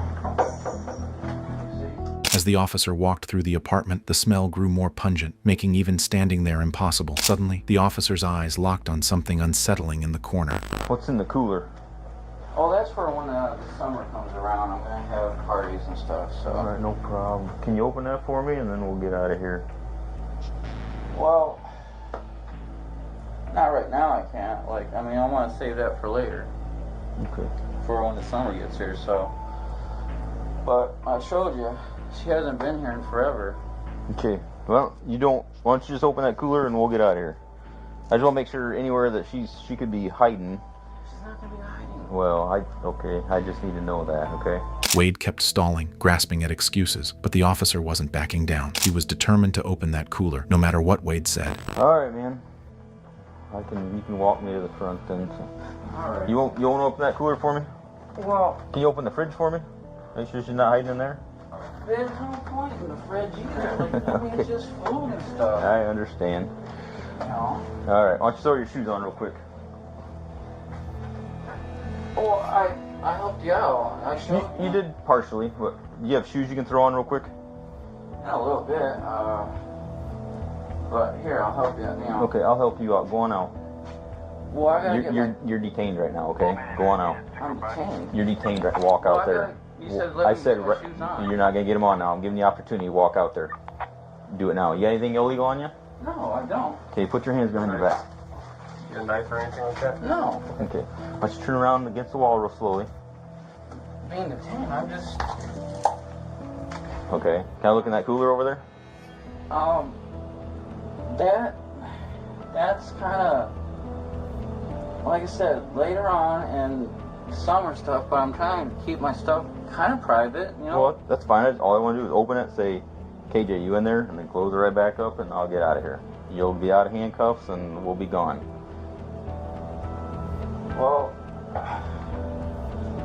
As the officer walked through the apartment, the smell grew more pungent, making even standing there impossible. Suddenly, the officer's eyes locked on something unsettling in the corner. What's in the cooler? Oh, that's for when the summer comes around. I'm gonna have parties and stuff, so. All right, no problem. Can you open that for me, and then we'll get out of here? Well, Not right now, I can't. Like, I mean, I want to save that for later. Okay. For when the summer gets here, so. But I showed you, she hasn't been here in forever. Okay. Well, you don't. Why don't you just open that cooler and we'll get out of here? I just want to make sure anywhere that she could be hiding. She's not gonna be hiding. Well, okay. I just need to know that. Okay. Wade kept stalling, grasping at excuses, but the officer wasn't backing down. He was determined to open that cooler, no matter what Wade said. All right, man. You can walk me to the front then. All right. You want to open that cooler for me? Well, Can you open the fridge for me? Make sure she's not hiding in there. there's no point in the fridge either. Like, I mean, it's just food and stuff. I understand. You know? All right. Why don't you throw your shoes on real quick? Well, I helped you out. I showed You did partially, but you have shoes you can throw on real quick? Yeah, a little bit. But here, I'll help you. You know. Okay, I'll help you out. Go on out. Well, I gotta get You're detained right now, okay? Go on out. I'm detained. You're detained right. Walk out there. You said I said you're not gonna get them on now. I'm giving you the opportunity to walk out there. Do it now. You got anything illegal on you? No, I don't. Okay, put your hands behind your back. You got a knife or anything like that? No. Okay. Why don't you turn around against the wall real slowly? Being detained, I'm just. Okay. Can I look in that cooler over there? That's kind of, like I said, later on and summer stuff, but I'm trying to keep my stuff kind of private, you know? Well, that's fine. All I want to do is open it, say, KJ, you in there, and then close it right back up, and I'll get out of here. You'll be out of handcuffs, and we'll be gone. Well,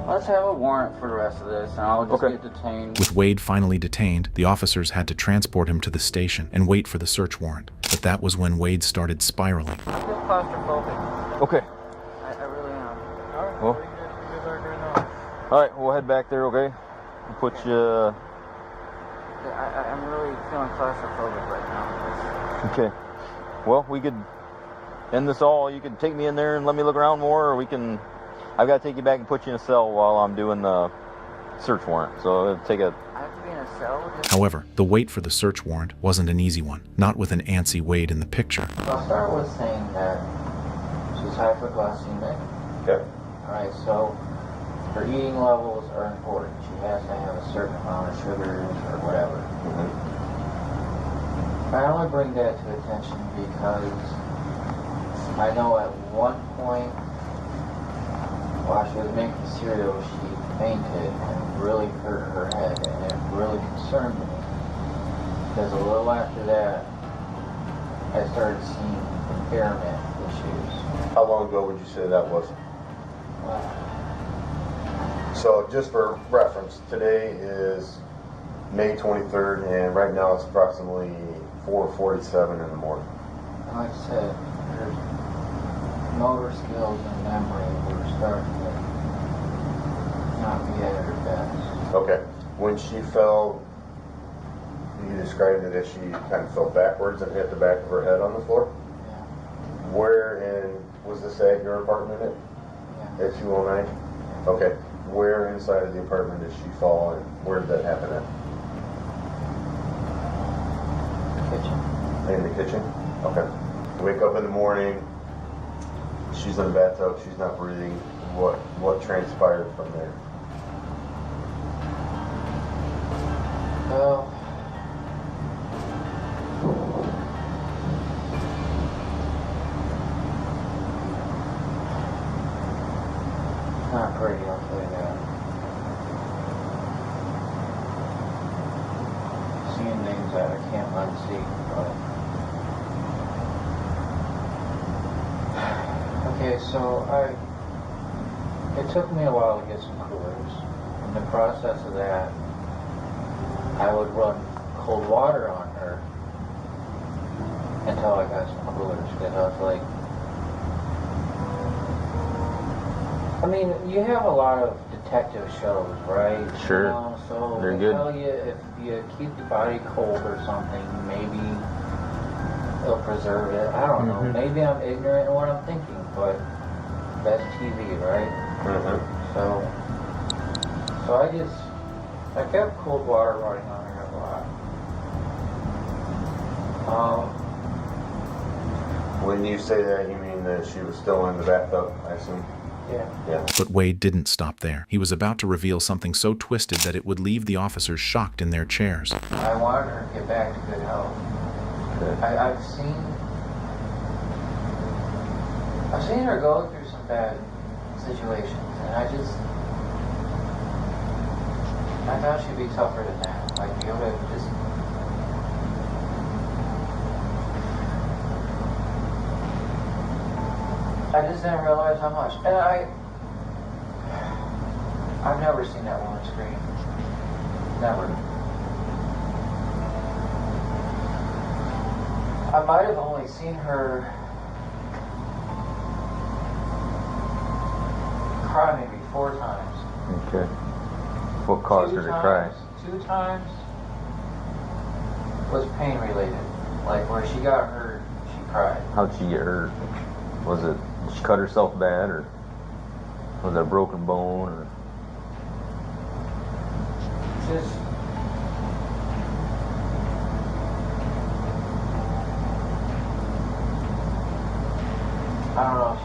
let's have a warrant for the rest of this, and I'll just get detained. With Wade finally detained, the officers had to transport him to the station and wait for the search warrant. But that was when Wade started spiraling. I'm just claustrophobic. Okay. I really am. Well, all right, we'll head back there, okay? We'll put you... I'm really feeling claustrophobic right now. Okay. Well, we could end this all. You could take me in there and let me look around more, or we can... I've got to take you back and put you in a cell while I'm doing the search warrant. So it'll take a... I have to be in a cell? However, the wait for the search warrant wasn't an easy one, not with an antsy Wade in the picture. I'll start with saying that she's hyperglycemic. Okay. Alright, so her eating levels are important. She has to have a certain amount of sugars or whatever. I only bring that to attention because I know at one point while she was making cereal, she fainted and really hurt her head, and it really concerned me. Because a little after that, I started seeing impairment issues. How long ago would you say that was? So just for reference, today is May 23rd, and right now it's approximately 4:47 in the morning. Like I said, her motor skills and memory were starting to not be at her best. Okay. When she fell, you described it as she kind of fell backwards and hit the back of her head on the floor? Yeah. Where in, was this at your apartment at 209? Okay. Where inside of the apartment did she fall, and where did that happen at? Kitchen. In the kitchen? Okay. Wake up in the morning, she's in the bathtub, she's not breathing. What transpired from there? Well, not pretty, I'll tell you that. Seeing things that I can't unsee, but... Okay, so it took me a while to get some coolers. In the process of that, I would run cold water on her until I got some coolers, because I was like, I mean, you have a lot of detective shows, right? Sure. You know, so they're they good. tell you if you keep your body cold or something, maybe it'll preserve it. I don't know. Maybe I'm ignorant in what I'm thinking, but that's TV, right? So I kept cold water running on her a lot. When you say that, you mean that she was still in the bathtub, I assume? Yeah. But Wade didn't stop there. He was about to reveal something so twisted that it would leave the officers shocked in their chairs. I wanted her to get back to good health. I've seen her go through some bad situations, and I thought she'd be tougher than that. Like, be able to just... I just didn't realize how much. And I've never seen that woman scream. Never. I might have only seen her cry maybe 4 times. Okay. What caused her to cry? 2 times was pain related. Like where she got hurt, she cried. How'd she get hurt? Was it, did she cut herself bad, or was it a broken bone, or? Just... I don't know if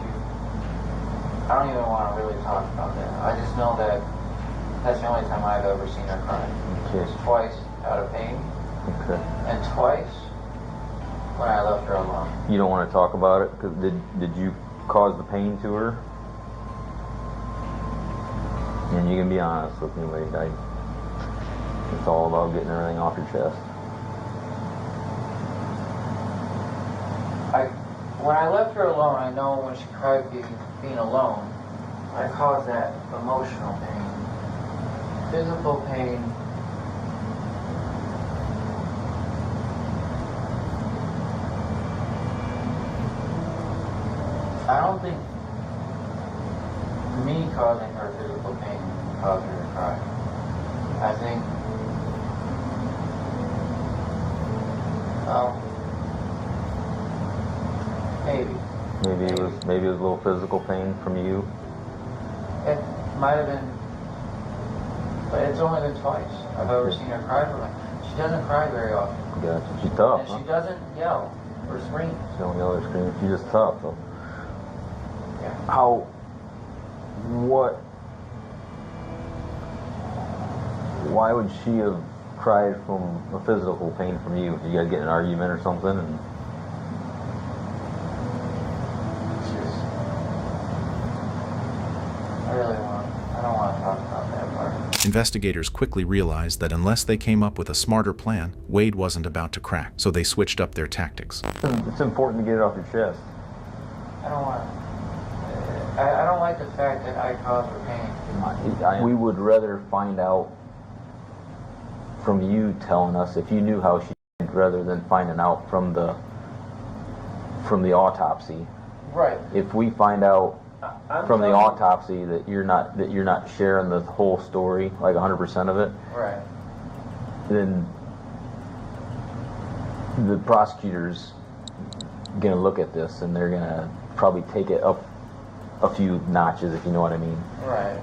I don't even want to really talk about that. I just know that that's the only time I've ever seen her cry. Okay. It was twice out of pain. Okay. And twice when I left her alone. You don't want to talk about it? Cause did you cause the pain to her? And you can be honest with me, Wade. It's all about getting everything off your chest. When I left her alone, I know when she cried being alone, I caused that emotional pain, physical pain. I don't think me causing her physical pain caused her to cry. I think, Maybe it was a little physical pain from you. It might have been, but it's only been twice I've ever seen her cry for me. She doesn't cry very often. Gotcha. She's tough, And she doesn't yell or scream. She don't yell or scream. She's just tough, though. Yeah. Why would she have cried from a physical pain from you? Did you guys get in an argument or something? And I don't want to talk about that part. Investigators quickly realized that unless they came up with a smarter plan, Wade wasn't about to crack, so they switched up their tactics. It's important to get it off your chest. I don't want to. I don't like the fact that I caused her pain. We would rather find out from you telling us if you knew how she died rather than finding out from the autopsy. Right. If we find out from the autopsy that you're not sharing the whole story, like 100% of it, right, then the prosecutor's gonna look at this and they're gonna probably take it up a few notches, if you know what I mean. Right.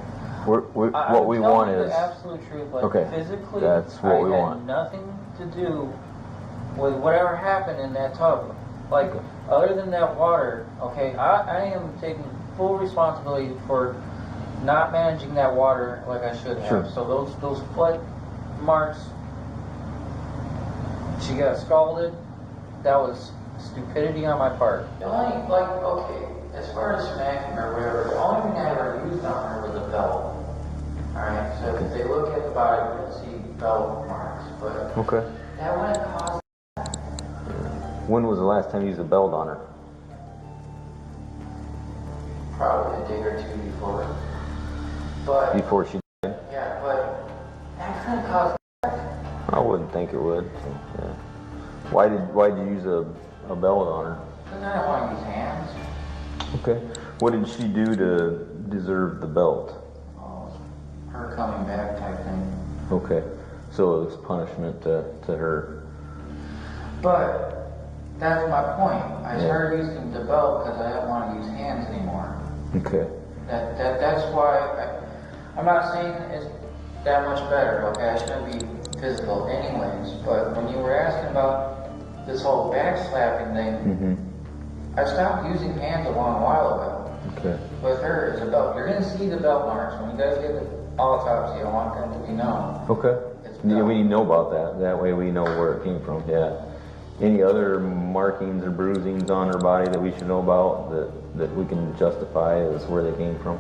What we want is the absolute truth. Like, okay. Physically, That's what we want. had nothing to do with whatever happened in that tub. Like, other than that water, okay, I am taking full responsibility for not managing that water like I should have. Sure. So those flood marks, she got scalded. That was stupidity on my part. The only, like, okay, as far as smacking or whatever, the only thing I ever used on her was a belt. Alright, so if they look at the body, we're going to see belt marks, but Okay. that wouldn't cause. When was the last time you used a belt on her? Probably a day or two before. But Before she died? yeah, but that couldn't cause. I wouldn't think it would. So, yeah. Why did you use a belt on her? Because I don't want to use hands. Okay. What did she do to deserve the belt? Her coming back type thing. Okay. So it was punishment to her. But that's my point. I started using the belt because I didn't want to use hands anymore. Okay. That's why I'm not saying it's that much better. Okay, I shouldn't be physical anyways. But when you were asking about this whole backslapping thing, I stopped using hands a long while ago. Okay. With her is a belt. You're going to see the belt marks. When you guys get the autopsy, I want them to be known. Okay. Yeah, we need to know about that. That way we know where it came from. Yeah. Any other markings or bruisings on her body that we should know about that we can justify as where they came from?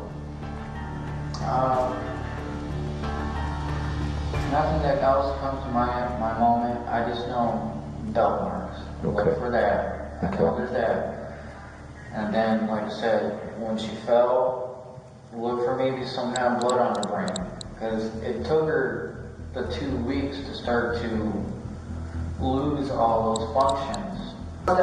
Nothing that else comes to my moment. I just know belt marks. Okay. Look for that. I know there's that. And then, like I said, when she fell, look for maybe some kind of blood on her brain. Because it took her the 2 weeks to start to lose all those functions. I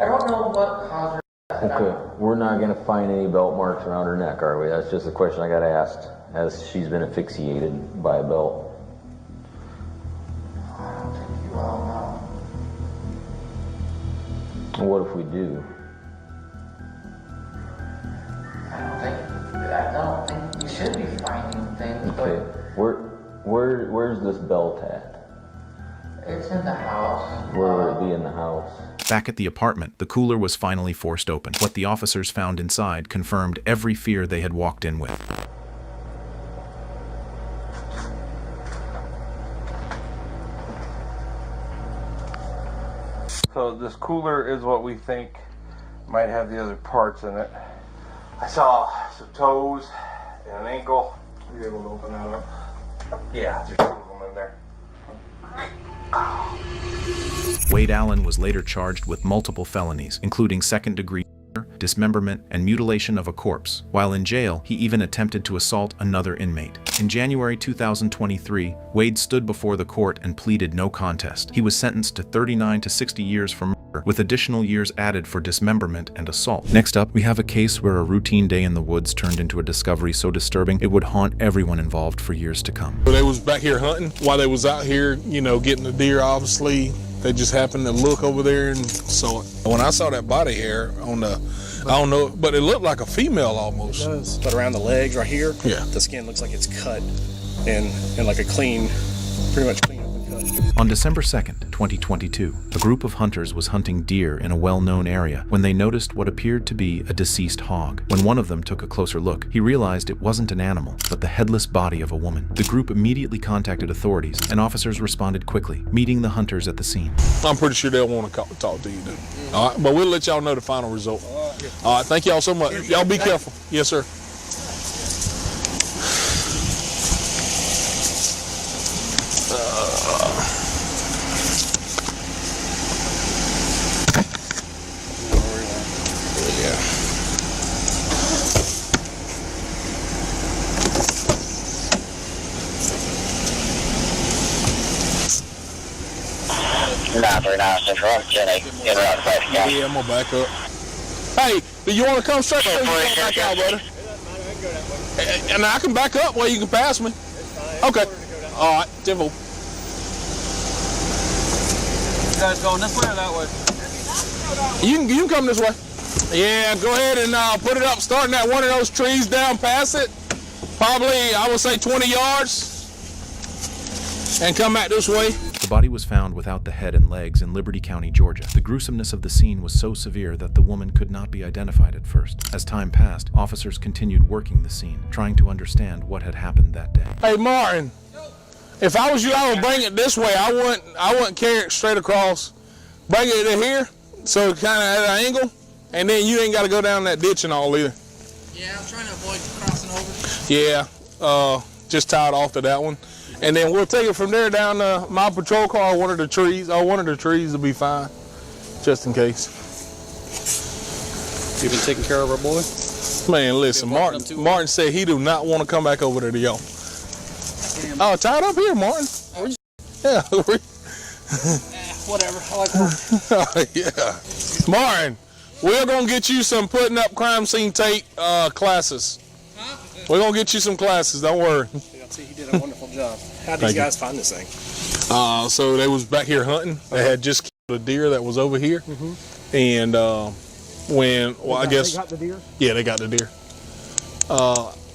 don't know what caused her. Okay. We're not going to find any belt marks around her neck, are we? That's just a question I got asked, as she's been asphyxiated by a belt. I don't think you all know. What if we do? I don't think you should be finding things, Okay. Where's this belt at? It's in the house. Where would it be in the house? Back at the apartment, the cooler was finally forced open. What the officers found inside confirmed every fear they had walked in with. So this cooler is what we think might have the other parts in it. I saw some toes and an ankle. Are you able to open that up? Yeah, there's 2 of them in there. Wade Allen was later charged with multiple felonies, including second-degree murder, dismemberment, and mutilation of a corpse. While in jail, he even attempted to assault another inmate. In January 2023, Wade stood before the court and pleaded no contest. He was sentenced to 39 to 60 years for murder, with additional years added for dismemberment and assault. Next up, we have a case where a routine day in the woods turned into a discovery so disturbing it would haunt everyone involved for years to come. They was back here hunting. While they was out here, you know, getting the deer, obviously, they just happened to look over there and saw it. When I saw that body hair on the, I don't know, but it looked like a female almost. It does. But around the legs right here, yeah, the skin looks like it's cut and like a clean, pretty much clean open cut. On December 2nd, 2022, a group of hunters was hunting deer in a well-known area when they noticed what appeared to be a deceased hog. When one of them took a closer look, he realized it wasn't an animal, but the headless body of a woman. The group immediately contacted authorities, and officers responded quickly, meeting the hunters at the scene. I'm pretty sure they'll want to talk to you, dude. All right, but we'll let y'all know the final result. All right, thank y'all so much. Y'all be careful. Yes, sir. Yeah, I'm gonna back up. Hey, do you want to come straight or you want to back out, brother? And I can back up while you can pass me. Okay. All right, Timbo. You guys going this way or that way? You can come this way. Yeah, go ahead and put it up, starting at one of those trees down past it. Probably, I would say 20 yards. And come back this way. The body was found without the head and legs in Liberty County, Georgia. The gruesomeness of the scene was so severe that the woman could not be identified at first. As time passed, officers continued working the scene, trying to understand what had happened that day. Hey, Martin, if I was you, I would bring it this way. I wouldn't carry it straight across. Bring it to here, so it's kind of at an angle, and then you ain't got to go down that ditch and all either. Yeah, I'm trying to avoid crossing over. Yeah, just tie it off to that one. And then we'll take it from there down to my patrol car, one of the trees. One of the trees will be fine, just in case. You been taking care of our boy? Man, listen, Martin said he do not want to come back over there to y'all. Oh, tie it up here, Martin. Yeah. Whatever, I like work. Yeah. Martin, we're going to get you some putting up crime scene tape classes. Huh? We're going to get you some classes, don't worry. See, he did a wonderful job. How did you guys find this thing? So they was back here hunting. They had just killed a deer that was over here. And I guess... They got the deer? Yeah, they got the deer.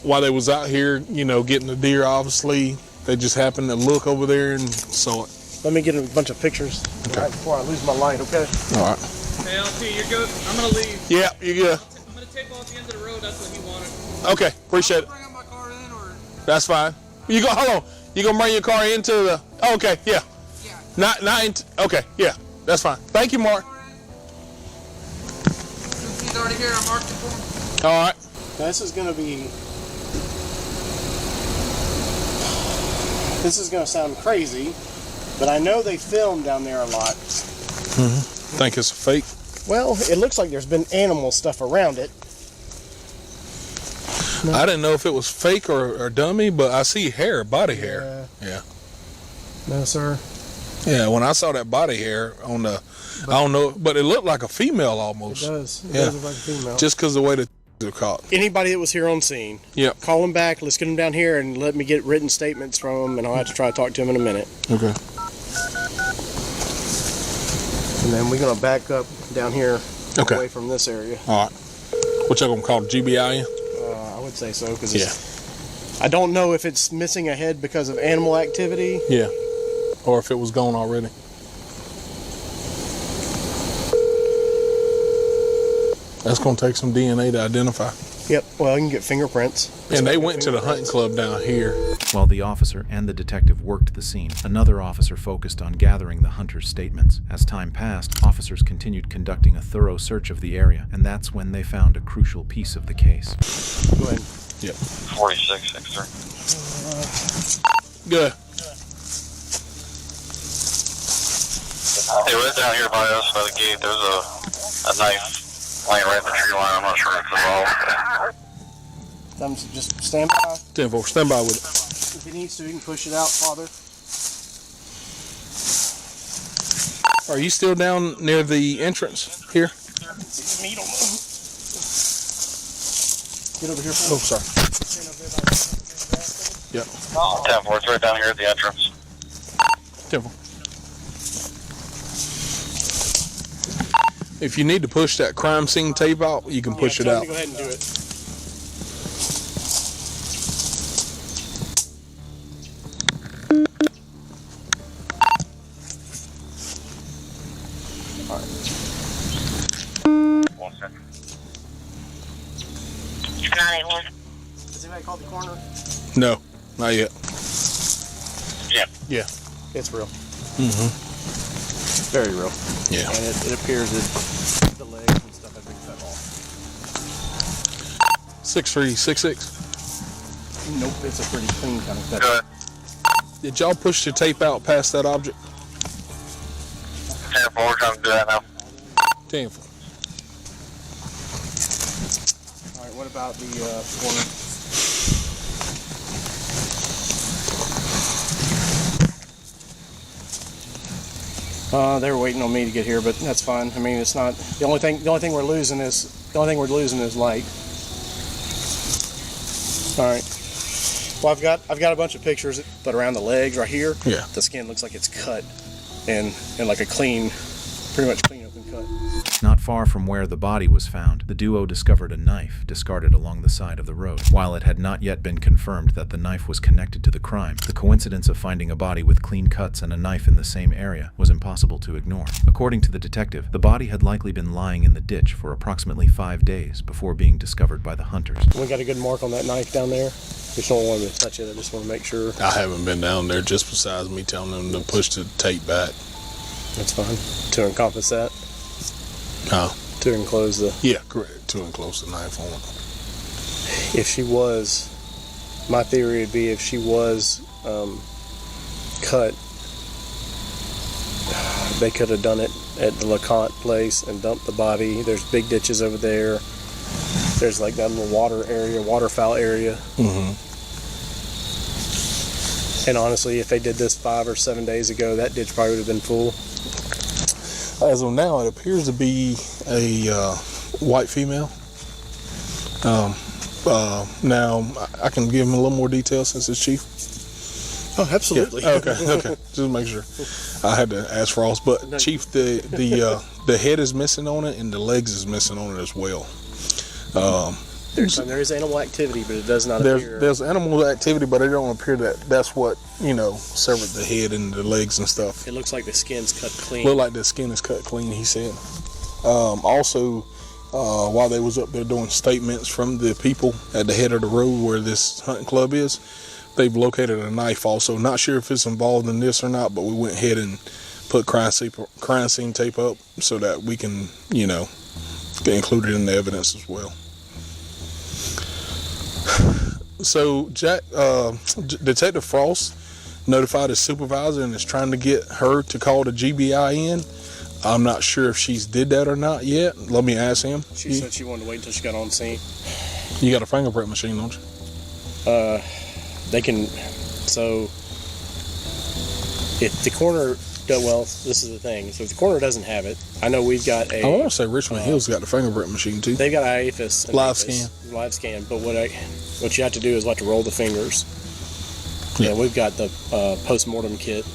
While they was out here, you know, getting the deer, obviously, they just happened to look over there and saw it. Let me get a bunch of pictures right before I lose my light, okay? All right. Hey, LT, you're good. I'm gonna leave. Yeah, you're good. I'm gonna tape off the end of the road. That's what he wanted. Okay, appreciate it. Bring up my car in, or That's fine. You go. Hold on. You gonna bring your car into the? Oh, okay, yeah. Not into. Okay, yeah. That's fine. Thank you, Mark. since he's already here, I marked it for him. All right. This is gonna be. This is gonna sound crazy, but I know they film down there a lot. Think it's a fake? Well, it looks like there's been animal stuff around it. I didn't know if it was fake or dummy, but I see hair, body hair. Yeah. No, sir. Yeah, when I saw that body hair on the, I don't know, but it looked like a female almost. It does. It Yeah. does look like a female. Just because the way the are caught. Anybody that was here on scene, call them back. Let's get them down here and let me get written statements from them, and I'll have to try to talk to them in a minute. Okay. And then we're gonna back up down here, Okay. away from this area. All right. What y'all gonna call GBI? I would say so, because I don't know if it's missing a head because of animal activity. Yeah. Or if it was gone already. That's gonna take some DNA to identify. Yep. Well, you can get fingerprints. And they went to the hunting club down here. While the officer and the detective worked the scene, another officer focused on gathering the hunter's statements. As time passed, officers continued conducting a thorough search of the area, and that's when they found a crucial piece of the case. Go ahead. Yep. 4663. Good. Hey, right down here by us, by the gate, there's a knife laying right in the tree line. I'm not sure if it's involved. Just stand by. 10-4, stand by with it. If he needs to, he can push it out, Father. Are you still down near the entrance here? Meat on them. Get over here. Oh, sorry. Yep. 10-4, it's right down here at the entrance. 10-4. If you need to push that crime scene tape out, you can push it tell out. him to go ahead and do it. Has anybody called the coroner? No, not yet. Yeah. Yeah. It's real. Mm-hmm. Very real. Yeah. And it appears that the legs and stuff have been cut off. 6366. Nope, it's a pretty clean kind of cut. Did y'all push the tape out past that object? 10-4, we're trying to do that now. 10-4. All right, what about the corner? They were waiting on me to get here, but that's fine. I mean, it's not the only thing we're losing is light. All right. Well, I've got a bunch of pictures, but around the legs right here, yeah, the skin looks like it's cut, and like a clean, pretty much clean open cut. Not far from where the body was found, the duo discovered a knife discarded along the side of the road. While it had not yet been confirmed that the knife was connected to the crime, the coincidence of finding a body with clean cuts and a knife in the same area was impossible to ignore. According to the detective, the body had likely been lying in the ditch for approximately 5 days before being discovered by the hunters. We got a good mark on that knife down there. Just don't want me to touch it. I just want to make sure. I haven't been down there, just besides me telling them to push the tape back. That's fine. To encompass that. Huh? To enclose the... Yeah, correct. To enclose the knife on it. If she was... My theory would be if she was cut, they could have done it at the LeConte place and dumped the body. There's big ditches over there. There's like that little waterfowl area. Mm-hmm. And honestly, if they did this 5 or 7 days ago, that ditch probably would have been full. As of now, it appears to be a white female. Now, I can give him a little more detail since it's Chief. Oh, absolutely. Yeah. Okay. Just make sure. I had to ask Frost, but no. Chief, the head is missing on it and the legs is missing on it as well. There is animal activity, but it does not appear. There's animal activity, but it don't appear that's what, severed the head and the legs and stuff. It looks like the skin's cut clean. Look like the skin is cut clean, he said. Also, while they was up there doing statements from the people at the head of the road where this hunting club is, they've located a knife also. Not sure if it's involved in this or not, but we went ahead and put crime scene tape up so that we can, you know, get included in the evidence as well. So Detective Frost notified his supervisor and is trying to get her to call the GBI in. I'm not sure if she's did that or not yet. Let me ask him. She said she wanted to wait until she got on scene. You got a fingerprint machine, don't you? They can. So if the coroner, well, this is the thing. So if the coroner doesn't have it, I know we've got a. I want to say Richmond Hill's got the fingerprint machine too. They've got IAFIS. Live scan. But what you have to do is to roll the fingers. Yeah, we've got the post-mortem kit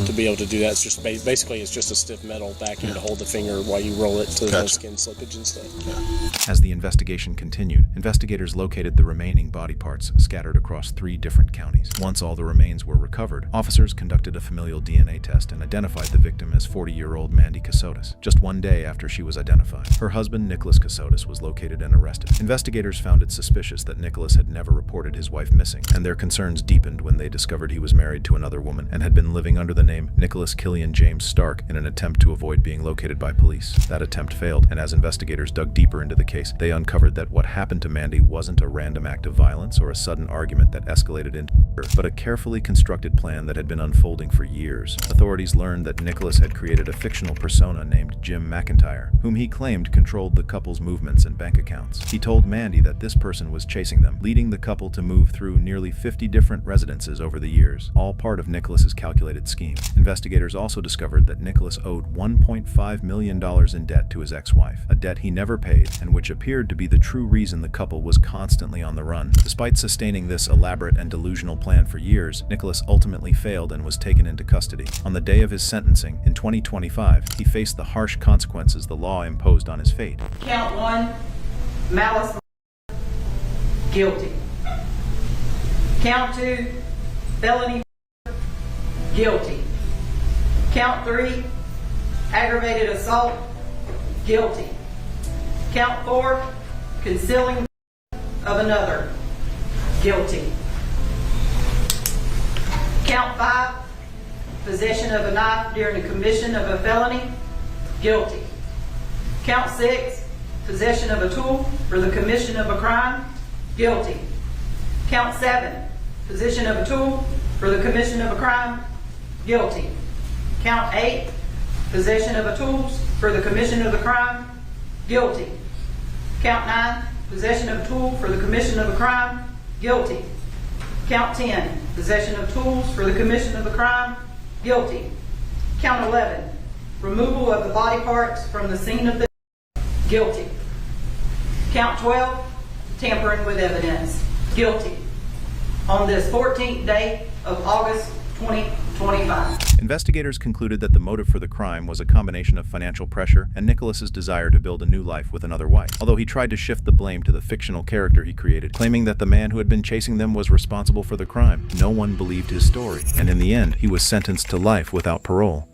to be able to do that. It's just basically it's just a stiff metal backing to hold the finger while you roll it so there's no skin slippage and stuff. As the investigation continued, investigators located the remaining body parts scattered across 3 different counties. Once all the remains were recovered, officers conducted a familial DNA test and identified the victim as 40-year-old Mandy Casotis. Just one day after she was identified, her husband Nicholas Casotis was located and arrested. Investigators found it suspicious that Nicholas had never reported his wife missing, and their concerns deepened when they discovered he was married to another woman and had been living under the name Nicholas Killian James Stark in an attempt to avoid being located by police. That attempt failed, and as investigators dug deeper into the case, they uncovered that what happened to Mandy wasn't a random act of violence or a sudden argument that escalated into murder, but a carefully constructed plan that had been unfolding for years. Authorities learned that Nicholas had created a fictional persona named Jim McIntyre, whom he claimed controlled the couple's movements and bank accounts. He told Mandy that this person was chasing them, leading the couple to move through nearly 50 different residences over the years, all part of Nicholas's calculated scheme. Investigators also discovered that Nicholas owed $1.5 million in debt to his ex-wife, a debt he never paid, and which appeared to be the true reason the couple was constantly on the run. Despite sustaining this elaborate and delusional plan for years, Nicholas ultimately failed and was taken into custody. On the day of his sentencing, in 2025, he faced the harsh consequences the law imposed on his fate. Count 1, malice, guilty. Count 2, felony, guilty. Count 3, aggravated assault, guilty. Count 4, concealing of another, guilty. Count 5, possession of a knife during the commission of a felony, guilty. Count 6, possession of a tool for the commission of a crime, guilty. Count 7, possession of a tool for the commission of a crime, guilty. Count 8, possession of a tools for the commission of the crime, guilty. Count 9, possession of a tool for the commission of a crime, guilty. Count 10, possession of tools for the commission of a crime, guilty. Count 11, removal of the body parts from the scene of the guilty. Count 12, tampering with evidence, guilty. On this 14th day of August 2025. Investigators concluded that the motive for the crime was a combination of financial pressure and Nicholas's desire to build a new life with another wife, although he tried to shift the blame to the fictional character he created, claiming that the man who had been chasing them was responsible for the crime. No one believed his story, and in the end, he was sentenced to life without parole.